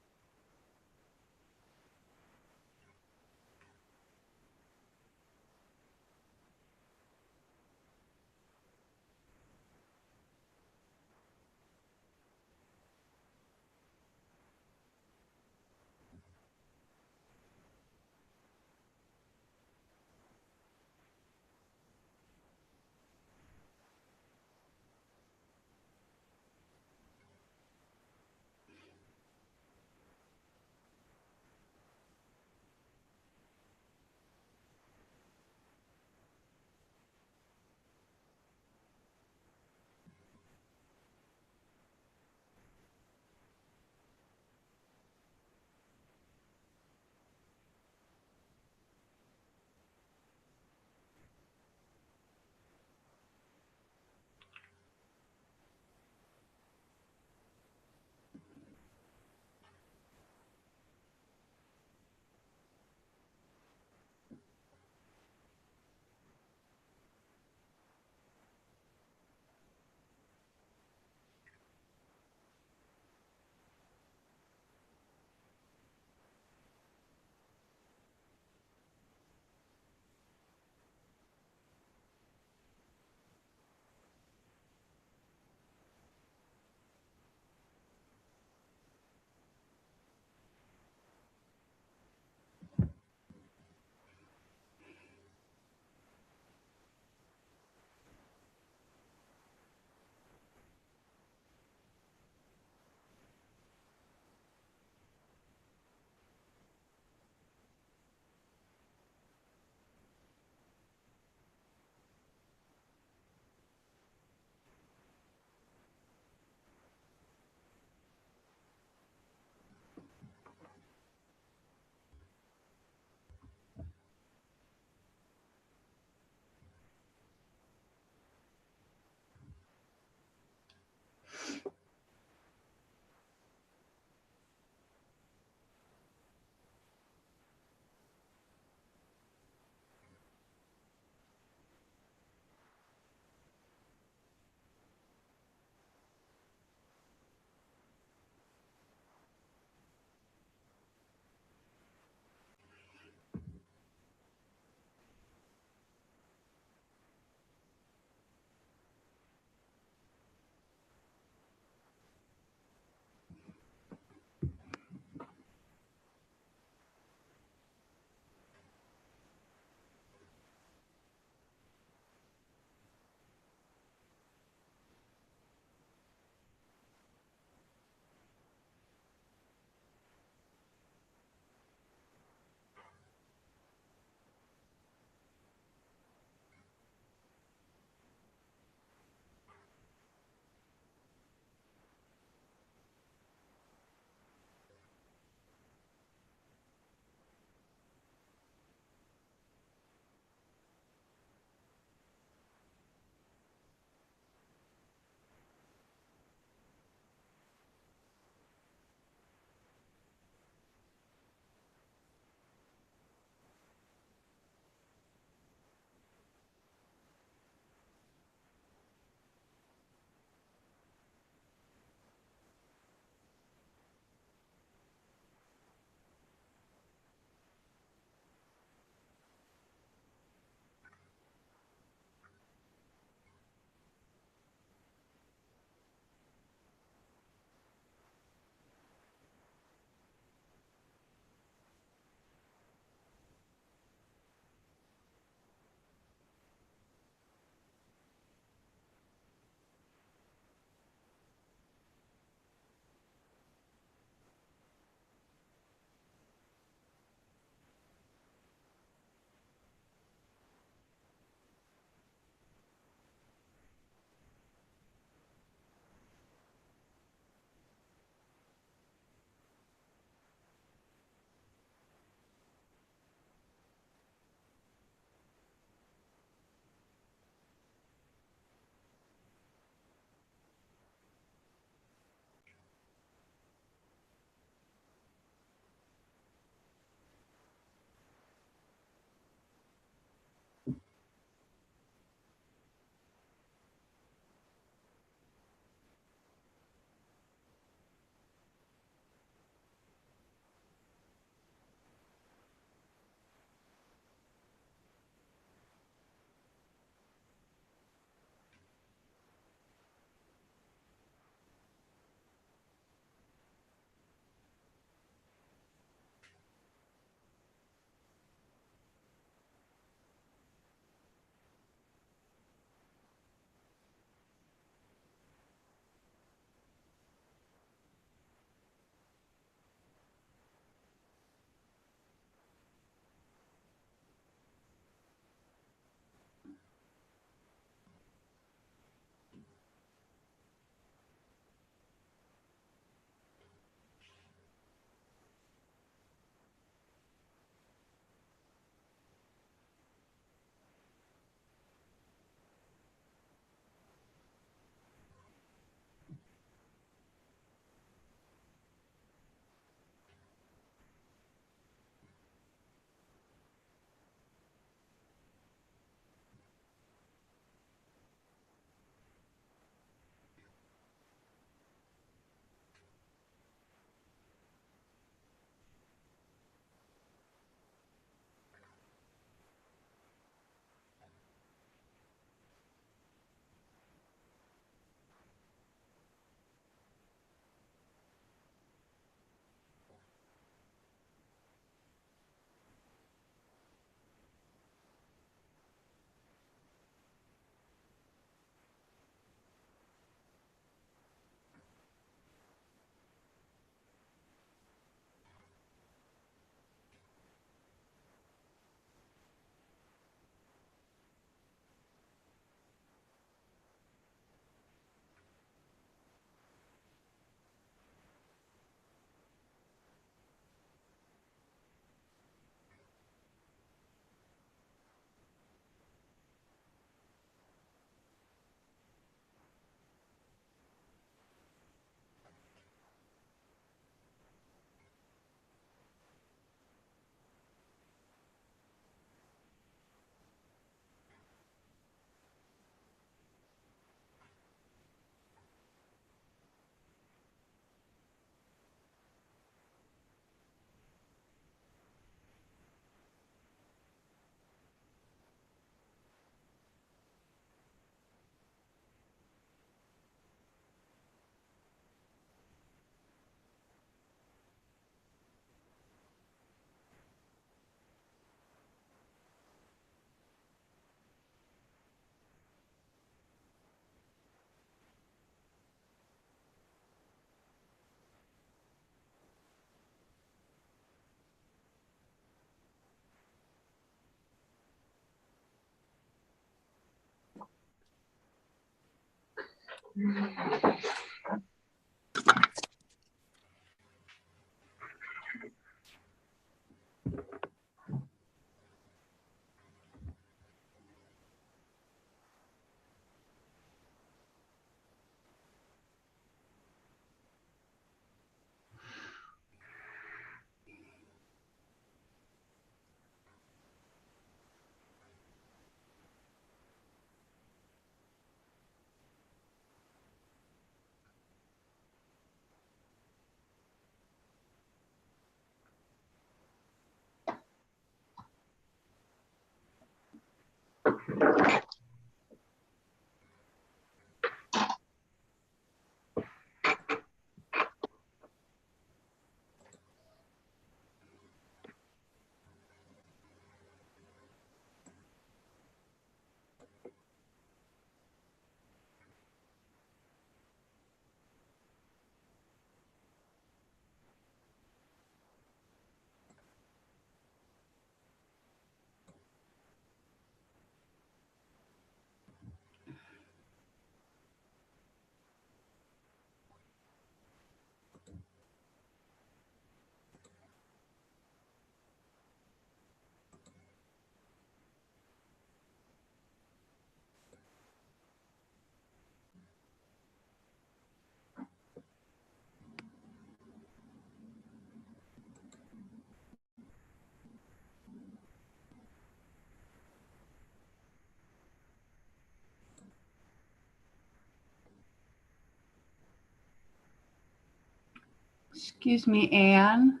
Excuse me, Anne.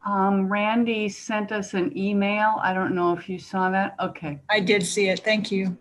Randy sent us an email. I don't know if you saw that. Okay. I did see it. Thank you.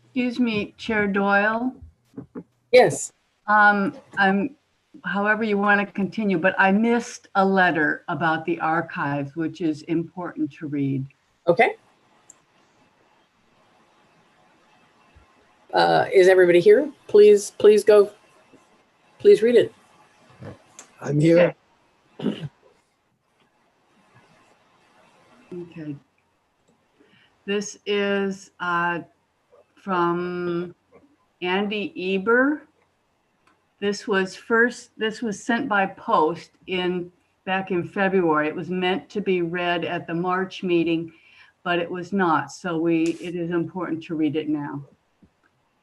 Excuse me, Chair Doyle. Yes. However you want to continue, but I missed a letter about the archives, which is important to read. Okay. Is everybody here? Please go. Please read it. I'm here. Okay. This is from Andy Eber. This was sent by post back in February. It was meant to be read at the March meeting, but it was not. So it is important to read it now.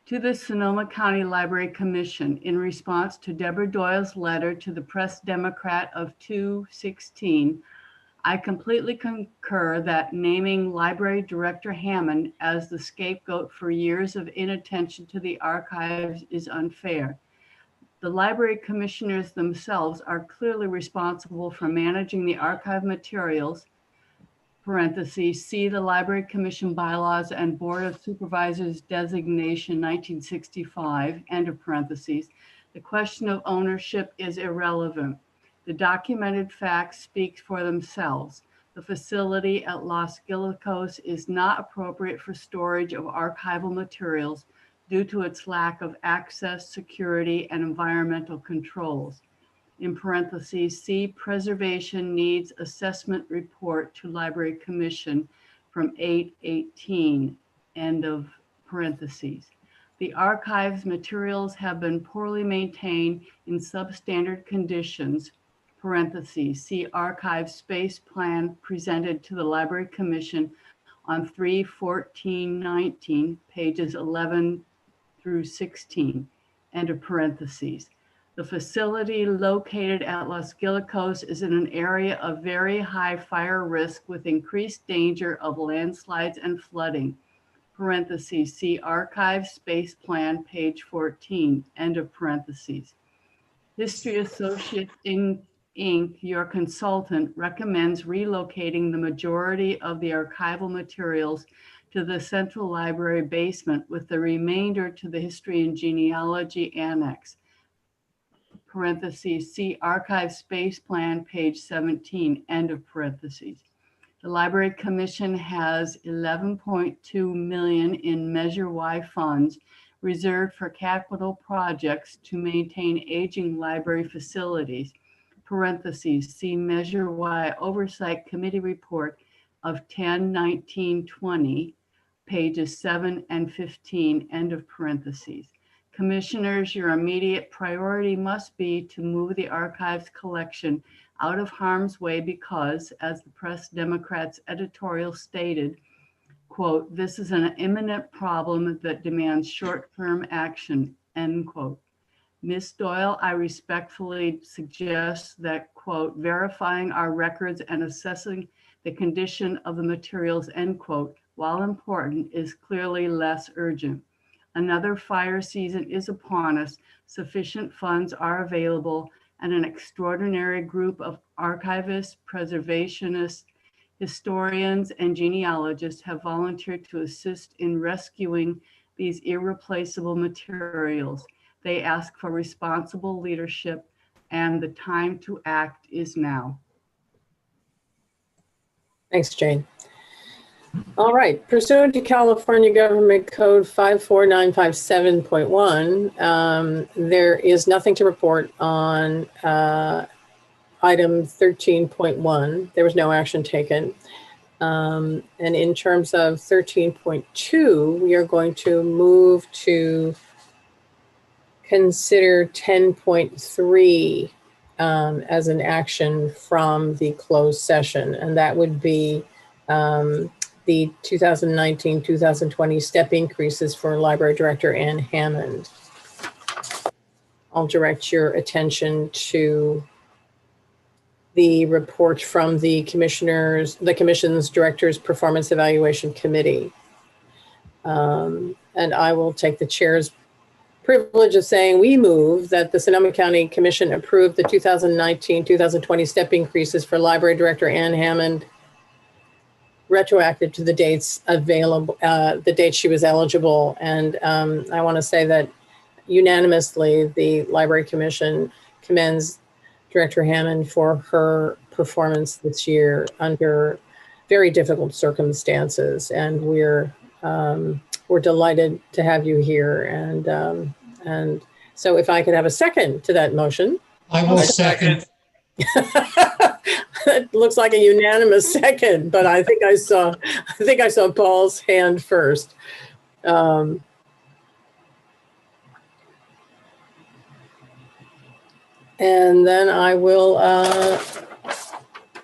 To the Sonoma County Library Commission, in response to Deborah Doyle's letter to the Press Democrat of 2/16, I completely concur that naming Library Director Hammond as the scapegoat for years of inattention to the archives is unfair. The library commissioners themselves are clearly responsible for managing the archive materials, parentheses, see the Library Commission bylaws and Board of Supervisors designation 1965, end of parentheses. The question of ownership is irrelevant. The documented facts speak for themselves. The facility at Los Gilicos is not appropriate for storage of archival materials due to its lack of access, security, and environmental controls. In parentheses, see Preservation Needs Assessment Report to Library Commission from 8/18, end of parentheses. The archives materials have been poorly maintained in substandard conditions, parentheses, see archive space plan presented to the Library Commission on 3/14/19, pages 11 through 16, end of parentheses. The facility located at Los Gilicos is in an area of very high fire risk with increased danger of landslides and flooding. Parentheses, see Archive Space Plan, page 14, end of parentheses. History Associates Inc., your consultant, recommends relocating the majority of the archival materials to the Central Library basement with the remainder to the History and Genealogy Annex. Parentheses, see Archive Space Plan, page 17, end of parentheses. The Library Commission has $11.2 million in Measure Y funds reserved for capital projects to maintain aging library facilities. Parentheses, see Measure Y Oversight Committee Report of 10/19/20, pages 7 and 15, end of parentheses. Commissioners, your immediate priority must be to move the archives collection out of harm's way because, as the Press Democrat's editorial stated, quote, this is an imminent problem that demands short-term action, end quote. Ms. Doyle, I respectfully suggest that, quote, verifying our records and assessing the condition of the materials, end quote, while important, is clearly less urgent. Another fire season is upon us, sufficient funds are available, and an extraordinary group of archivists, preservationists, historians, and genealogists have volunteered to assist in rescuing these irreplaceable materials. They ask for responsible leadership, and the time to act is now. Thanks, Jane. All right, pursuant to California Government Code 54957.1, there is nothing to report on item 13.1. There was no action taken. And in terms of 13.2, we are going to move to consider 10.3 as an action from the closed session, and that would be the 2019-2020 step increases for Library Director Ann Hammond. I'll direct your attention to the report from the Commission's Director's Performance Evaluation Committee. And I will take the chair's privilege of saying we move that the Sonoma County Commission approve the 2019-2020 step increases for Library Director Ann Hammond retroactive to the dates available, the date she was eligible. And I want to say that unanimously, the Library Commission commends Director Hammond for her performance this year under very difficult circumstances. And we're delighted to have you here. And so if I could have a second to that motion. I will second. It looks like a unanimous second, but I think I saw Paul's hand first. And then I will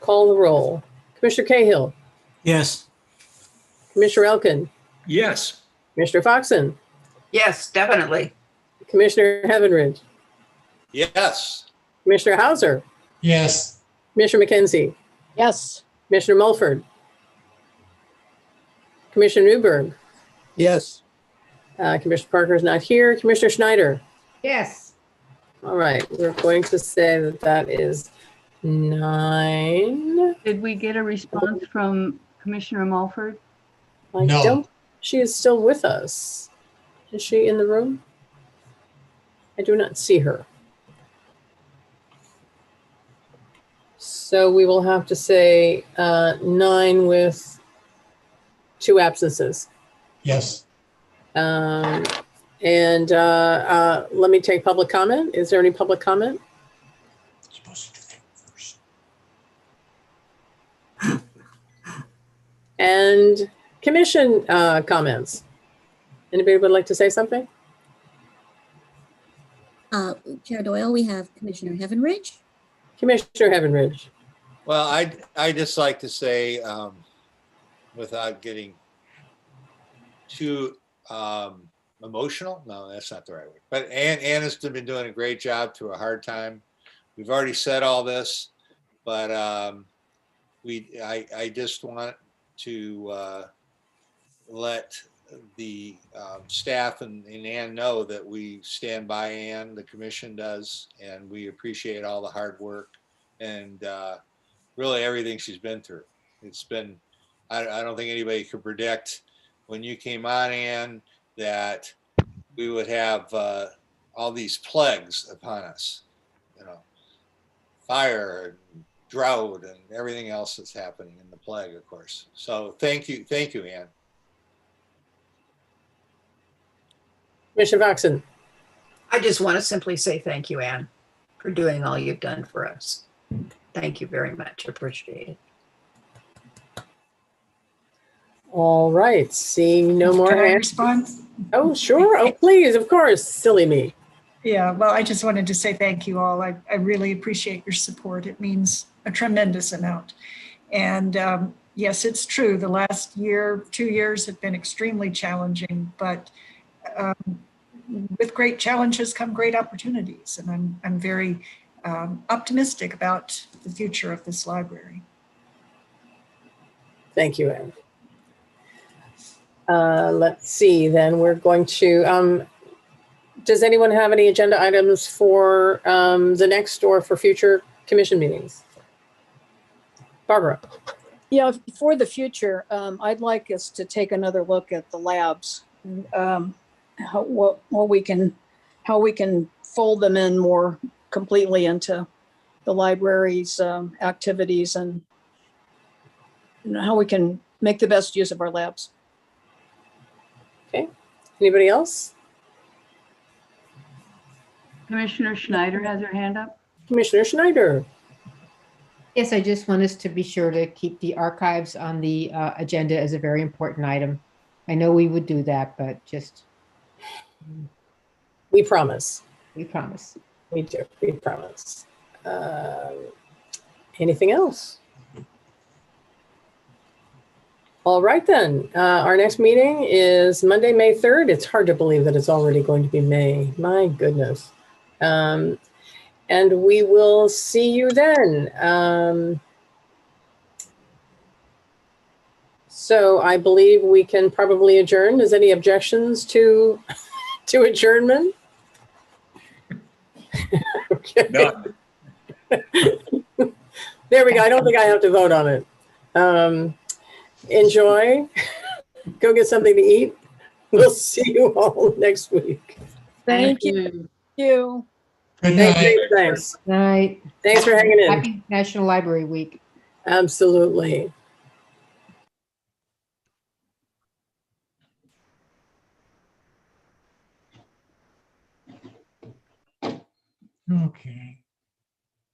call the roll. Commissioner Cahill. Yes. Commissioner Elkin. Yes. Commissioner Foxen. Yes, definitely. Commissioner Heavenridge. Yes. Commissioner Hauser. Yes. Commissioner McKenzie. Yes. Commissioner Mulford. Commissioner Newberg. Yes. Commissioner Parker is not here. Commissioner Schneider. Yes. All right, we're going to say that that is 9. Did we get a response from Commissioner Mulford? I No. don't. She is still with us. Is she in the room? I do not see her. So we will have to say 9 with 2 absences. Yes. And let me take public comment. Is there any public comment? Supposed to do that first. And commission comments. Anybody would like to say something? Chair Doyle, we have Commissioner Heavenridge. Commissioner Heavenridge. Well, I just like to say, without getting too emotional, no, that's not the right word. But Ann has been doing a great job through a hard time. We've already said all this, but I just want to let the staff and Ann know that we stand by Ann, the commission does, and we appreciate all the hard work and really everything she's been through. It's been, I don't think anybody could predict when you came on, Ann, that we would have all these plagues upon us, you know, fire and drought and everything else that's happening in the plague, of course. So thank you, Ann. Commissioner Foxen. I just want to simply say thank you, Ann, for doing all you've done for us. Thank you very much. Appreciate it. All right, seeing no more Can I hands. respond? Oh, sure. Oh, please, of course. Silly me. Yeah, well, I just wanted to say thank you all. I really appreciate your support. It means a tremendous amount. And yes, it's true. The last year, 2 years have been extremely challenging, but with great challenges come great opportunities. And I'm very optimistic about the future of this library. Thank you, Ann. Let's see, then we're going to, does anyone have any agenda items for the next or for future commission meetings? Barbara. Yeah, for the future, I'd like us to take another look at the labs. How we can fold them in more completely into the library's activities and how we can make the best use of our labs. Okay, anybody else? Commissioner Schneider has her hand up. Commissioner Schneider. Yes, I just want us to be sure to keep the archives on the agenda as a very important item. I know we would do that, but just. We promise. We promise. We do, we promise. Anything else? All right then, our next meeting is Monday, May 3rd. It's hard to believe that it's already going to be May. My goodness. And we will see you then. So I believe we can probably adjourn. Is any objections to adjournment? Okay. No. There we go. I don't think I have to vote on it. enjoy. Go get something to eat. We'll see you all next week. Thank you. Good Thanks. night. Thanks. Night. Thanks for hanging in. Happy National Library Week. Absolutely. Okay.